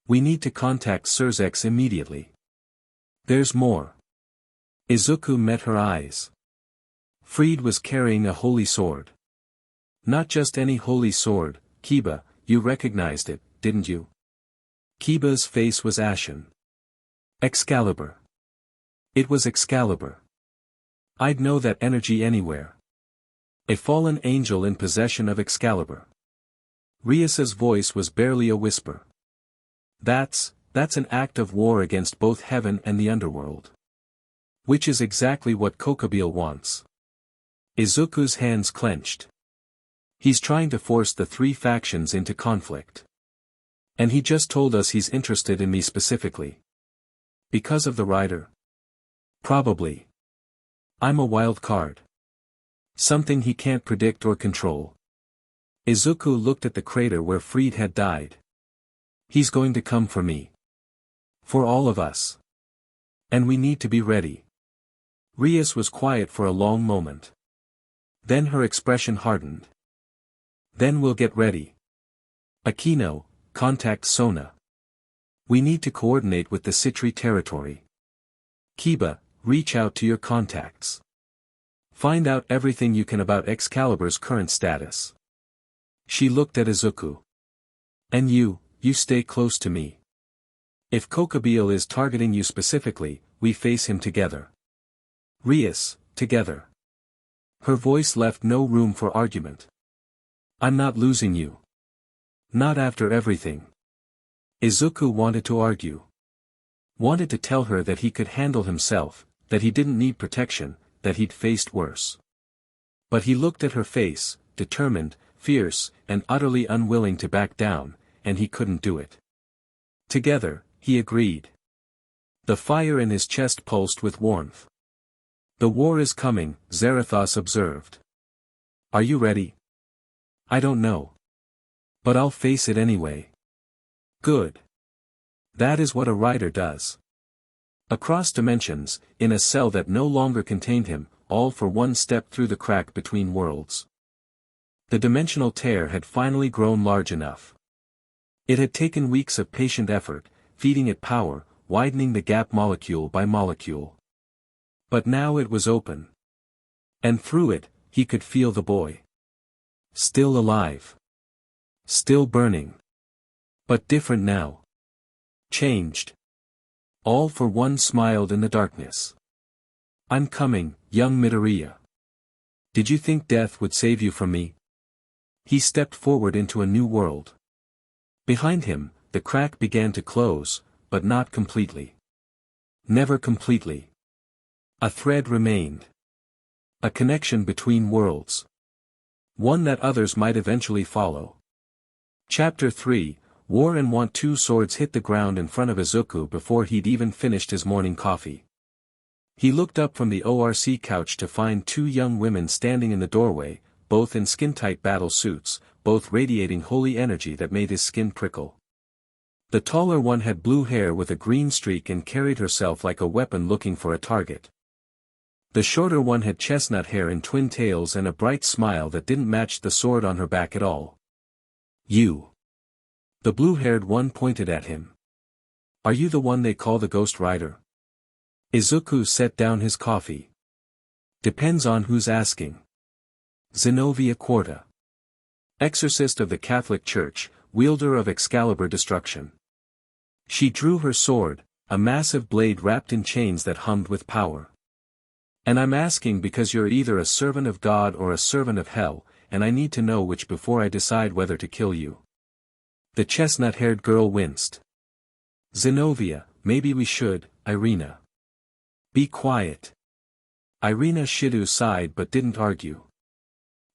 We need to contact Surzex immediately. There's more. Izuku met her eyes. Fried was carrying a holy sword. Not just any holy sword, Kiba, you recognized it, didn't you? Kiba's face was ashen. Excalibur. It was Excalibur. I'd know that energy anywhere. A fallen angel in possession of Excalibur. Rias's voice was barely a whisper. That's an act of war against both heaven and the underworld. Which is exactly what Kokabiel wants. Izuku's hands clenched. He's trying to force the three factions into conflict. And he just told us he's interested in me specifically. Because of the rider? Probably. I'm a wild card. Something he can't predict or control. Izuku looked at the crater where Fried had died. He's going to come for me. For all of us. And we need to be ready. Rias was quiet for a long moment. Then her expression hardened. Then we'll get ready. Akeno, contact Sona. We need to coordinate with the Citri territory. Kiba, reach out to your contacts. Find out everything you can about Excalibur's current status. She looked at Izuku. And you stay close to me. If Kokabiel is targeting you specifically, we face him together. Rias, together. Her voice left no room for argument. I'm not losing you. Not after everything. Izuku wanted to argue. Wanted to tell her that he could handle himself, that he didn't need protection, that he'd faced worse. But he looked at her face, determined, fierce, and utterly unwilling to back down, and he couldn't do it. Together, he agreed. The fire in his chest pulsed with warmth. The war is coming, Zerithas observed. Are you ready? I don't know. But I'll face it anyway. Good. That is what a rider does. Across dimensions, in a cell that no longer contained him, all for one step through the crack between worlds. The dimensional tear had finally grown large enough. It had taken weeks of patient effort, feeding it power, widening the gap molecule by molecule. But now it was open. And through it, he could feel the boy. Still alive. Still burning. But different now. Changed. All for one smiled in the darkness. I'm coming, young Midoriya. Did you think death would save you from me? He stepped forward into a new world. Behind him, the crack began to close, but not completely. Never completely. A thread remained. A connection between worlds. One that others might eventually follow. Chapter 3, War and Want. Two swords hit the ground in front of Izuku before he'd even finished his morning coffee. He looked up from the ORC couch to find two young women standing in the doorway, both in skin-tight battle suits, both radiating holy energy that made his skin prickle. The taller one had blue hair with a green streak and carried herself like a weapon looking for a target. The shorter one had chestnut hair and twin tails and a bright smile that didn't match the sword on her back at all. You. The blue-haired one pointed at him. Are you the one they call the Ghost Rider? Izuku set down his coffee. Depends on who's asking. Zenobia Quarta. Exorcist of the Catholic Church, wielder of Excalibur destruction. She drew her sword, a massive blade wrapped in chains that hummed with power. And I'm asking because you're either a servant of God or a servant of hell, and I need to know which before I decide whether to kill you. The chestnut-haired girl winced. Zenobia, maybe we should, Irina. Be quiet. Irina Shido sighed but didn't argue.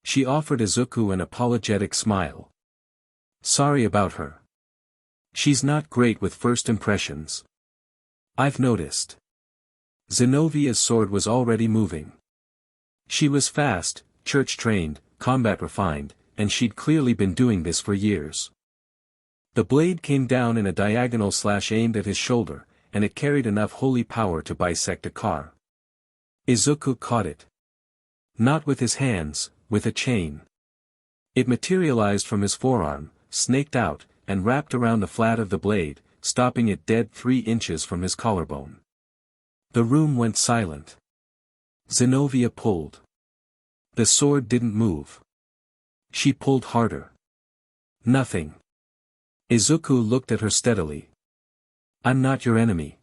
She offered Izuku an apologetic smile. Sorry about her. She's not great with first impressions. I've noticed. Zenovia's sword was already moving. She was fast, church-trained, combat-refined, and she'd clearly been doing this for years. The blade came down in a diagonal slash aimed at his shoulder, and it carried enough holy power to bisect a car. Izuku caught it. Not with his hands, with a chain. It materialized from his forearm, snaked out, and wrapped around the flat of the blade, stopping it dead 3 inches from his collarbone. The room went silent. Zenobia pulled. The sword didn't move. She pulled harder. Nothing. Izuku looked at her steadily. I'm not your enemy.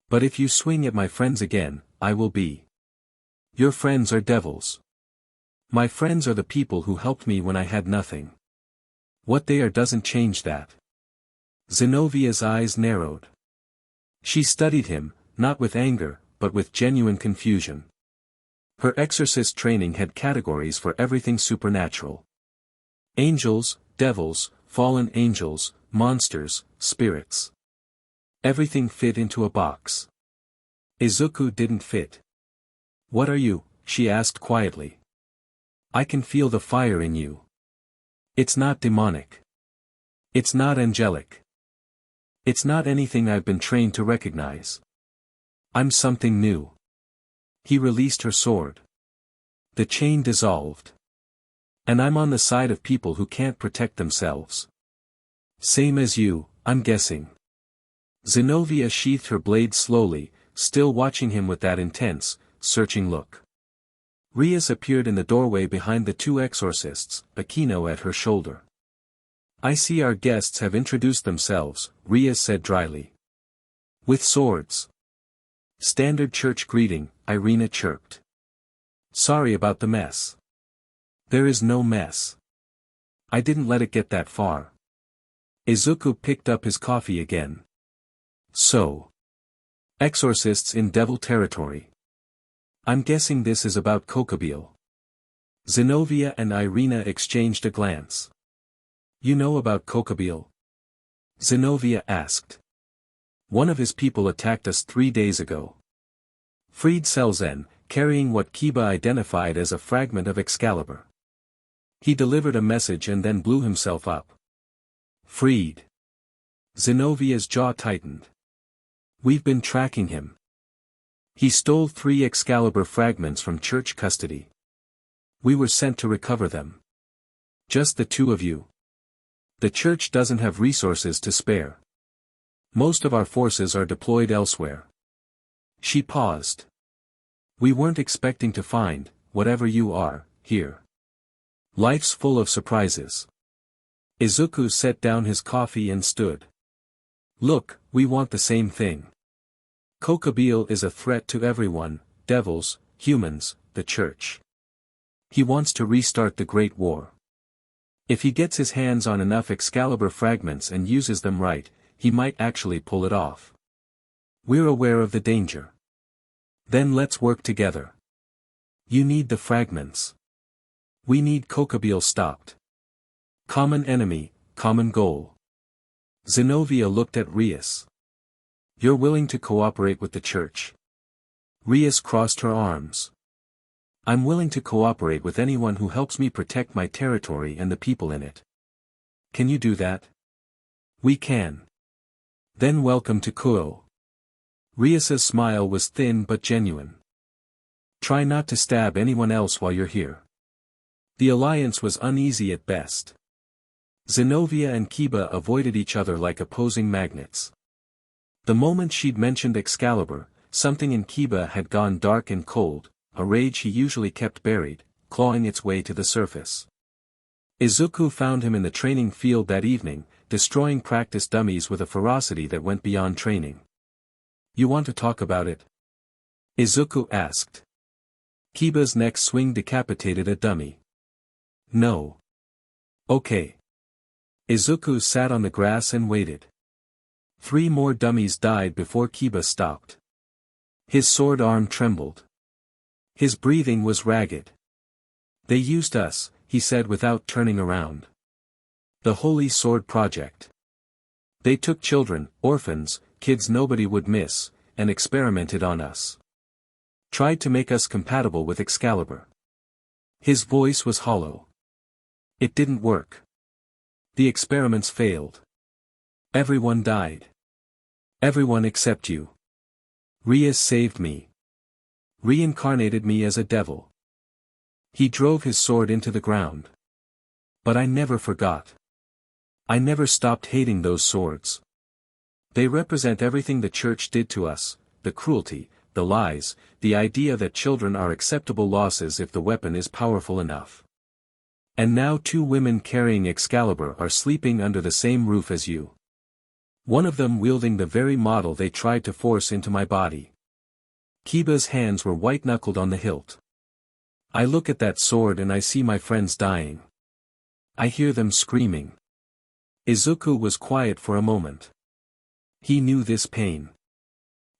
But if you swing at my friends again, I will be. Your friends are devils. My friends are the people who helped me when I had nothing. What they are doesn't change that. Zenovia's eyes narrowed. She studied him, not with anger, but with genuine confusion. Her exorcist training had categories for everything supernatural. Angels, devils, fallen angels, monsters, spirits. Everything fit into a box. Izuku didn't fit. What are you? She asked quietly. I can feel the fire in you. It's not demonic. It's not angelic. It's not anything I've been trained to recognize. I'm something new. He released her sword. The chain dissolved. And I'm on the side of people who can't protect themselves. Same as you, I'm guessing. Zenobia sheathed her blade slowly, still watching him with that intense, searching look. Rias appeared in the doorway behind the two exorcists, Akeno at her shoulder. I see our guests have introduced themselves, Rias said dryly. With swords. Standard church greeting, Irina chirped. Sorry about the mess. There is no mess. I didn't let it get that far. Izuku picked up his coffee again. So. Exorcists in devil territory. I'm guessing this is about Kokabiel. Zenobia and Irina exchanged a glance. You know about Kokabiel? Zenobia asked. One of his people attacked us 3 days ago. Freed Selzen, carrying what Kiba identified as a fragment of Excalibur. He delivered a message and then blew himself up. Freed. Zenovia's jaw tightened. We've been tracking him. He stole 3 Excalibur fragments from church custody. We were sent to recover them. Just the 2 of you. The church doesn't have resources to spare. Most of our forces are deployed elsewhere. She paused. We weren't expecting to find, whatever you are, here. Life's full of surprises. Izuku set down his coffee and stood. Look, we want the same thing. Kokabiel is a threat to everyone, devils, humans, the church. He wants to restart the Great War. If he gets his hands on enough Excalibur fragments and uses them right, he might actually pull it off. We're aware of the danger. Then let's work together. You need the fragments. We need Kokabiel stopped. Common enemy, common goal. Zenobia looked at Rias. You're willing to cooperate with the church? Rias crossed her arms. I'm willing to cooperate with anyone who helps me protect my territory and the people in it. Can you do that? We can. Then welcome to Kuo. Rias's smile was thin but genuine. Try not to stab anyone else while you're here. The alliance was uneasy at best. Zenobia and Kiba avoided each other like opposing magnets. The moment she'd mentioned Excalibur, something in Kiba had gone dark and cold, a rage he usually kept buried, clawing its way to the surface. Izuku found him in the training field that evening, destroying practice dummies with a ferocity that went beyond training. You want to talk about it? Izuku asked. Kiba's next swing decapitated a dummy. No. Okay. Izuku sat on the grass and waited. 3 more dummies died before Kiba stopped. His sword arm trembled. His breathing was ragged. They used us, he said without turning around. The Holy Sword Project. They took children, orphans, kids nobody would miss, and experimented on us. Tried to make us compatible with Excalibur. His voice was hollow. It didn't work. The experiments failed. Everyone died. Everyone except you. Rias saved me. Reincarnated me as a devil. He drove his sword into the ground. But I never forgot. I never stopped hating those swords. They represent everything the church did to us, the cruelty, the lies, the idea that children are acceptable losses if the weapon is powerful enough. And now 2 women carrying Excalibur are sleeping under the same roof as you. One of them wielding the very model they tried to force into my body. Kiba's hands were white-knuckled on the hilt. I look at that sword and I see my friends dying. I hear them screaming. Izuku was quiet for a moment. He knew this pain.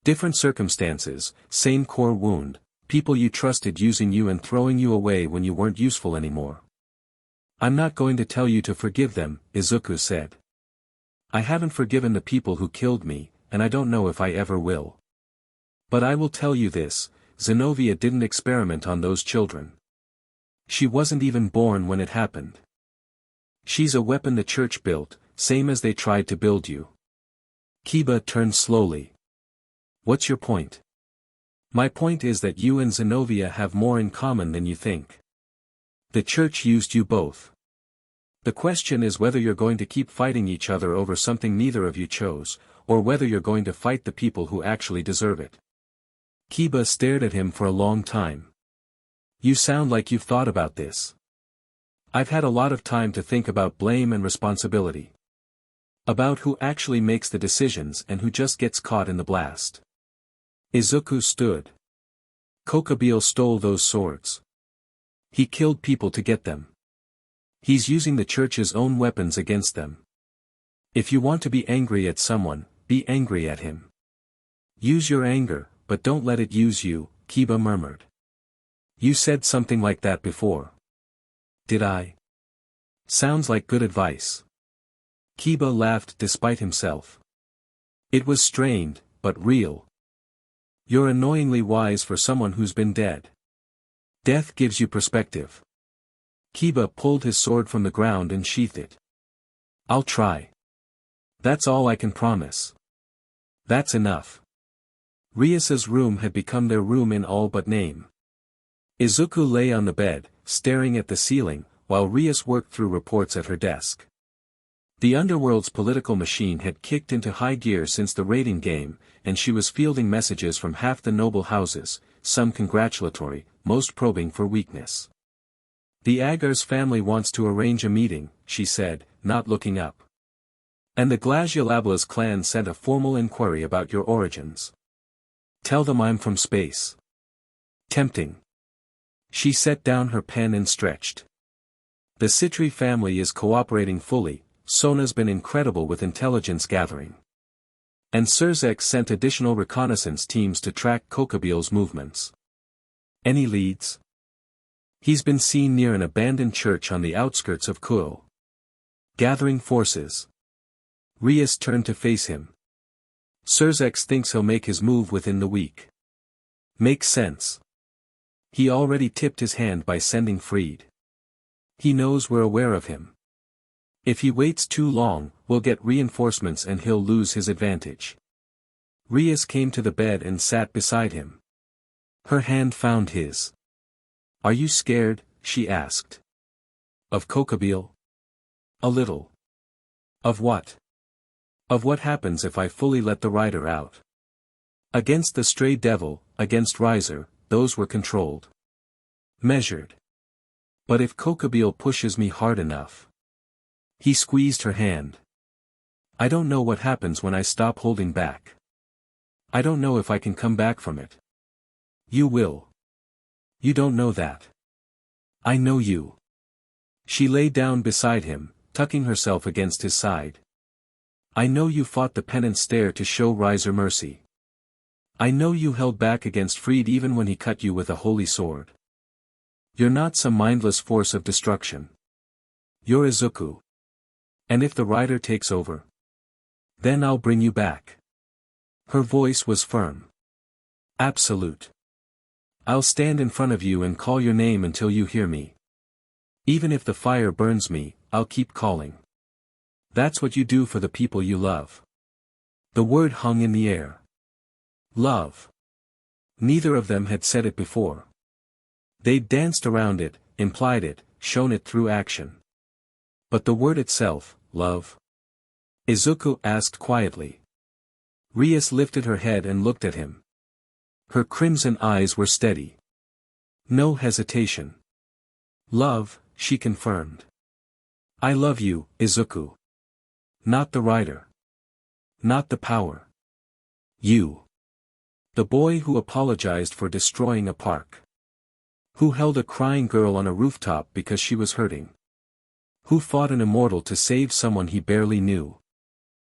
Different circumstances, same core wound, people you trusted using you and throwing you away when you weren't useful anymore. I'm not going to tell you to forgive them, Izuku said. I haven't forgiven the people who killed me, and I don't know if I ever will. But I will tell you this, Zenobia didn't experiment on those children. She wasn't even born when it happened. She's a weapon the church built, same as they tried to build you. Kiba turned slowly. What's your point? My point is that you and Zenobia have more in common than you think. The church used you both. The question is whether you're going to keep fighting each other over something neither of you chose, or whether you're going to fight the people who actually deserve it. Kiba stared at him for a long time. You sound like you've thought about this. I've had a lot of time to think about blame and responsibility. About who actually makes the decisions and who just gets caught in the blast. Izuku stood. Kokabiel stole those swords. He killed people to get them. He's using the church's own weapons against them. If you want to be angry at someone, be angry at him. Use your anger, but don't let it use you, Kiba murmured. You said something like that before. Did I? Sounds like good advice. Kiba laughed despite himself. It was strained, but real. You're annoyingly wise for someone who's been dead. Death gives you perspective. Kiba pulled his sword from the ground and sheathed it. I'll try. That's all I can promise. That's enough. Rias's room had become their room in all but name. Izuku lay on the bed, staring at the ceiling, while Rias worked through reports at her desk. The underworld's political machine had kicked into high gear since the raiding game, and she was fielding messages from half the noble houses, some congratulatory, most probing for weakness. The Agar's family wants to arrange a meeting, she said, not looking up. And the Glacialabla's clan sent a formal inquiry about your origins. Tell them I'm from space. Tempting. She set down her pen and stretched. The Citri family is cooperating fully. Sona's been incredible with intelligence gathering. And Zerithas sent additional reconnaissance teams to track Kokabiel's movements. Any leads? He's been seen near an abandoned church on the outskirts of Kuil. Gathering forces. Rias turned to face him. Zerithas thinks he'll make his move within the week. Makes sense. He already tipped his hand by sending Freed. He knows we're aware of him. If he waits too long, we'll get reinforcements and he'll lose his advantage. Rias came to the bed and sat beside him. Her hand found his. Are you scared? She asked. Of Kokabiel? A little. Of what? Of what happens if I fully let the rider out? Against the stray devil, against Riser, those were controlled. Measured. But if Kokabiel pushes me hard enough. He squeezed her hand. I don't know what happens when I stop holding back. I don't know if I can come back from it. You will. You don't know that. I know you. She lay down beside him, tucking herself against his side. I know you fought the penance stare to show Riser mercy. I know you held back against Freed even when he cut you with a holy sword. You're not some mindless force of destruction. You're Izuku. And if the rider takes over? Then I'll bring you back. Her voice was firm. Absolute. I'll stand in front of you and call your name until you hear me. Even if the fire burns me, I'll keep calling. That's what you do for the people you love. The word hung in the air. Love. Neither of them had said it before. They'd danced around it, implied it, shown it through action. But the word itself, love? Izuku asked quietly. Rias lifted her head and looked at him. Her crimson eyes were steady. No hesitation. Love, she confirmed. I love you, Izuku. Not the rider. Not the power. You. The boy who apologized for destroying a park. Who held a crying girl on a rooftop because she was hurting. Who fought an immortal to save someone he barely knew.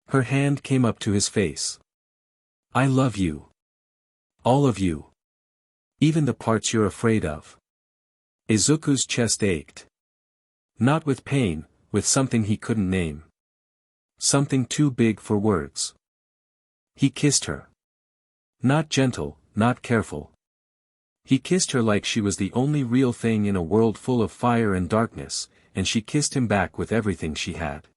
Her hand came up to his face. I love you. All of you. Even the parts you're afraid of. Izuku's chest ached. Not with pain, with something he couldn't name. Something too big for words. He kissed her. Not gentle, not careful. He kissed her like she was the only real thing in a world full of fire and darkness, and she kissed him back with everything she had.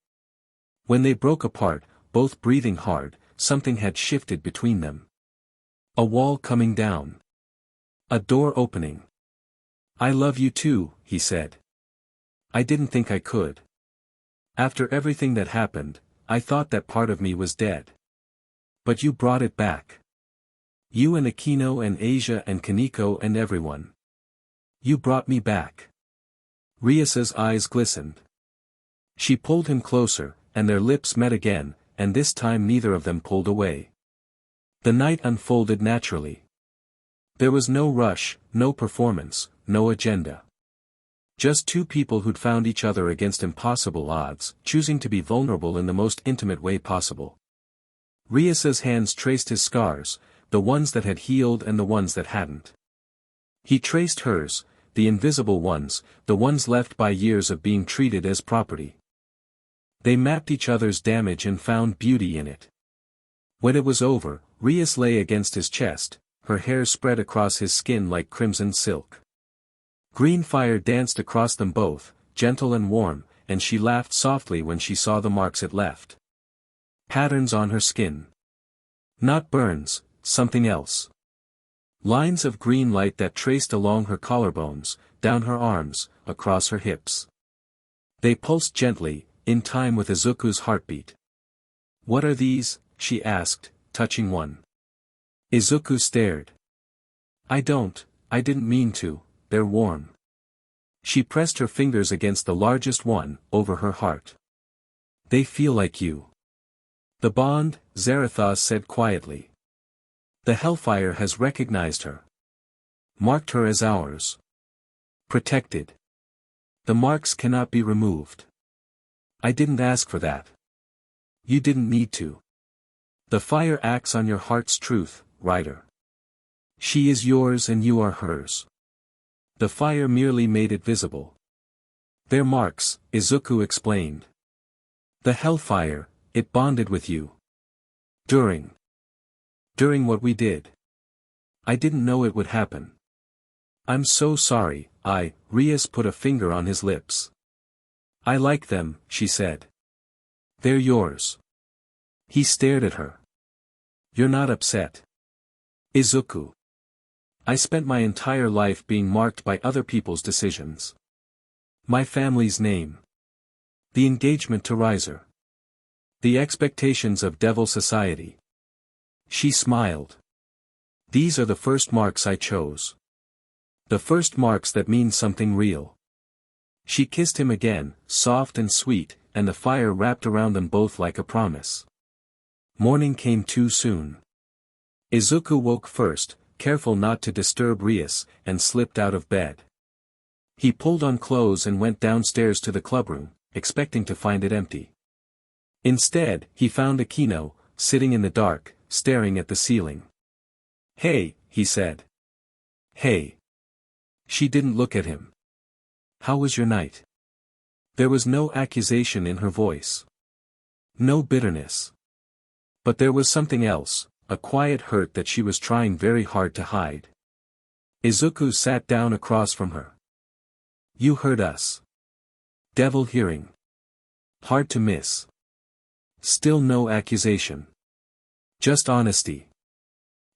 When they broke apart, both breathing hard, something had shifted between them. A wall coming down. A door opening. I love you too, he said. I didn't think I could. After everything that happened, I thought that part of me was dead. But you brought it back. You and Akeno and Asia and Kaneko and everyone. You brought me back. Rias's eyes glistened. She pulled him closer, and their lips met again, and this time neither of them pulled away. The night unfolded naturally. There was no rush, no performance, no agenda. Just two people who'd found each other against impossible odds, choosing to be vulnerable in the most intimate way possible. Rias's hands traced his scars, the ones that had healed and the ones that hadn't. He traced hers, the invisible ones, the ones left by years of being treated as property. They mapped each other's damage and found beauty in it. When it was over, Rias lay against his chest, her hair spread across his skin like crimson silk. Green fire danced across them both, gentle and warm, and she laughed softly when she saw the marks it left. Patterns on her skin. Not burns, something else. Lines of green light that traced along her collarbones, down her arms, across her hips. They pulsed gently, in time with Izuku's heartbeat. "What are these?" she asked, touching one. Izuku stared. I didn't mean to, they're warm." She pressed her fingers against the largest one, over her heart. "They feel like you." "The bond," Zerithas said quietly. "The Hellfire has recognized her. Marked her as ours. Protected. The marks cannot be removed. I didn't ask for that. You didn't need to. The fire acts on your heart's truth, Rider. She is yours and you are hers. The fire merely made it visible." "Their marks," Izuku explained. "The Hellfire, it bonded with you. During what we did. I didn't know it would happen. I'm so sorry, Rias put a finger on his lips. "I like them," she said. "They're yours." He stared at her. "You're not upset?" "Izuku. I spent my entire life being marked by other people's decisions. My family's name. The engagement to Riser. The expectations of Devil Society." She smiled. "These are the first marks I chose. The first marks that mean something real." She kissed him again, soft and sweet, and the fire wrapped around them both like a promise. Morning came too soon. Izuku woke first, careful not to disturb Rias, and slipped out of bed. He pulled on clothes and went downstairs to the clubroom, expecting to find it empty. Instead, he found Akeno, sitting in the dark, staring at the ceiling. "Hey," he said. "Hey." She didn't look at him. "How was your night?" There was no accusation in her voice. No bitterness. But there was something else, a quiet hurt that she was trying very hard to hide. Izuku sat down across from her. "You heard us. Devil hearing. Hard to miss. Still no accusation. Just honesty.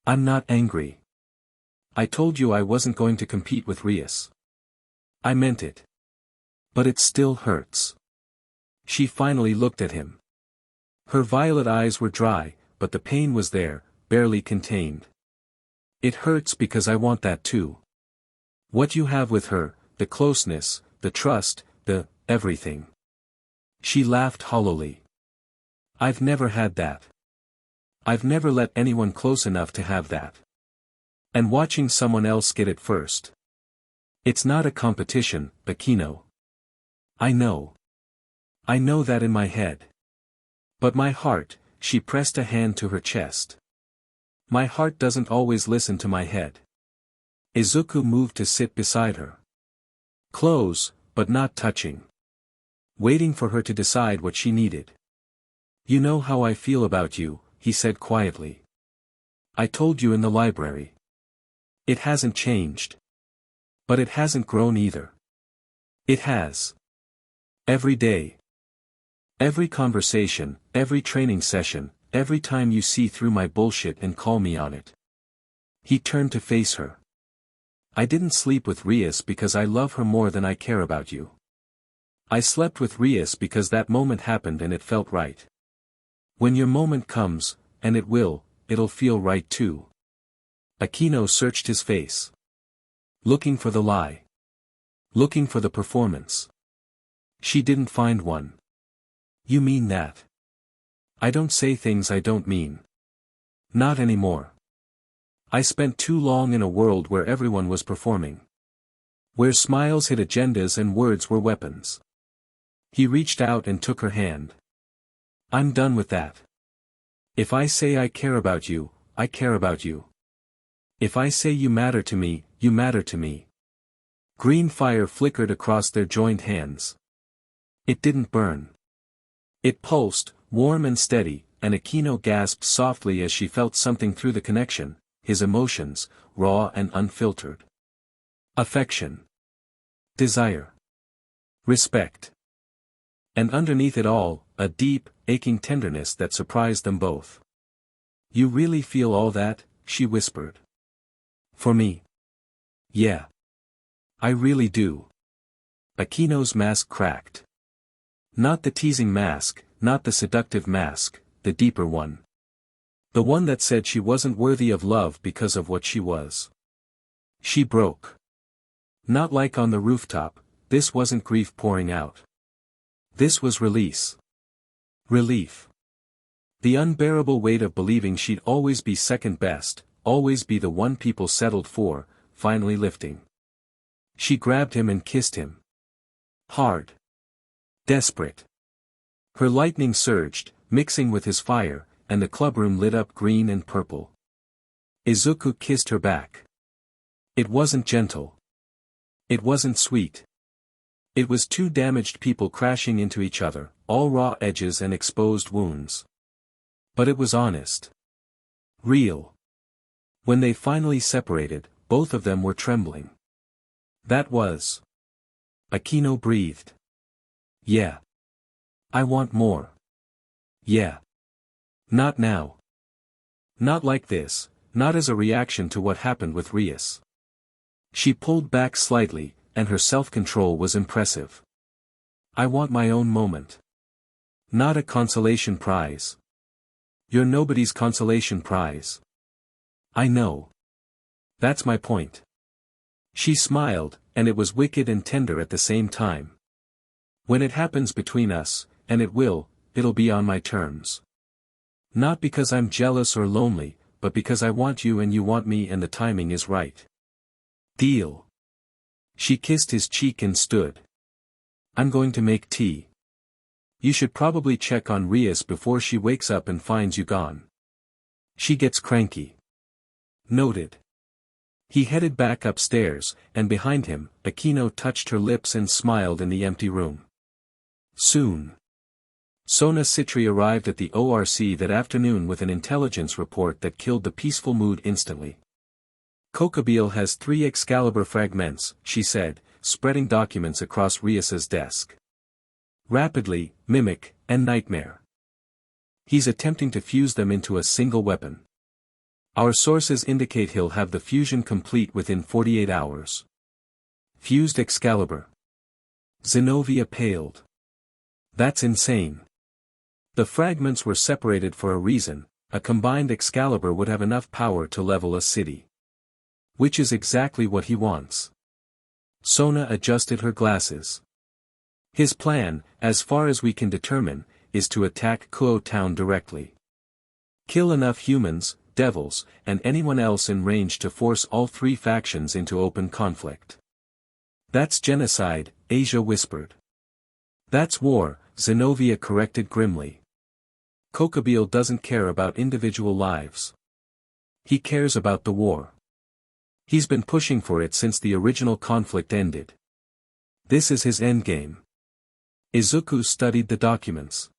I'm not angry. I told you I wasn't going to compete with Rias. I meant it. But it still hurts." She finally looked at him. Her violet eyes were dry, but the pain was there, barely contained. "It hurts because I want that too. What you have with her, the closeness, the trust, the everything." She laughed hollowly. "I've never had that. I've never let anyone close enough to have that. And watching someone else get it first. It's not a competition, Akeno. I know. I know that in my head. But my heart," she pressed a hand to her chest. "My heart doesn't always listen to my head." Izuku moved to sit beside her. Close, but not touching. Waiting for her to decide what she needed. "You know how I feel about you," he said quietly. "I told you in the library. It hasn't changed. But it hasn't grown either. It has. Every day. Every conversation, every training session, every time you see through my bullshit and call me on it." He turned to face her. "I didn't sleep with Rias because I love her more than I care about you. I slept with Rias because that moment happened and it felt right. When your moment comes, and it will, it'll feel right too." Akeno searched his face. Looking for the lie. Looking for the performance. She didn't find one. You mean that? I don't say things I don't mean. Not anymore. I spent too long in a world where everyone was performing. Where smiles hid agendas and words were weapons. He reached out and took her hand. I'm done with that. If I say I care about you, I care about you. If I say you matter to me, you matter to me. Green fire flickered across their joined hands. It didn't burn. It pulsed, warm and steady, and Akeno gasped softly as she felt something through the connection, his emotions, raw and unfiltered. Affection. Desire. Respect. And underneath it all, a deep, aching tenderness that surprised them both. You really feel all that? She whispered. For me? Yeah. I really do. Akeno's mask cracked. Not the teasing mask, not the seductive mask, the deeper one. The one that said she wasn't worthy of love because of what she was. She broke. Not like on the rooftop, this wasn't grief pouring out. This was release. Relief. The unbearable weight of believing she'd always be second best, always be the one people settled for, finally lifting. She grabbed him and kissed him. Hard. Desperate. Her lightning surged, mixing with his fire, and the clubroom lit up green and purple. Izuku kissed her back. It wasn't gentle. It wasn't sweet. It was two damaged people crashing into each other, all raw edges and exposed wounds. But it was honest. Real. When they finally separated, both of them were trembling. That was. Akeno breathed. Yeah. I want more. Yeah. Not now. Not like this, not as a reaction to what happened with Rias. She pulled back slightly, and her self-control was impressive. I want my own moment. Not a consolation prize. You're nobody's consolation prize. I know. That's my point. She smiled, and it was wicked and tender at the same time. When it happens between us, and it will, it'll be on my terms. Not because I'm jealous or lonely, but because I want you and you want me and the timing is right. Deal. She kissed his cheek and stood. I'm going to make tea. You should probably check on Rias before she wakes up and finds you gone. She gets cranky. Noted. He headed back upstairs, and behind him, Akeno touched her lips and smiled in the empty room. Soon. Sona Citri arrived at the ORC that afternoon with an intelligence report that killed the peaceful mood instantly. Kokabiel has 3 Excalibur fragments, she said, spreading documents across Rias's desk. Rapidly, Mimic, and Nightmare. He's attempting to fuse them into a single weapon. Our sources indicate he'll have the fusion complete within 48 hours. Fused Excalibur. Zenobia paled. That's insane. The fragments were separated for a reason. A combined Excalibur would have enough power to level a city. Which is exactly what he wants. Sona adjusted her glasses. His plan, as far as we can determine, is to attack Kuo Town directly. Kill enough humans, devils, and anyone else in range to force all 3 factions into open conflict. That's genocide, Asia whispered. That's war, Zenobia corrected grimly. Kokabiel doesn't care about individual lives. He cares about the war. He's been pushing for it since the original conflict ended. This is his endgame. Izuku studied the documents.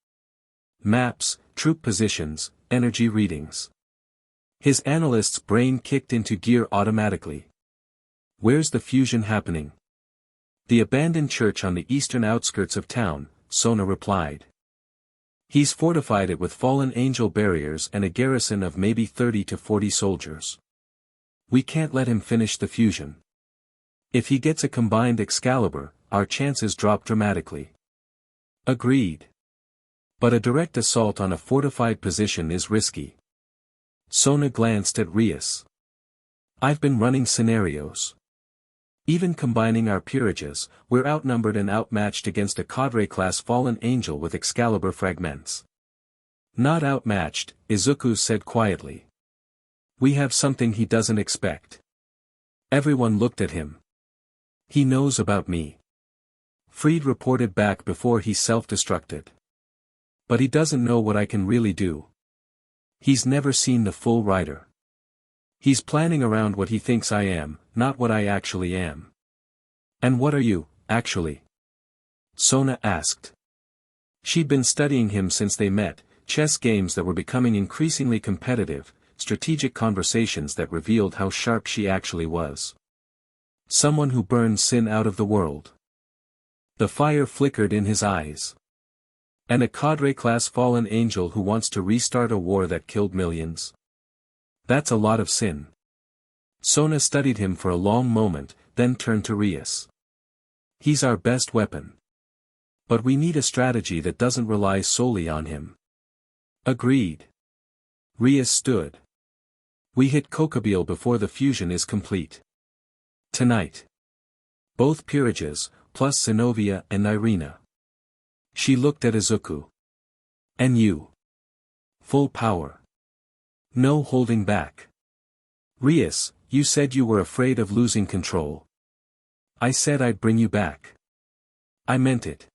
Maps, troop positions, energy readings. His analyst's brain kicked into gear automatically. Where's the fusion happening? The abandoned church on the eastern outskirts of town, Sona replied. He's fortified it with fallen angel barriers and a garrison of maybe 30 to 40 soldiers. We can't let him finish the fusion. If he gets a combined Excalibur, our chances drop dramatically. Agreed. But a direct assault on a fortified position is risky. Sona glanced at Rias. I've been running scenarios. Even combining our peerages, we're outnumbered and outmatched against a cadre-class fallen angel with Excalibur fragments. Not outmatched, Izuku said quietly. We have something he doesn't expect. Everyone looked at him. He knows about me. Fried reported back before he self-destructed. But he doesn't know what I can really do. He's never seen the full rider. He's planning around what he thinks I am, not what I actually am. And what are you, actually? Sona asked. She'd been studying him since they met, chess games that were becoming increasingly competitive, strategic conversations that revealed how sharp she actually was. Someone who burned sin out of the world. The fire flickered in his eyes. And a cadre-class fallen angel who wants to restart a war that killed millions. That's a lot of sin. Sona studied him for a long moment, then turned to Rias. He's our best weapon. But we need a strategy that doesn't rely solely on him. Agreed. Rias stood. We hit Kokabiel before the fusion is complete. Tonight. Both peerages, plus Zenobia and Irina. She looked at Izuku. And you. Full power. No holding back. Rias, you said you were afraid of losing control. I said I'd bring you back. I meant it.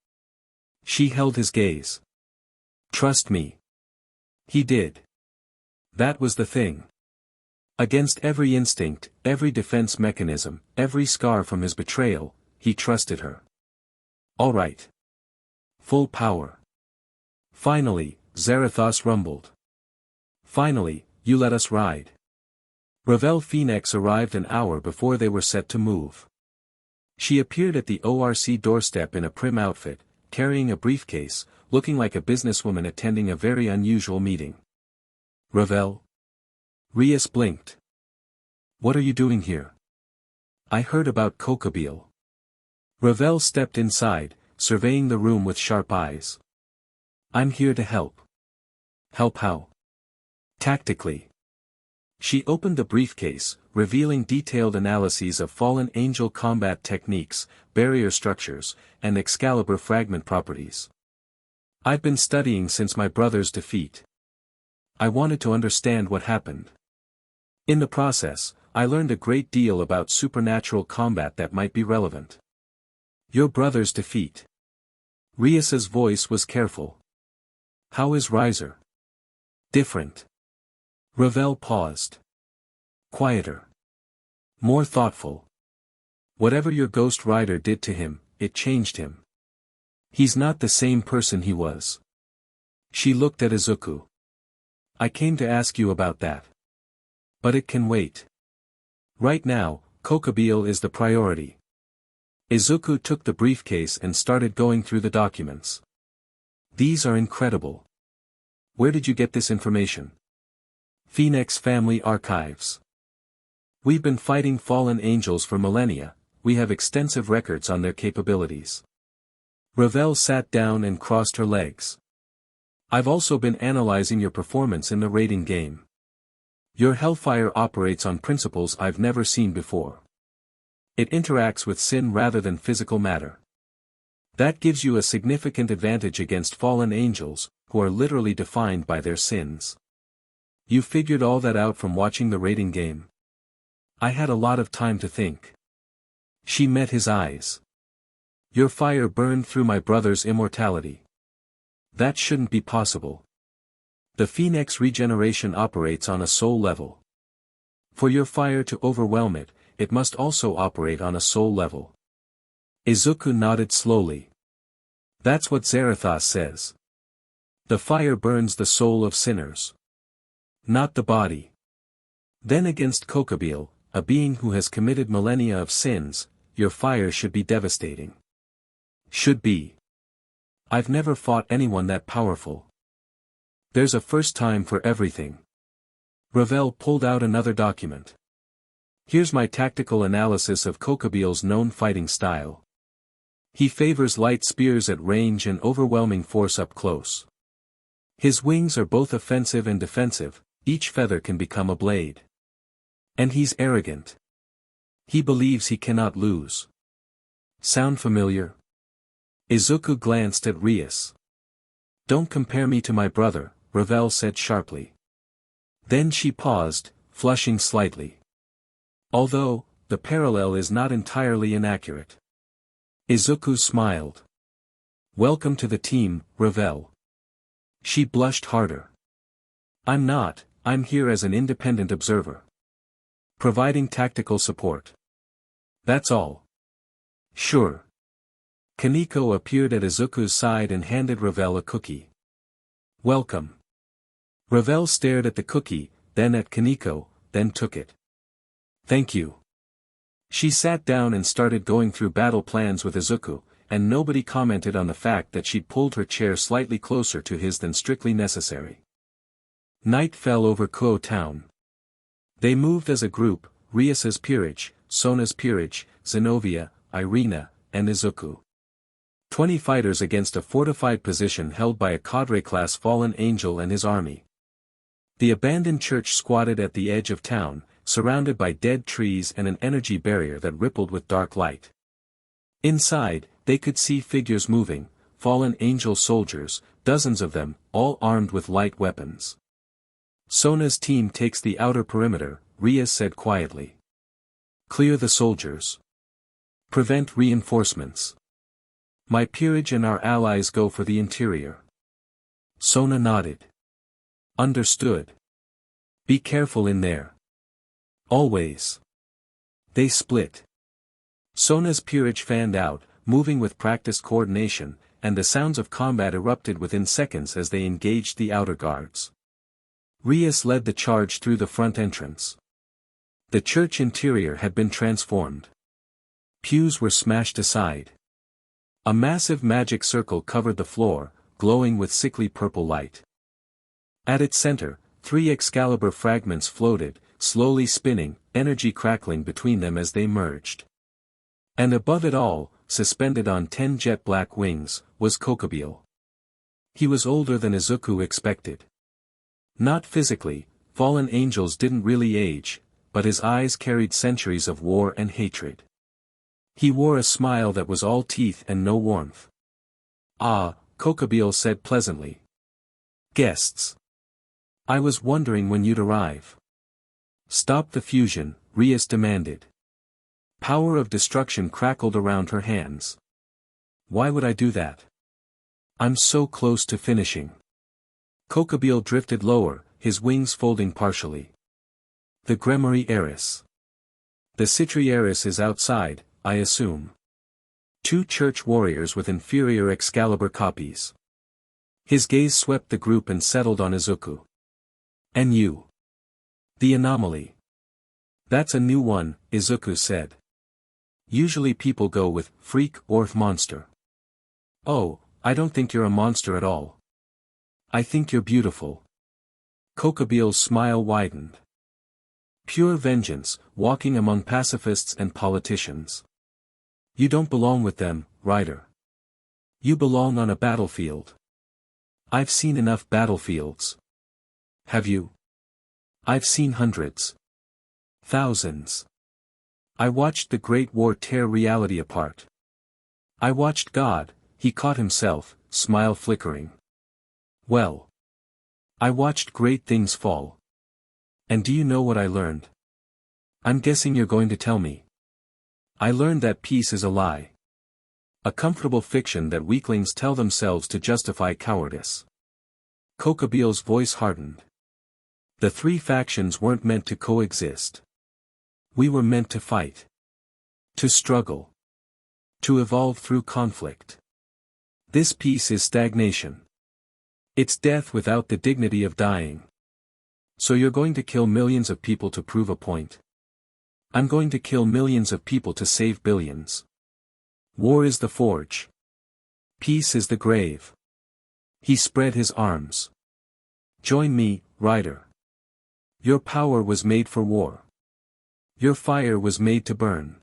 She held his gaze. Trust me. He did. That was the thing. Against every instinct, every defense mechanism, every scar from his betrayal, he trusted her. All right. Full power. Finally, Zerithas rumbled. Finally, you let us ride. Ravel Phoenix arrived an hour before they were set to move. She appeared at the ORC doorstep in a prim outfit, carrying a briefcase, looking like a businesswoman attending a very unusual meeting. Ravel? Rias blinked. What are you doing here? I heard about Kokabiel. Ravel stepped inside, surveying the room with sharp eyes. I'm here to help. Help how? Tactically. She opened the briefcase, revealing detailed analyses of fallen angel combat techniques, barrier structures, and Excalibur fragment properties. I've been studying since my brother's defeat. I wanted to understand what happened. In the process, I learned a great deal about supernatural combat that might be relevant. Your brother's defeat. Rias's voice was careful. How is Riser? Different. Ravel paused. Quieter. More thoughtful. Whatever your Ghost Rider did to him, it changed him. He's not the same person he was. She looked at Izuku. I came to ask you about that. But it can wait. Right now, Kokabiel is the priority. Izuku took the briefcase and started going through the documents. These are incredible. Where did you get this information? Phoenix Family Archives. We've been fighting fallen angels for millennia, we have extensive records on their capabilities. Ravel sat down and crossed her legs. I've also been analyzing your performance in the raiding game. Your Hellfire operates on principles I've never seen before. It interacts with sin rather than physical matter. That gives you a significant advantage against fallen angels, who are literally defined by their sins. You figured all that out from watching the raiding game? I had a lot of time to think. She met his eyes. Your fire burned through my brother's immortality. That shouldn't be possible. The Phoenix regeneration operates on a soul level. For your fire to overwhelm it, it must also operate on a soul level. Izuku nodded slowly. That's what Zerithas says. The fire burns the soul of sinners. Not the body. Then against Kokabiel, a being who has committed millennia of sins, your fire should be devastating. Should be. I've never fought anyone that powerful. There's a first time for everything. Ravel pulled out another document. Here's my tactical analysis of Kokabiel's known fighting style. He favors light spears at range and overwhelming force up close. His wings are both offensive and defensive, each feather can become a blade. And he's arrogant. He believes he cannot lose. Sound familiar? Izuku glanced at Rias. Don't compare me to my brother, Ravel said sharply. Then she paused, flushing slightly. Although, the parallel is not entirely inaccurate. Izuku smiled. Welcome to the team, Ravel. She blushed harder. I'm here as an independent observer. Providing tactical support. That's all. Sure. Kaneko appeared at Izuku's side and handed Ravel a cookie. Welcome. Ravel stared at the cookie, then at Kaneko, then took it. Thank you. She sat down and started going through battle plans with Izuku, and nobody commented on the fact that she'd pulled her chair slightly closer to his than strictly necessary. Night fell over Kuo town. They moved as a group, Rias's peerage, Sona's peerage, Zenobia, Irina, and Izuku. 20 fighters against a fortified position held by a cadre-class fallen angel and his army. The abandoned church squatted at the edge of town, surrounded by dead trees and an energy barrier that rippled with dark light. Inside, they could see figures moving, fallen angel soldiers, dozens of them, all armed with light weapons. Sona's team takes the outer perimeter, Rias said quietly. Clear the soldiers. Prevent reinforcements. My peerage and our allies go for the interior. Sona nodded. Understood. Be careful in there. Always. They split. Sona's peerage fanned out, moving with practiced coordination, and the sounds of combat erupted within seconds as they engaged the outer guards. Rias led the charge through the front entrance. The church interior had been transformed. Pews were smashed aside. A massive magic circle covered the floor, glowing with sickly purple light. At its center, 3 Excalibur fragments floated, slowly spinning, energy crackling between them as they merged. And above it all, suspended on 10 jet-black wings, was Kokabiel. He was older than Izuku expected. Not physically, fallen angels didn't really age, but his eyes carried centuries of war and hatred. He wore a smile that was all teeth and no warmth. Ah, Kokabiel said pleasantly. Guests. I was wondering when you'd arrive. Stop the fusion, Rias demanded. Power of destruction crackled around her hands. Why would I do that? I'm so close to finishing. Kokabiel drifted lower, his wings folding partially. The Gremory heiress. The Citri heiress is outside, I assume. 2 church warriors with inferior Excalibur copies. His gaze swept the group and settled on Izuku. And you. The anomaly. That's a new one, Izuku said. Usually people go with freak or monster. Oh, I don't think you're a monster at all. I think you're beautiful. Kokabiel's smile widened. Pure vengeance, walking among pacifists and politicians. You don't belong with them, Ryder. You belong on a battlefield. I've seen enough battlefields. Have you? I've seen hundreds. Thousands. I watched the Great War tear reality apart. I watched God, he caught himself, smile flickering. Well. I watched great things fall. And do you know what I learned? I'm guessing you're going to tell me. I learned that peace is a lie. A comfortable fiction that weaklings tell themselves to justify cowardice. Kokabiel's voice hardened. The 3 factions weren't meant to coexist. We were meant to fight. To struggle. To evolve through conflict. This peace is stagnation. It's death without the dignity of dying. So you're going to kill millions of people to prove a point? I'm going to kill millions of people to save billions. War is the forge. Peace is the grave. He spread his arms. Join me, Ryder. Your power was made for war. Your fire was made to burn.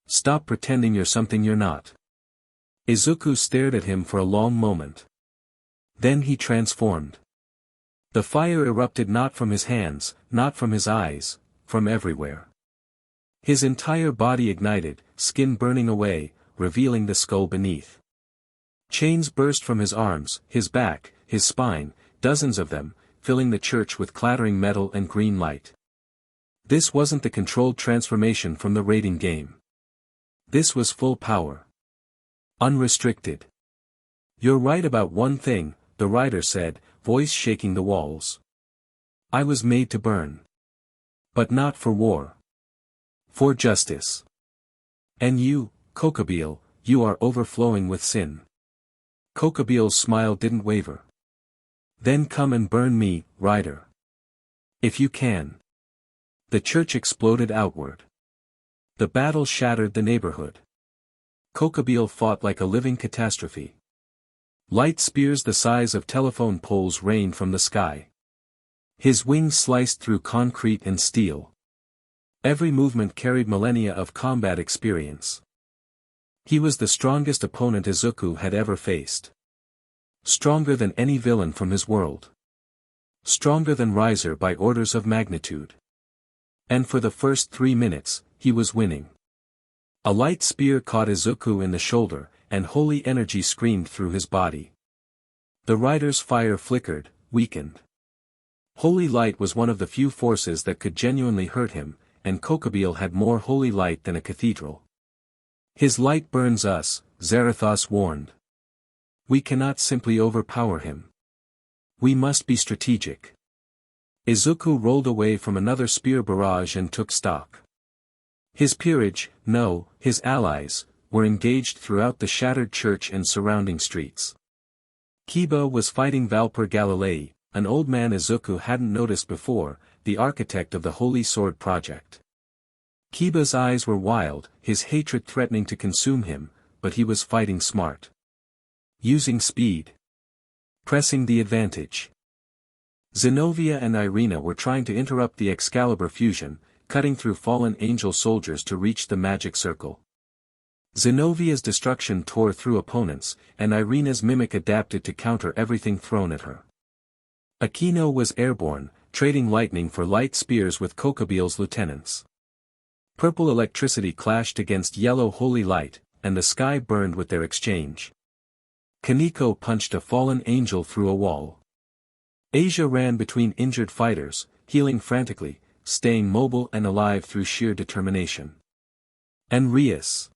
Stop pretending you're something you're not. Izuku stared at him for a long moment. Then he transformed. The fire erupted not from his hands, not from his eyes, from everywhere. His entire body ignited, skin burning away, revealing the skull beneath. Chains burst from his arms, his back, his spine, dozens of them, filling the church with clattering metal and green light. This wasn't the controlled transformation from the raiding game. This was full power. Unrestricted. "You're right about one thing," the rider said, voice shaking the walls. "I was made to burn. But not for war. For justice. And you, Kokabiel, you are overflowing with sin." Kokabiel's smile didn't waver. "Then come and burn me, rider. If you can." The church exploded outward. The battle shattered the neighborhood. Kokabiel fought like a living catastrophe. Light spears the size of telephone poles rained from the sky. His wings sliced through concrete and steel. Every movement carried millennia of combat experience. He was the strongest opponent Izuku had ever faced. Stronger than any villain from his world. Stronger than Riser by orders of magnitude. And for the first 3 minutes, he was winning. A light spear caught Izuku in the shoulder, and holy energy screamed through his body. The rider's fire flickered, weakened. Holy light was one of the few forces that could genuinely hurt him, and Kokabiel had more holy light than a cathedral. "His light burns us," Zerithas warned. "We cannot simply overpower him. We must be strategic." Izuku rolled away from another spear barrage and took stock. His peerage, no, his allies, were engaged throughout the shattered church and surrounding streets. Kiba was fighting Valper Galilei, an old man Izuku hadn't noticed before, the architect of the Holy Sword Project. Kiba's eyes were wild, his hatred threatening to consume him, but he was fighting smart. Using speed. Pressing the advantage. Zenobia and Irina were trying to interrupt the Excalibur fusion, cutting through fallen angel soldiers to reach the magic circle. Zenovia's destruction tore through opponents, and Irina's mimic adapted to counter everything thrown at her. Akeno was airborne, trading lightning for light spears with Kokabiel's lieutenants. Purple electricity clashed against yellow holy light, and the sky burned with their exchange. Kaneko punched a fallen angel through a wall. Asia ran between injured fighters, healing frantically, staying mobile and alive through sheer determination. And Rias.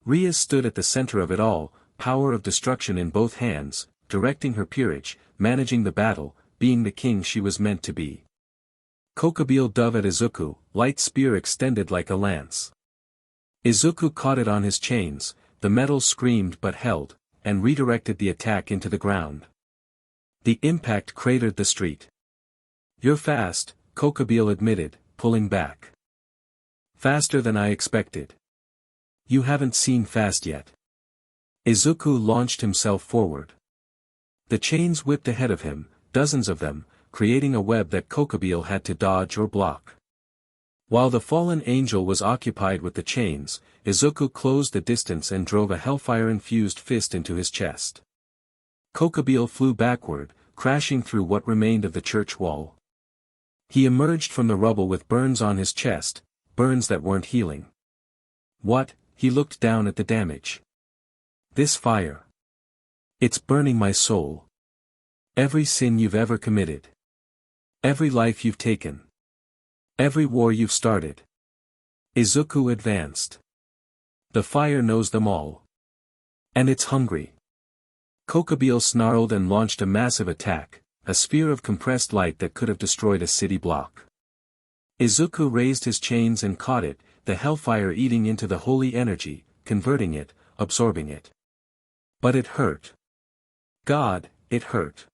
Rias stood at the center of it all, power of destruction in both hands, directing her peerage, managing the battle, being the king she was meant to be. Kokabiel dove at Izuku, light spear extended like a lance. Izuku caught it on his chains, the metal screamed but held, and redirected the attack into the ground. The impact cratered the street. "You're fast," Kokabiel admitted, pulling back. "Faster than I expected." "You haven't seen fast yet." Izuku launched himself forward. The chains whipped ahead of him, dozens of them, creating a web that Kokabiel had to dodge or block. While the fallen angel was occupied with the chains, Izuku closed the distance and drove a hellfire-infused fist into his chest. Kokabiel flew backward, crashing through what remained of the church wall. He emerged from the rubble with burns on his chest, burns that weren't healing. "What?" He looked down at the damage. "This fire. It's burning my soul. Every sin you've ever committed. Every life you've taken. Every war you've started." Izuku advanced. "The fire knows them all. And it's hungry." Kokabiel snarled and launched a massive attack, a sphere of compressed light that could have destroyed a city block. Izuku raised his chains and caught it, the hellfire eating into the holy energy, converting it, absorbing it. But it hurt. God, it hurt.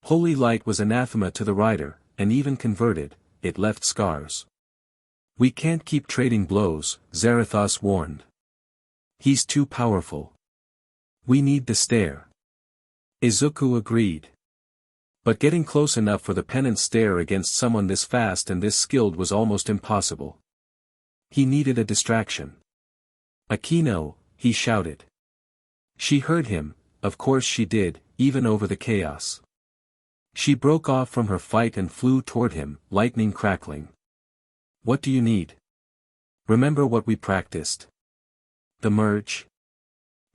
Holy light was anathema to the rider, and even converted, it left scars. "We can't keep trading blows," Zerithas warned. "He's too powerful. We need the stare." Izuku agreed. But getting close enough for the penance stare against someone this fast and this skilled was almost impossible. He needed a distraction. "Akeno," he shouted. She heard him, of course she did, even over the chaos. She broke off from her fight and flew toward him, lightning crackling. "What do you need?" Remember what we practiced? The merge?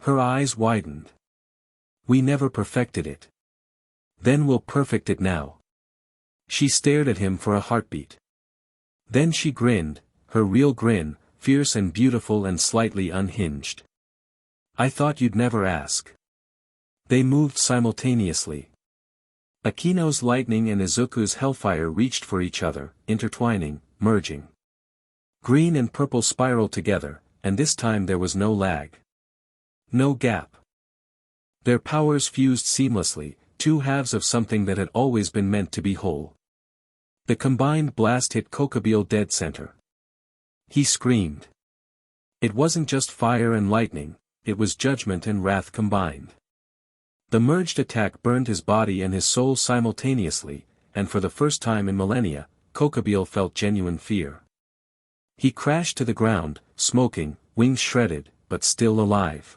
Her eyes widened. We never perfected it. Then we'll perfect it now. She stared at him for a heartbeat. Then she grinned, her real grin, fierce and beautiful and slightly unhinged. I thought you'd never ask. They moved simultaneously. Akeno's lightning and Izuku's hellfire reached for each other, intertwining, merging. Green and purple spiraled together, and this time there was no lag. No gap. Their powers fused seamlessly, two halves of something that had always been meant to be whole. The combined blast hit Kokabiel dead center. He screamed. It wasn't just fire and lightning, it was judgment and wrath combined. The merged attack burned his body and his soul simultaneously, and for the first time in millennia, Kokabiel felt genuine fear. He crashed to the ground, smoking, wings shredded, but still alive.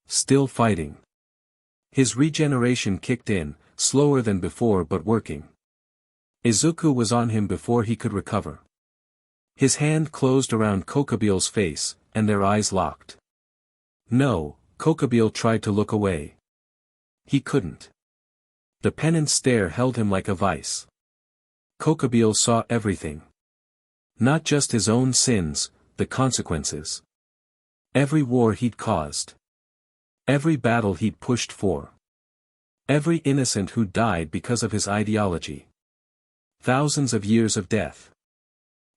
Still fighting. His regeneration kicked in, slower than before but working. Izuku was on him before he could recover. His hand closed around Kokabiel's face, and their eyes locked. No, Kokabiel tried to look away. He couldn't. The penance stare held him like a vice. Kokabiel saw everything. Not just his own sins, the consequences. Every war he'd caused. Every battle he'd pushed for. Every innocent who died because of his ideology. Thousands of years of death.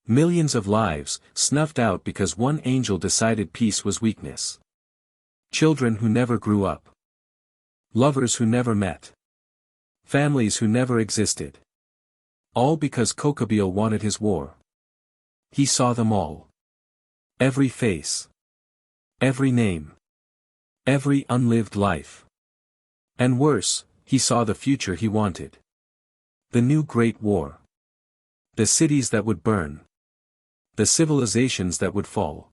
Millions of lives, snuffed out because one angel decided peace was weakness. Children who never grew up. Lovers who never met. Families who never existed. All because Kokabiel wanted his war. He saw them all. Every face. Every name. Every unlived life. And worse, he saw the future he wanted. The new Great War. The cities that would burn. The civilizations that would fall.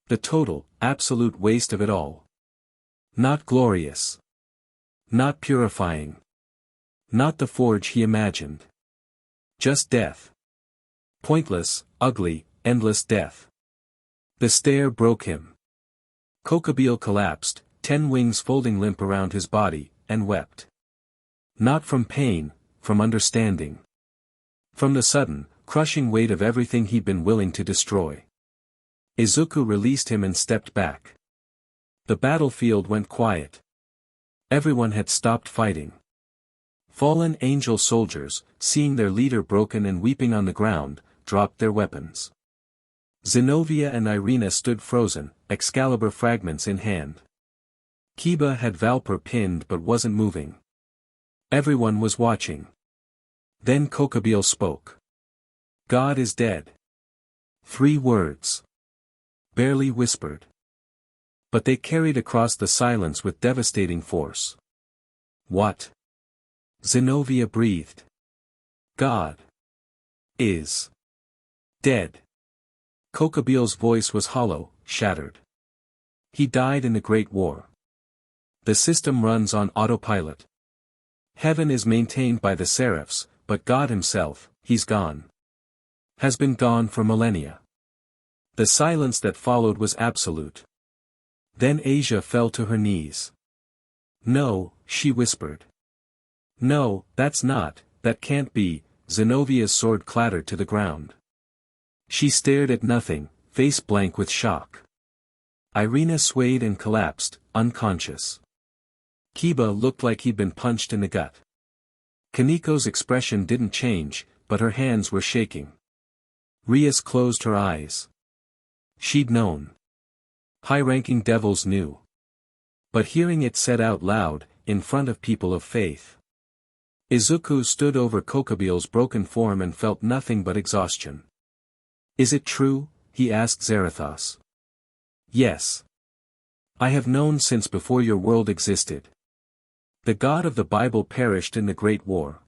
The total, absolute waste of it all. Not glorious. Not purifying. Not the forge he imagined. Just death. Pointless, ugly, endless death. The stare broke him. Kokabiel collapsed, 10 wings folding limp around his body, and wept. Not from pain, from understanding. From the sudden, crushing weight of everything he'd been willing to destroy. Izuku released him and stepped back. The battlefield went quiet. Everyone had stopped fighting. Fallen angel soldiers, seeing their leader broken and weeping on the ground, dropped their weapons. Zenobia and Irina stood frozen, Excalibur fragments in hand. Kiba had Valper pinned but wasn't moving. Everyone was watching. Then Kokabiel spoke. God is dead. 3 words. Barely whispered. But they carried across the silence with devastating force. What? Zenobia breathed. God. Is. Dead. Kokabiel's voice was hollow, shattered. He died in the Great War. The system runs on autopilot. Heaven is maintained by the seraphs, but God himself, he's gone. Has been gone for millennia. The silence that followed was absolute. Then Asia fell to her knees. No, she whispered. No, that can't be, Zenovia's sword clattered to the ground. She stared at nothing, face blank with shock. Irina swayed and collapsed, unconscious. Kiba looked like he'd been punched in the gut. Kaniko's expression didn't change, but her hands were shaking. Rias closed her eyes. She'd known. High-ranking devils knew. But hearing it said out loud, in front of people of faith. Izuku stood over Kokabiel's broken form and felt nothing but exhaustion. Is it true? He asked Zerithas. Yes. I have known since before your world existed. The God of the Bible perished in the Great War.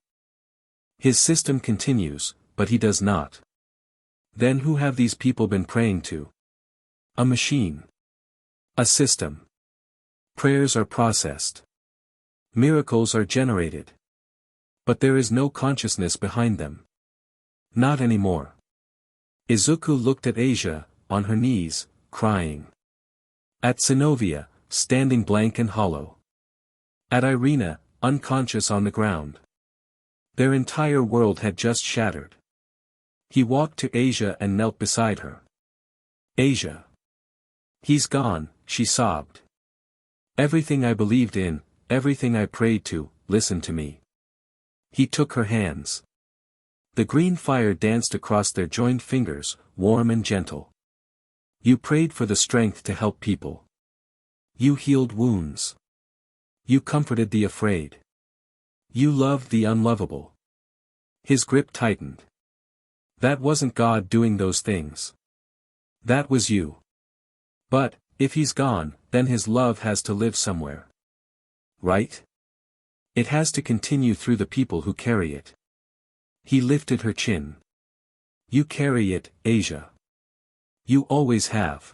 His system continues, but he does not. Then who have these people been praying to? A machine. A system. Prayers are processed. Miracles are generated. But there is no consciousness behind them. Not anymore. Izuku looked at Asia, on her knees, crying. At Sinovia, standing blank and hollow. At Irina, unconscious on the ground. Their entire world had just shattered. He walked to Asia and knelt beside her. Asia. He's gone, she sobbed. Everything I believed in, everything I prayed to, listen to me. He took her hands. The green fire danced across their joined fingers, warm and gentle. You prayed for the strength to help people. You healed wounds. You comforted the afraid. You loved the unlovable. His grip tightened. That wasn't God doing those things. That was you. But, if he's gone, then his love has to live somewhere. Right? It has to continue through the people who carry it. He lifted her chin. You carry it, Asia. You always have.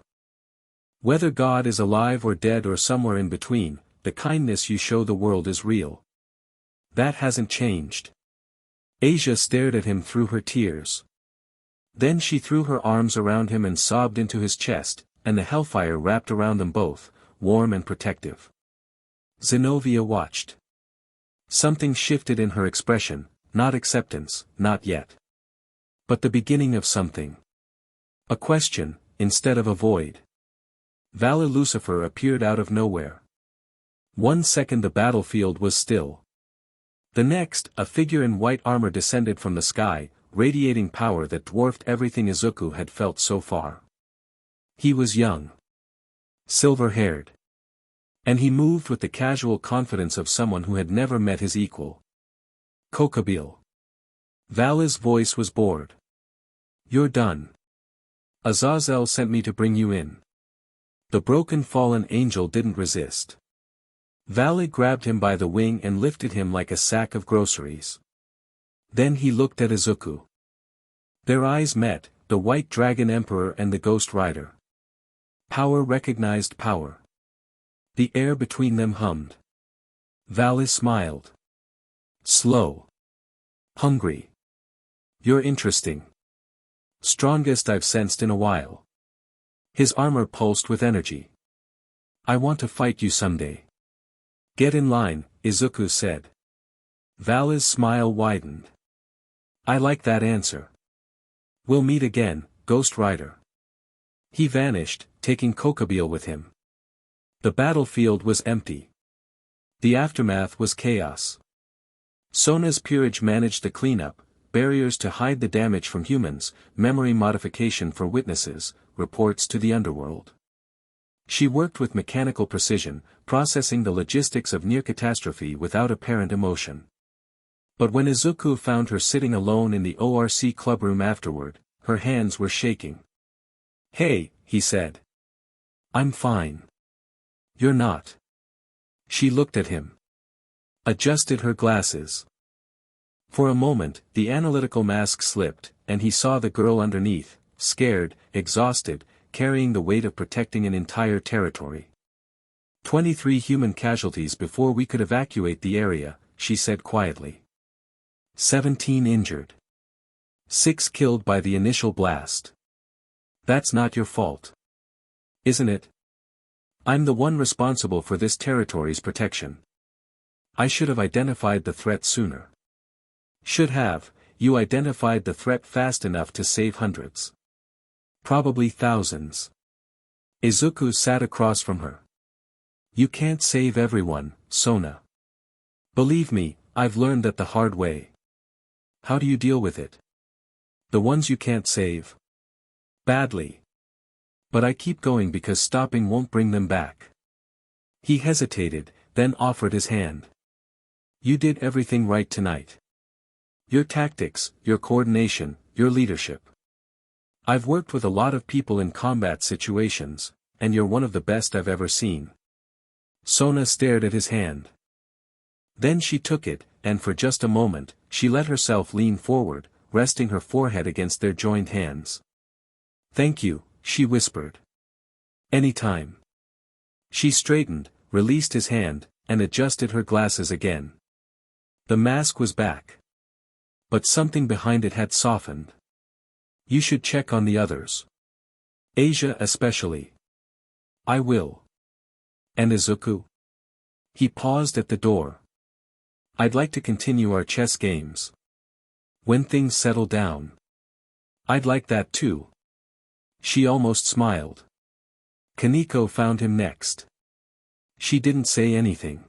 Whether God is alive or dead or somewhere in between, the kindness you show the world is real. That hasn't changed. Asia stared at him through her tears. Then she threw her arms around him and sobbed into his chest, and the hellfire wrapped around them both, warm and protective. Zenobia watched. Something shifted in her expression, not acceptance, not yet. But the beginning of something. A question, instead of a void. Valor Lucifer appeared out of nowhere. 1 second the battlefield was still. The next, a figure in white armor descended from the sky, radiating power that dwarfed everything Izuku had felt so far. He was young. Silver-haired. And he moved with the casual confidence of someone who had never met his equal. Kokabiel. Vala's voice was bored. You're done. Azazel sent me to bring you in. The broken fallen angel didn't resist. Vala grabbed him by the wing and lifted him like a sack of groceries. Then he looked at Izuku. Their eyes met, the White Dragon Emperor and the Ghost Rider. Power recognized power. The air between them hummed. Vala smiled. Slow. Hungry. You're interesting. Strongest I've sensed in a while. His armor pulsed with energy. I want to fight you someday. Get in line, Izuku said. Vala's smile widened. I like that answer. We'll meet again, Ghost Rider. He vanished, taking Kokabiel with him. The battlefield was empty. The aftermath was chaos. Sona's peerage managed the cleanup, barriers to hide the damage from humans, memory modification for witnesses, reports to the underworld. She worked with mechanical precision, processing the logistics of near catastrophe without apparent emotion. But when Izuku found her sitting alone in the ORC clubroom afterward, her hands were shaking. Hey, he said. I'm fine. You're not. She looked at him. Adjusted her glasses. For a moment, the analytical mask slipped, and he saw the girl underneath, scared, exhausted, carrying the weight of protecting an entire territory. 23 human casualties before we could evacuate the area, she said quietly. 17 injured. 6 killed by the initial blast. That's not your fault. Isn't it? I'm the one responsible for this territory's protection. I should have identified the threat sooner. Should have, you identified the threat fast enough to save hundreds. Probably thousands. Izuku sat across from her. You can't save everyone, Sona. Believe me, I've learned that the hard way. How do you deal with it? The ones you can't save? Badly. But I keep going because stopping won't bring them back. He hesitated, then offered his hand. You did everything right tonight. Your tactics, your coordination, your leadership. I've worked with a lot of people in combat situations, and you're one of the best I've ever seen. Sona stared at his hand. Then she took it, and for just a moment, she let herself lean forward, resting her forehead against their joined hands. Thank you, she whispered. Anytime. She straightened, released his hand, and adjusted her glasses again. The mask was back. But something behind it had softened. You should check on the others. Asia especially. I will. And Izuku? He paused at the door. I'd like to continue our chess games. When things settle down. I'd like that too. She almost smiled. Kaneko found him next. She didn't say anything.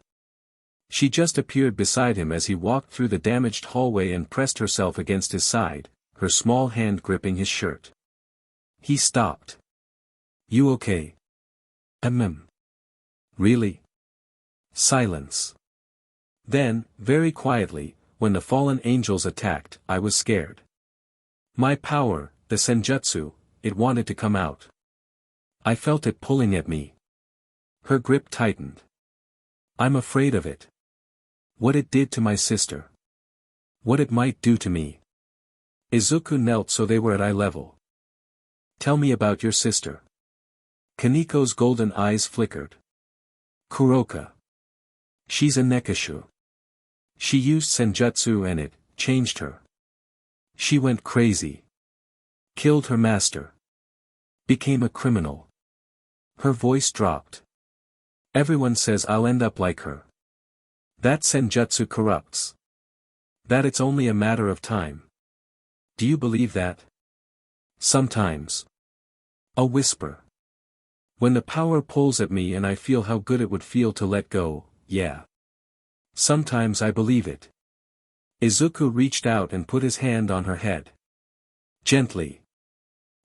She just appeared beside him as he walked through the damaged hallway and pressed herself against his side, her small hand gripping his shirt. He stopped. You okay? Really? Silence. Then, very quietly, when the fallen angels attacked, I was scared. My power, the senjutsu, it wanted to come out. I felt it pulling at me. Her grip tightened. I'm afraid of it. What it did to my sister. What it might do to me. Izuku knelt so they were at eye level. Tell me about your sister. Kaneko's golden eyes flickered. Kuroka. She's a nekashu. She used senjutsu and it changed her. She went crazy. Killed her master. Became a criminal. Her voice dropped. Everyone says I'll end up like her. That senjutsu corrupts. That it's only a matter of time. Do you believe that? Sometimes. A whisper. When the power pulls at me and I feel how good it would feel to let go, yeah. Sometimes I believe it. Izuku reached out and put his hand on her head. Gently.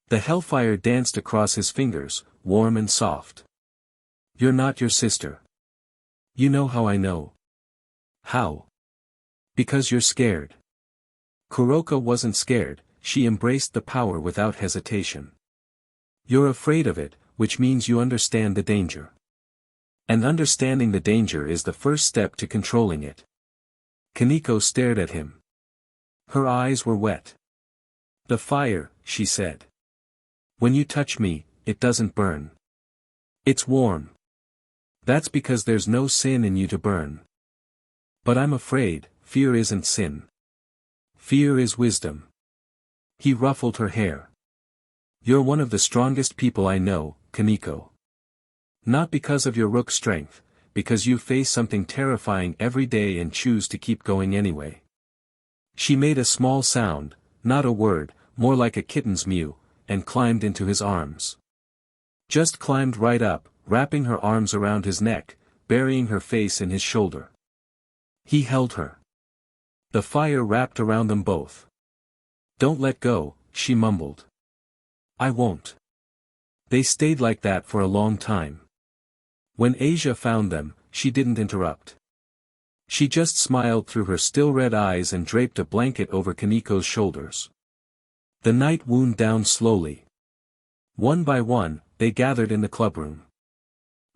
The hellfire danced across his fingers, warm and soft. You're not your sister. You know how I know. How? Because you're scared. Kuroka wasn't scared, she embraced the power without hesitation. You're afraid of it, which means you understand the danger. And understanding the danger is the first step to controlling it. Kaneko stared at him. Her eyes were wet. The fire, she said. When you touch me, it doesn't burn. It's warm. That's because there's no sin in you to burn. But I'm afraid, fear isn't sin. Fear is wisdom. He ruffled her hair. You're one of the strongest people I know, Kaneko. Not because of your rook strength, because you face something terrifying every day and choose to keep going anyway. She made a small sound, not a word, more like a kitten's mew, and climbed into his arms. Just climbed right up, wrapping her arms around his neck, burying her face in his shoulder. He held her. The fire wrapped around them both. Don't let go, she mumbled. I won't. They stayed like that for a long time. When Asia found them, she didn't interrupt. She just smiled through her still red eyes and draped a blanket over Kaneko's shoulders. The night wound down slowly. One by one, they gathered in the clubroom.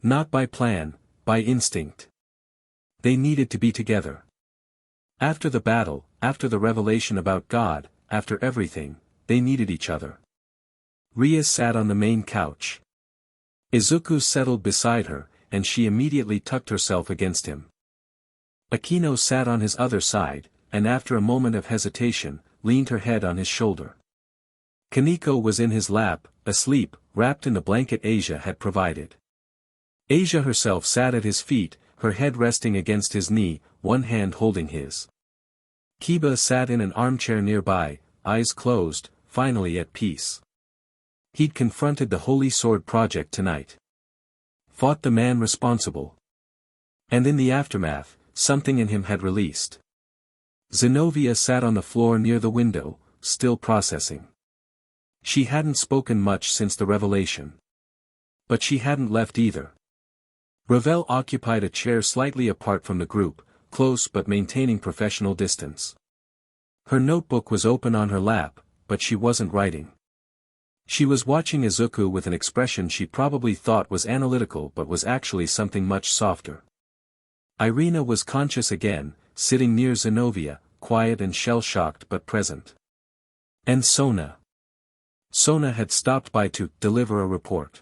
Not by plan, by instinct. They needed to be together. After the battle, after the revelation about God, after everything, they needed each other. Rias sat on the main couch. Izuku settled beside her, and she immediately tucked herself against him. Akeno sat on his other side, and after a moment of hesitation, leaned her head on his shoulder. Kaneko was in his lap, asleep, wrapped in the blanket Asia had provided. Asia herself sat at his feet, her head resting against his knee, one hand holding his. Kiba sat in an armchair nearby, eyes closed, finally at peace. He'd confronted the Holy Sword Project tonight. Fought the man responsible. And in the aftermath, something in him had released. Zenobia sat on the floor near the window, still processing. She hadn't spoken much since the revelation. But she hadn't left either. Ravel occupied a chair slightly apart from the group, close but maintaining professional distance. Her notebook was open on her lap, but she wasn't writing. She was watching Izuku with an expression she probably thought was analytical but was actually something much softer. Irina was conscious again, sitting near Zenobia, quiet and shell-shocked but present. And Sona. Sona had stopped by to deliver a report.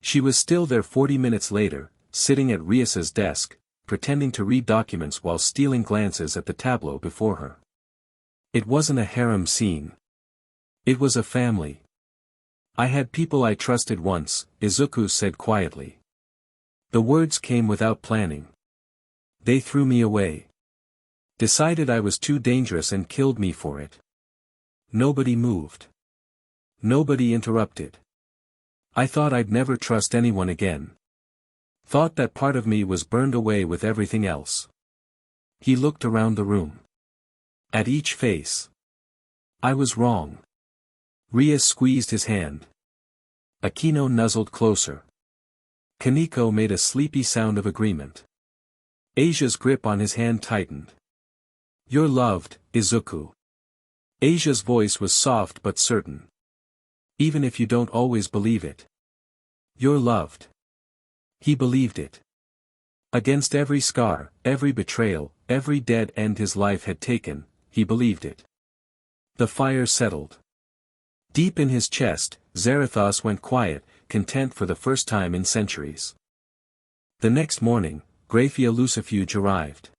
She was still there 40 minutes later, sitting at Rias's desk, pretending to read documents while stealing glances at the tableau before her. It wasn't a harem scene. It was a family. I had people I trusted once, Izuku said quietly. The words came without planning. They threw me away. Decided I was too dangerous and killed me for it. Nobody moved. Nobody interrupted. I thought I'd never trust anyone again. Thought that part of me was burned away with everything else. He looked around the room. At each face. I was wrong. Rias squeezed his hand. Akeno nuzzled closer. Kaneko made a sleepy sound of agreement. Asia's grip on his hand tightened. You're loved, Izuku. Asia's voice was soft but certain. Even if you don't always believe it. You're loved. He believed it. Against every scar, every betrayal, every dead end his life had taken, he believed it. The fire settled. Deep in his chest, Zerithas went quiet, content for the first time in centuries. The next morning, Graphia Lucifuge arrived.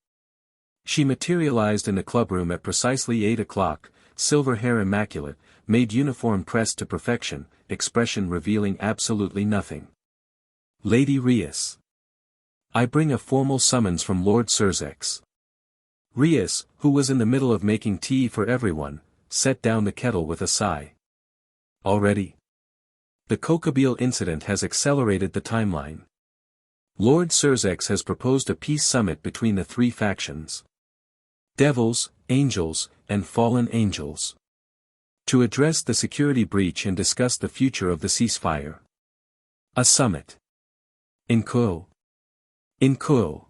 She materialized in the clubroom at precisely 8 o'clock, silver hair immaculate, made uniform pressed to perfection, expression revealing absolutely nothing. Lady Rias. I bring a formal summons from Lord Zerithas. Rias, who was in the middle of making tea for everyone, set down the kettle with a sigh. Already? The Kokabiel incident has accelerated the timeline. Lord Zerithas has proposed a peace summit between the three factions. Devils, angels, and fallen angels. To address the security breach and discuss the future of the ceasefire. A summit. In Ko. In Ko.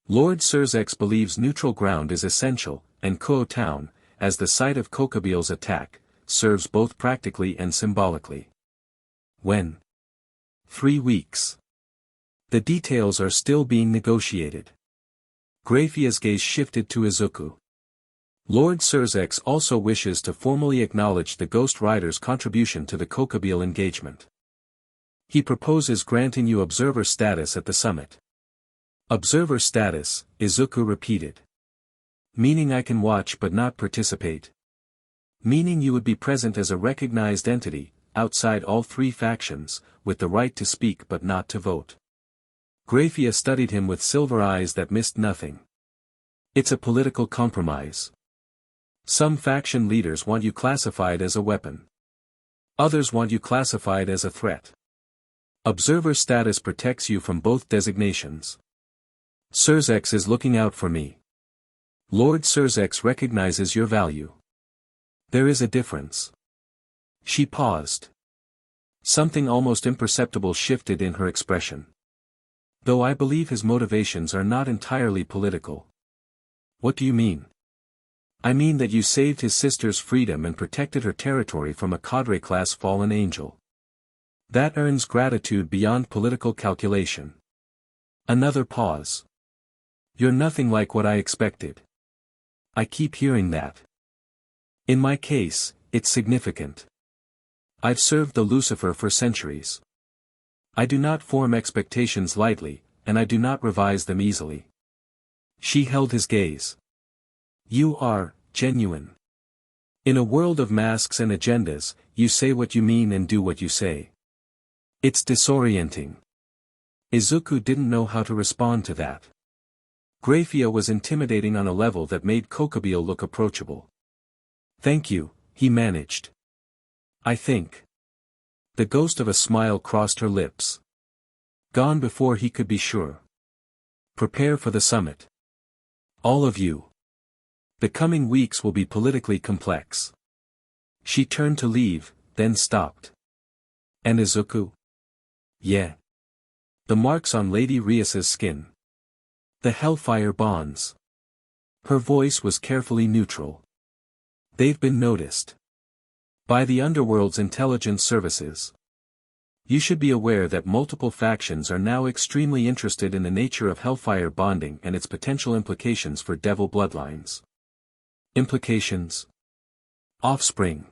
Lord Zerithas believes neutral ground is essential, and Ko town, as the site of Kokabiel's attack, serves both practically and symbolically. When? 3 weeks. The details are still being negotiated. Graphia's gaze shifted to Izuku. Lord Zerithas also wishes to formally acknowledge the Ghost Rider's contribution to the Kokabiel engagement. He proposes granting you observer status at the summit. Observer status, Izuku repeated. Meaning I can watch but not participate. Meaning you would be present as a recognized entity, outside all three factions, with the right to speak but not to vote. Graphia studied him with silver eyes that missed nothing. It's a political compromise. Some faction leaders want you classified as a weapon. Others want you classified as a threat. Observer status protects you from both designations. Zerithas is looking out for me. Lord Zerithas recognizes your value. There is a difference. She paused. Something almost imperceptible shifted in her expression. Though I believe his motivations are not entirely political. What do you mean? I mean that you saved his sister's freedom and protected her territory from a cadre-class fallen angel. That earns gratitude beyond political calculation. Another pause. You're nothing like what I expected. I keep hearing that. In my case, it's significant. I've served the Lucifer for centuries. I do not form expectations lightly, and I do not revise them easily. She held his gaze. You are genuine. In a world of masks and agendas, you say what you mean and do what you say. It's disorienting. Izuku didn't know how to respond to that. Graphia was intimidating on a level that made Kokabiel look approachable. Thank you, he managed. I think. The ghost of a smile crossed her lips. Gone before he could be sure. Prepare for the summit. All of you. The coming weeks will be politically complex. She turned to leave, then stopped. And Izuku? Yeah. The marks on Lady Rias's skin. The Hellfire bonds. Her voice was carefully neutral. They've been noticed. By the underworld's intelligence services. You should be aware that multiple factions are now extremely interested in the nature of Hellfire bonding and its potential implications for devil bloodlines. Implications? Offspring.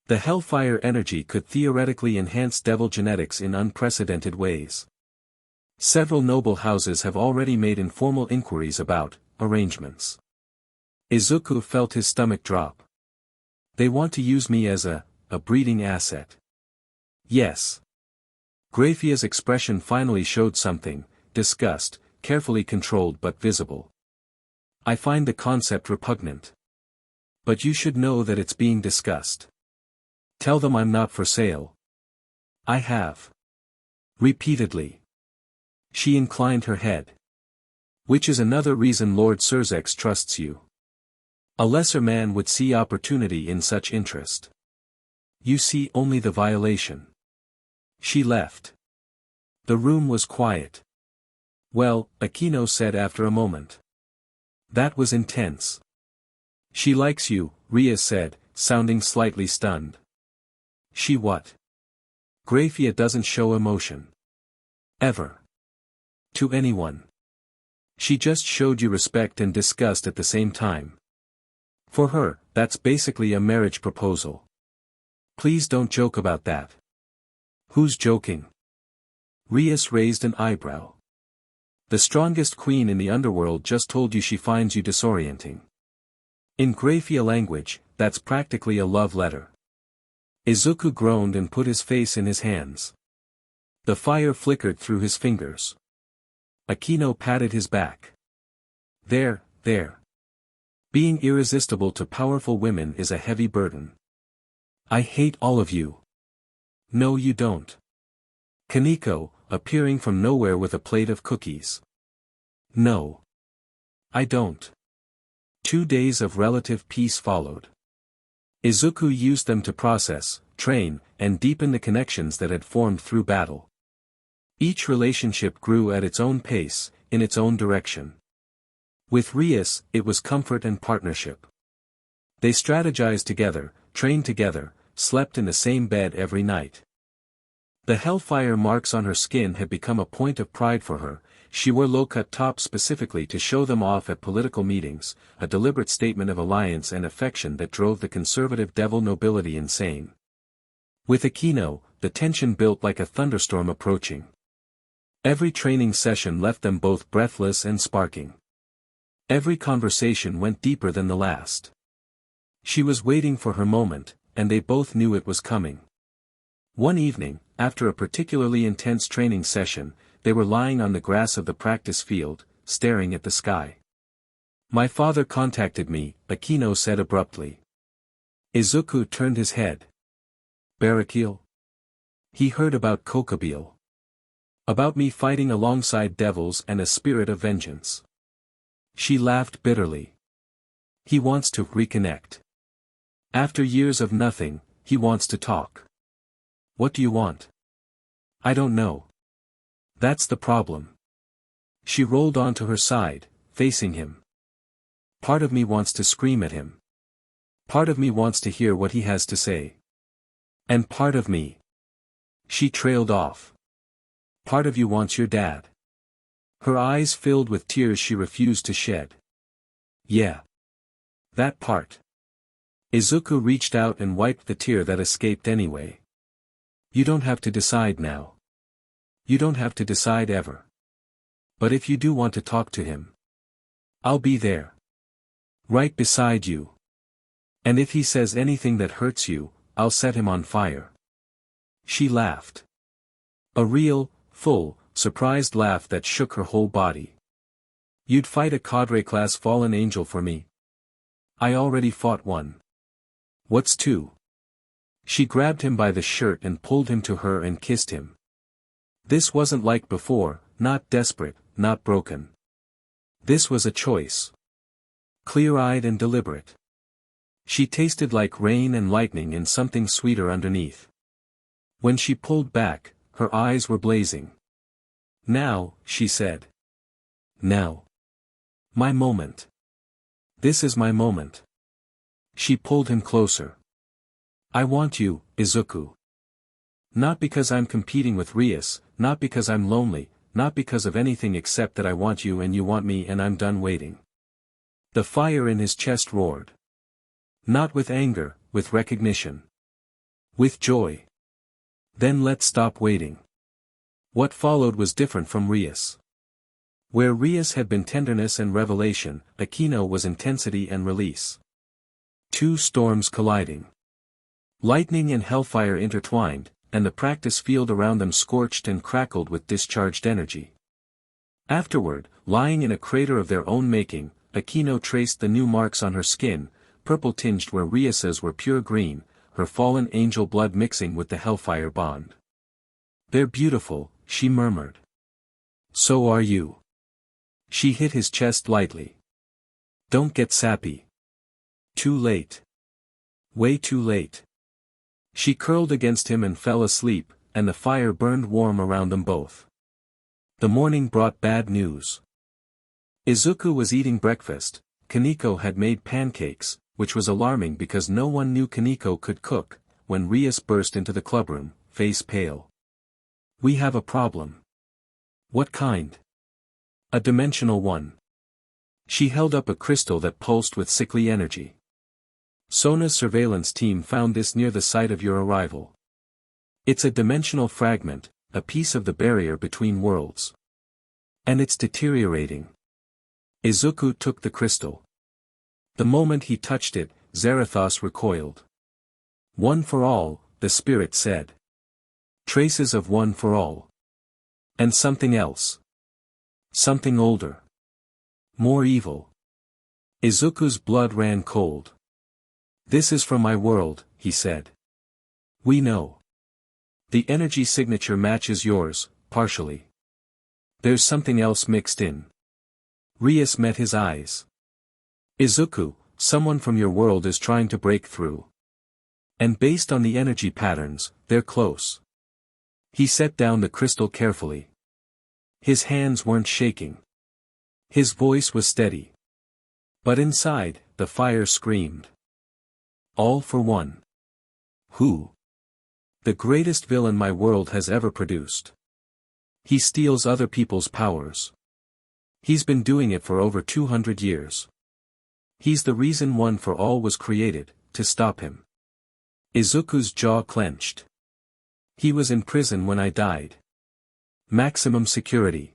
The Hellfire energy could theoretically enhance devil genetics in unprecedented ways. Several noble houses have already made informal inquiries about arrangements. Izuku felt his stomach drop. They want to use me as a breeding asset. Yes. Graphia's expression finally showed something, disgust, carefully controlled but visible. I find the concept repugnant. But you should know that it's being discussed. Tell them I'm not for sale. I have. Repeatedly. She inclined her head. Which is another reason Lord Surzex trusts you. A lesser man would see opportunity in such interest. You see only the violation. She left. The room was quiet. Well, Akeno said after a moment. That was intense. She likes you, Rias said, sounding slightly stunned. She what? Graphia doesn't show emotion. Ever. To anyone. She just showed you respect and disgust at the same time. For her, that's basically a marriage proposal. Please don't joke about that. Who's joking? Rias raised an eyebrow. The strongest queen in the underworld just told you she finds you disorienting. In Graphia language, that's practically a love letter. Izuku groaned and put his face in his hands. The fire flickered through his fingers. Akeno patted his back. There. Being irresistible to powerful women is a heavy burden. I hate all of you. No you don't. Kaneko, appearing from nowhere with a plate of cookies. No. I don't. 2 days of relative peace followed. Izuku used them to process, train, and deepen the connections that had formed through battle. Each relationship grew at its own pace, in its own direction. With Rias, it was comfort and partnership. They strategized together, trained together, slept in the same bed every night. The hellfire marks on her skin had become a point of pride for her. She wore low-cut tops specifically to show them off at political meetings, a deliberate statement of alliance and affection that drove the conservative devil nobility insane. With Akeno, the tension built like a thunderstorm approaching. Every training session left them both breathless and sparking. Every conversation went deeper than the last. She was waiting for her moment, and they both knew it was coming. One evening, after a particularly intense training session, they were lying on the grass of the practice field, staring at the sky. My father contacted me, Akeno said abruptly. Izuku turned his head. Betrayal? He heard about Kokabiel. About me fighting alongside devils and a spirit of vengeance. She laughed bitterly. He wants to reconnect. After years of nothing, he wants to talk. What do you want? I don't know. That's the problem. She rolled onto her side, facing him. Part of me wants to scream at him. Part of me wants to hear what he has to say. And part of me. She trailed off. Part of you wants your dad. Her eyes filled with tears she refused to shed. Yeah. That part. Izuku reached out and wiped the tear that escaped anyway. You don't have to decide now. You don't have to decide ever. But if you do want to talk to him, I'll be there. Right beside you. And if he says anything that hurts you, I'll set him on fire. She laughed. A real, full, surprised laugh that shook her whole body. You'd fight a cadre-class fallen angel for me. I already fought one. What's two? She grabbed him by the shirt and pulled him to her and kissed him. This wasn't like before, not desperate, not broken. This was a choice. Clear-eyed and deliberate. She tasted like rain and lightning and something sweeter underneath. When she pulled back, her eyes were blazing. Now, she said. Now. My moment. This is my moment. She pulled him closer. I want you, Izuku. Not because I'm competing with Rias, not because I'm lonely, not because of anything except that I want you and you want me and I'm done waiting. The fire in his chest roared. Not with anger, with recognition. With joy. Then let's stop waiting. What followed was different from Rias. Where Rias had been tenderness and revelation, Akeno was intensity and release. Two storms colliding. Lightning and hellfire intertwined, and the practice field around them scorched and crackled with discharged energy. Afterward, lying in a crater of their own making, Akeno traced the new marks on her skin, purple-tinged where Rias's were pure green, her fallen angel blood mixing with the hellfire bond. "They're beautiful," she murmured. "So are you." She hit his chest lightly. "Don't get sappy. Too late. Way too late." She curled against him and fell asleep, and the fire burned warm around them both. The morning brought bad news. Izuku was eating breakfast. Kaneko had made pancakes, which was alarming because no one knew Kaneko could cook, when Rias burst into the clubroom, face pale. "We have a problem." "What kind?" "A dimensional one." She held up a crystal that pulsed with sickly energy. "Sona's surveillance team found this near the site of your arrival. It's a dimensional fragment, a piece of the barrier between worlds. And it's deteriorating." Izuku took the crystal. The moment he touched it, Zerithas recoiled. "One for all," the spirit said. "Traces of one for all. And something else. Something older. More evil." Izuku's blood ran cold. "This is from my world," he said. "We know. The energy signature matches yours, partially. There's something else mixed in." Rias met his eyes. "Izuku, someone from your world is trying to break through. And based on the energy patterns, they're close." He set down the crystal carefully. His hands weren't shaking. His voice was steady. But inside, the fire screamed. "All for one." "Who?" "The greatest villain my world has ever produced. He steals other people's powers. He's been doing it for over 200 years. He's the reason One for All was created, to stop him." Izuku's jaw clenched. "He was in prison when I died. Maximum security.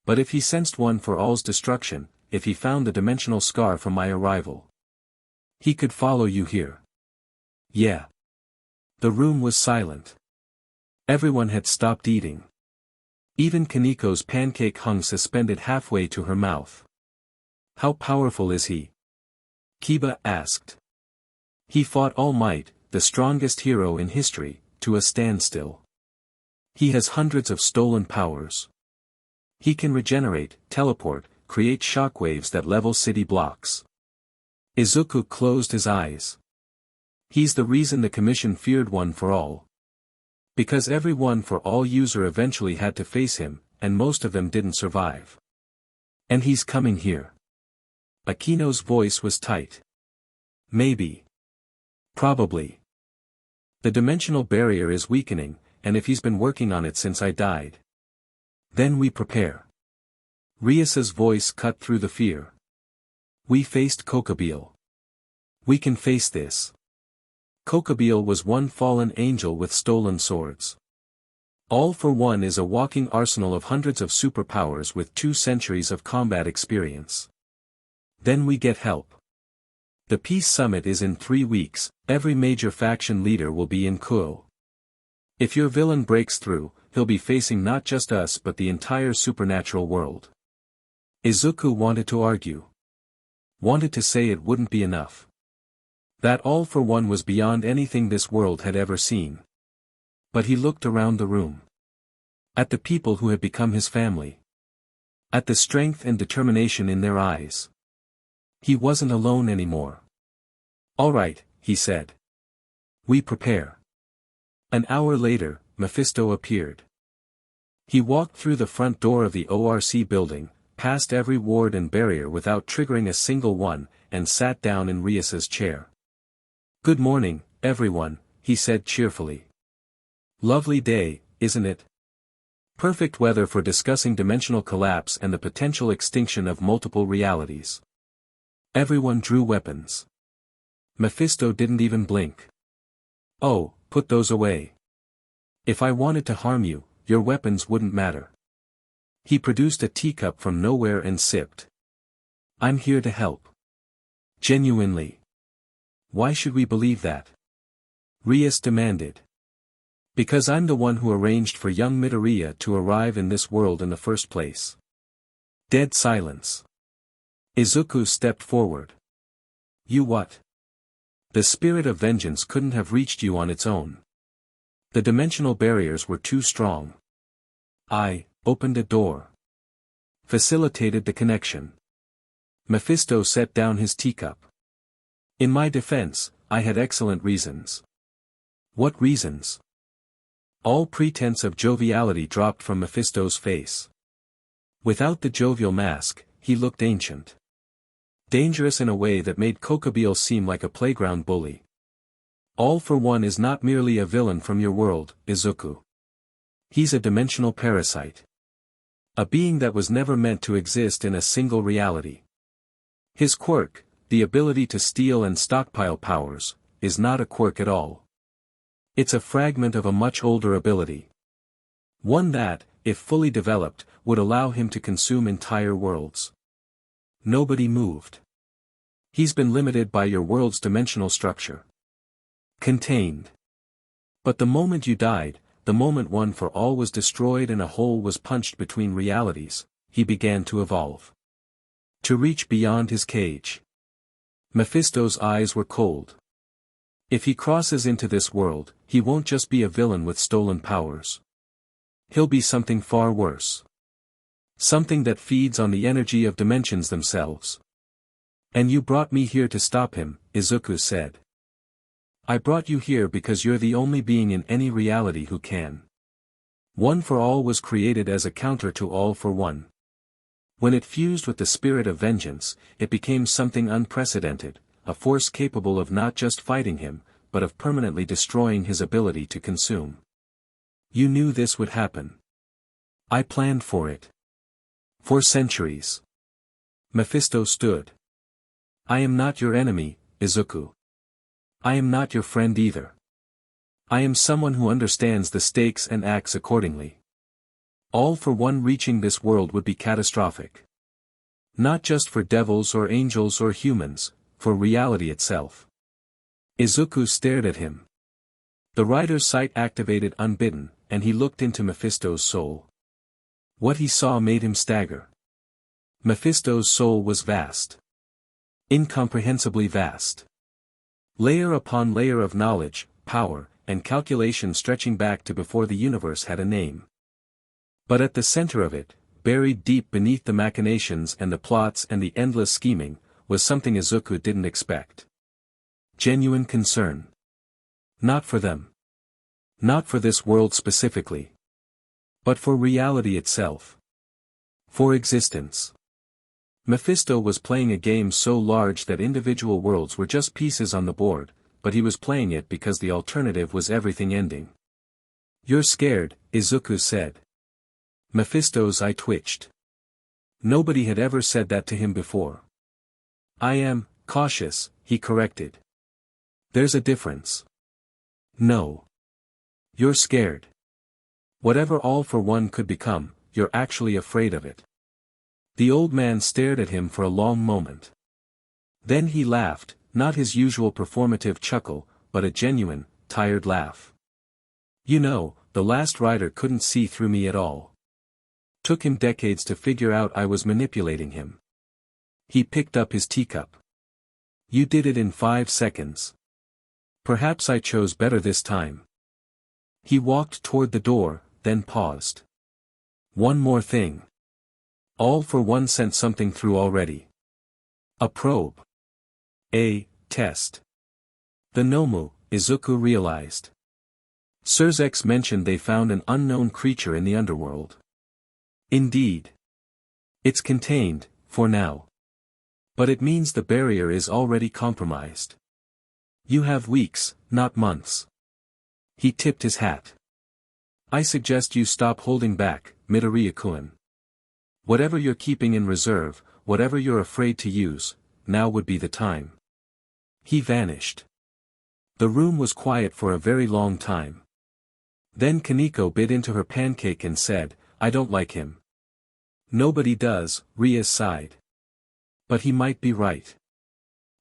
But if he sensed One for All's destruction, if he found the dimensional scar from my arrival, he could follow you here." "Yeah." The room was silent. Everyone had stopped eating. Even Kaneko's pancake hung suspended halfway to her mouth. "How powerful is he?" Kiba asked. "He fought All Might, the strongest hero in history, to a standstill. He has hundreds of stolen powers. He can regenerate, teleport, create shockwaves that level city blocks." Izuku closed his eyes. "He's the reason the Commission feared One for All. Because every One for All user eventually had to face him, and most of them didn't survive. And he's coming here." Akeno's voice was tight. "Maybe. Probably. The dimensional barrier is weakening, and if he's been working on it since I died, then we prepare." Rias's voice cut through the fear. "We faced Kokabiel. We can face this." Kokabiel was one fallen angel with stolen swords. All for One is a walking arsenal of hundreds of superpowers with 2 centuries of combat experience. Then we get help. The Peace Summit is in 3 weeks, every major faction leader will be in Kuo. If your villain breaks through, he'll be facing not just us but the entire supernatural world. Izuku wanted to argue. Wanted to say it wouldn't be enough. That All for One was beyond anything this world had ever seen. But he looked around the room. At the people who had become his family. At the strength and determination in their eyes. He wasn't alone anymore. "All right," he said. "We prepare." An hour later, Mephisto appeared. He walked through the front door of the ORC building, past every ward and barrier without triggering a single one, and sat down in Rias's chair. "Good morning, everyone," he said cheerfully. "Lovely day, isn't it? Perfect weather for discussing dimensional collapse and the potential extinction of multiple realities." Everyone drew weapons. Mephisto didn't even blink. "Oh, put those away. If I wanted to harm you, your weapons wouldn't matter." He produced a teacup from nowhere and sipped. "I'm here to help. Genuinely. Why should we believe that? Rias demanded. Because I'm the one who arranged for young Midoriya to arrive in this world in the first place. Dead silence. Izuku stepped forward. You what? The spirit of vengeance couldn't have reached you on its own. The dimensional barriers were too strong. I opened a door. Facilitated the connection. Mephisto set down his teacup. In my defense, I had excellent reasons. What reasons? All pretense of joviality dropped from Mephisto's face. Without the jovial mask, he looked ancient. Dangerous in a way that made Kokabiel seem like a playground bully. All for One is not merely a villain from your world, Izuku. He's a dimensional parasite. A being that was never meant to exist in a single reality. His quirk, the ability to steal and stockpile powers, is not a quirk at all. It's a fragment of a much older ability. One that, if fully developed, would allow him to consume entire worlds. Nobody moved. He's been limited by your world's dimensional structure. Contained. But the moment you died, the moment One for All was destroyed and a hole was punched between realities, he began to evolve. To reach beyond his cage. Mephisto's eyes were cold. If he crosses into this world, he won't just be a villain with stolen powers. He'll be something far worse. Something that feeds on the energy of dimensions themselves. And you brought me here to stop him, Izuku said. I brought you here because you're the only being in any reality who can. One for All was created as a counter to All for One. When it fused with the spirit of vengeance, it became something unprecedented, a force capable of not just fighting him, but of permanently destroying his ability to consume. You knew this would happen. I planned for it. For centuries. Mephisto stood. I am not your enemy, Izuku. I am not your friend either. I am someone who understands the stakes and acts accordingly. All for One reaching this world would be catastrophic. Not just for devils or angels or humans, for reality itself. Izuku stared at him. The rider's sight activated unbidden, and he looked into Mephisto's soul. What he saw made him stagger. Mephisto's soul was vast. Incomprehensibly vast. Layer upon layer of knowledge, power, and calculation stretching back to before the universe had a name. But at the center of it, buried deep beneath the machinations and the plots and the endless scheming, was something Izuku didn't expect. Genuine concern. Not for them. Not for this world specifically. But for reality itself. For existence. Mephisto was playing a game so large that individual worlds were just pieces on the board, but he was playing it because the alternative was everything ending. You're scared, Izuku said. Mephisto's eye twitched. Nobody had ever said that to him before. I am cautious, he corrected. There's a difference. No. You're scared. Whatever All for One could become, you're actually afraid of it. The old man stared at him for a long moment. Then he laughed, not his usual performative chuckle, but a genuine, tired laugh. You know, the last rider couldn't see through me at all. Took him decades to figure out I was manipulating him. He picked up his teacup. You did it in 5 seconds. Perhaps I chose better this time. He walked toward the door, then paused. One more thing. All for One sent something through already. A probe. A test. The Nomu, Izuku realized. Surzex mentioned they found an unknown creature in the underworld. Indeed. It's contained, for now. But it means the barrier is already compromised. You have weeks, not months. He tipped his hat. I suggest you stop holding back, Midoriya-kun. Whatever you're keeping in reserve, whatever you're afraid to use, now would be the time. He vanished. The room was quiet for a very long time. Then Kaneko bit into her pancake and said, I don't like him. Nobody does, Rias sighed. But he might be right.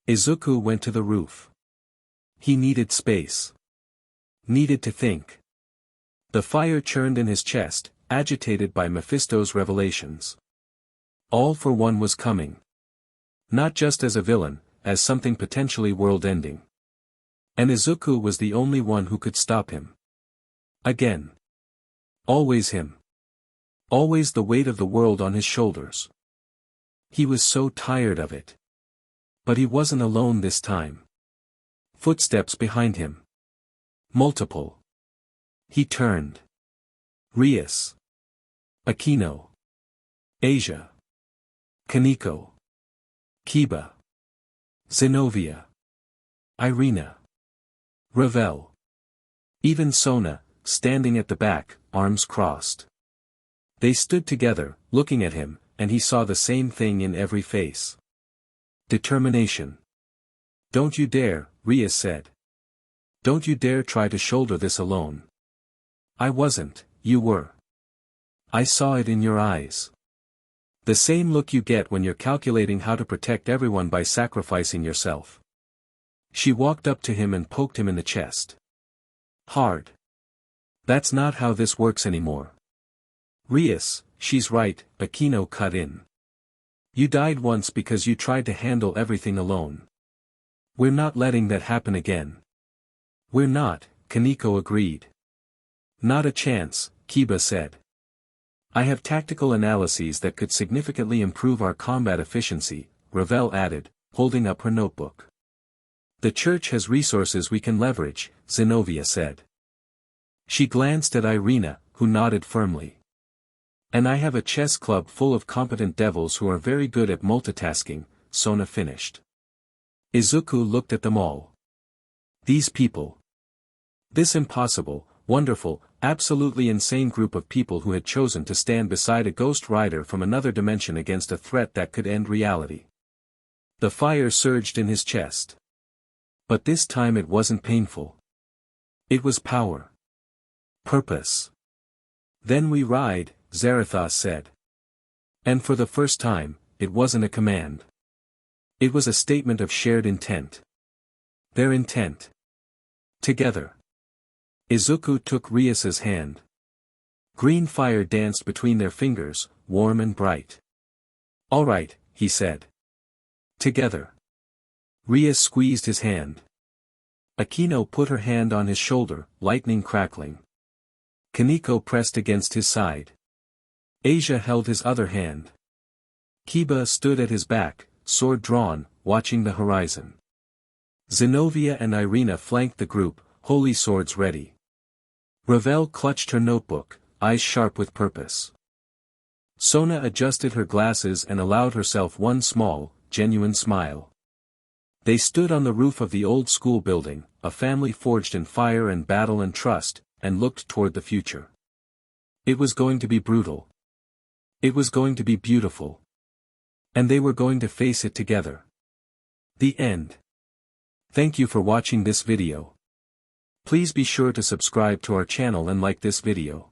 Izuku went to the roof. He needed space. Needed to think. The fire churned in his chest, agitated by Mephisto's revelations. All for One was coming. Not just as a villain, as something potentially world-ending. And Izuku was the only one who could stop him. Again. Always him. Always the weight of the world on his shoulders. He was so tired of it. But he wasn't alone this time. Footsteps behind him. Multiple. He turned. Rias. Akeno. Asia. Kaneko. Kiba. Zenobia. Irina. Ravel. Even Sona, standing at the back, arms crossed. They stood together, looking at him, and he saw the same thing in every face. Determination. Don't you dare, Rias said. Don't you dare try to shoulder this alone. I wasn't, you were. I saw it in your eyes. The same look you get when you're calculating how to protect everyone by sacrificing yourself. She walked up to him and poked him in the chest. Hard. That's not how this works anymore. Rias, she's right, Akeno cut in. You died once because you tried to handle everything alone. We're not letting that happen again. We're not, Kaneko agreed. Not a chance, Kiba said. I have tactical analyses that could significantly improve our combat efficiency, Ravel added, holding up her notebook. The church has resources we can leverage, Zenobia said. She glanced at Irina, who nodded firmly. And I have a chess club full of competent devils who are very good at multitasking, Sona finished. Izuku looked at them all. These people. This impossible, wonderful, absolutely insane group of people who had chosen to stand beside a ghost rider from another dimension against a threat that could end reality. The fire surged in his chest. But this time it wasn't painful. It was power. Purpose. Then we ride, Zerithas said. And for the first time, it wasn't a command. It was a statement of shared intent. Their intent. Together. Izuku took Rias's hand. Green fire danced between their fingers, warm and bright. All right, he said. Together. Rias squeezed his hand. Akeno put her hand on his shoulder, lightning crackling. Kaneko pressed against his side. Asia held his other hand. Kiba stood at his back, sword drawn, watching the horizon. Zenobia and Irina flanked the group, holy swords ready. Ravel clutched her notebook, eyes sharp with purpose. Sona adjusted her glasses and allowed herself one small, genuine smile. They stood on the roof of the old school building, a family forged in fire and battle and trust, and looked toward the future. It was going to be brutal. It was going to be beautiful. And they were going to face it together. The end. Thank you for watching this video. Please be sure to subscribe to our channel and like this video.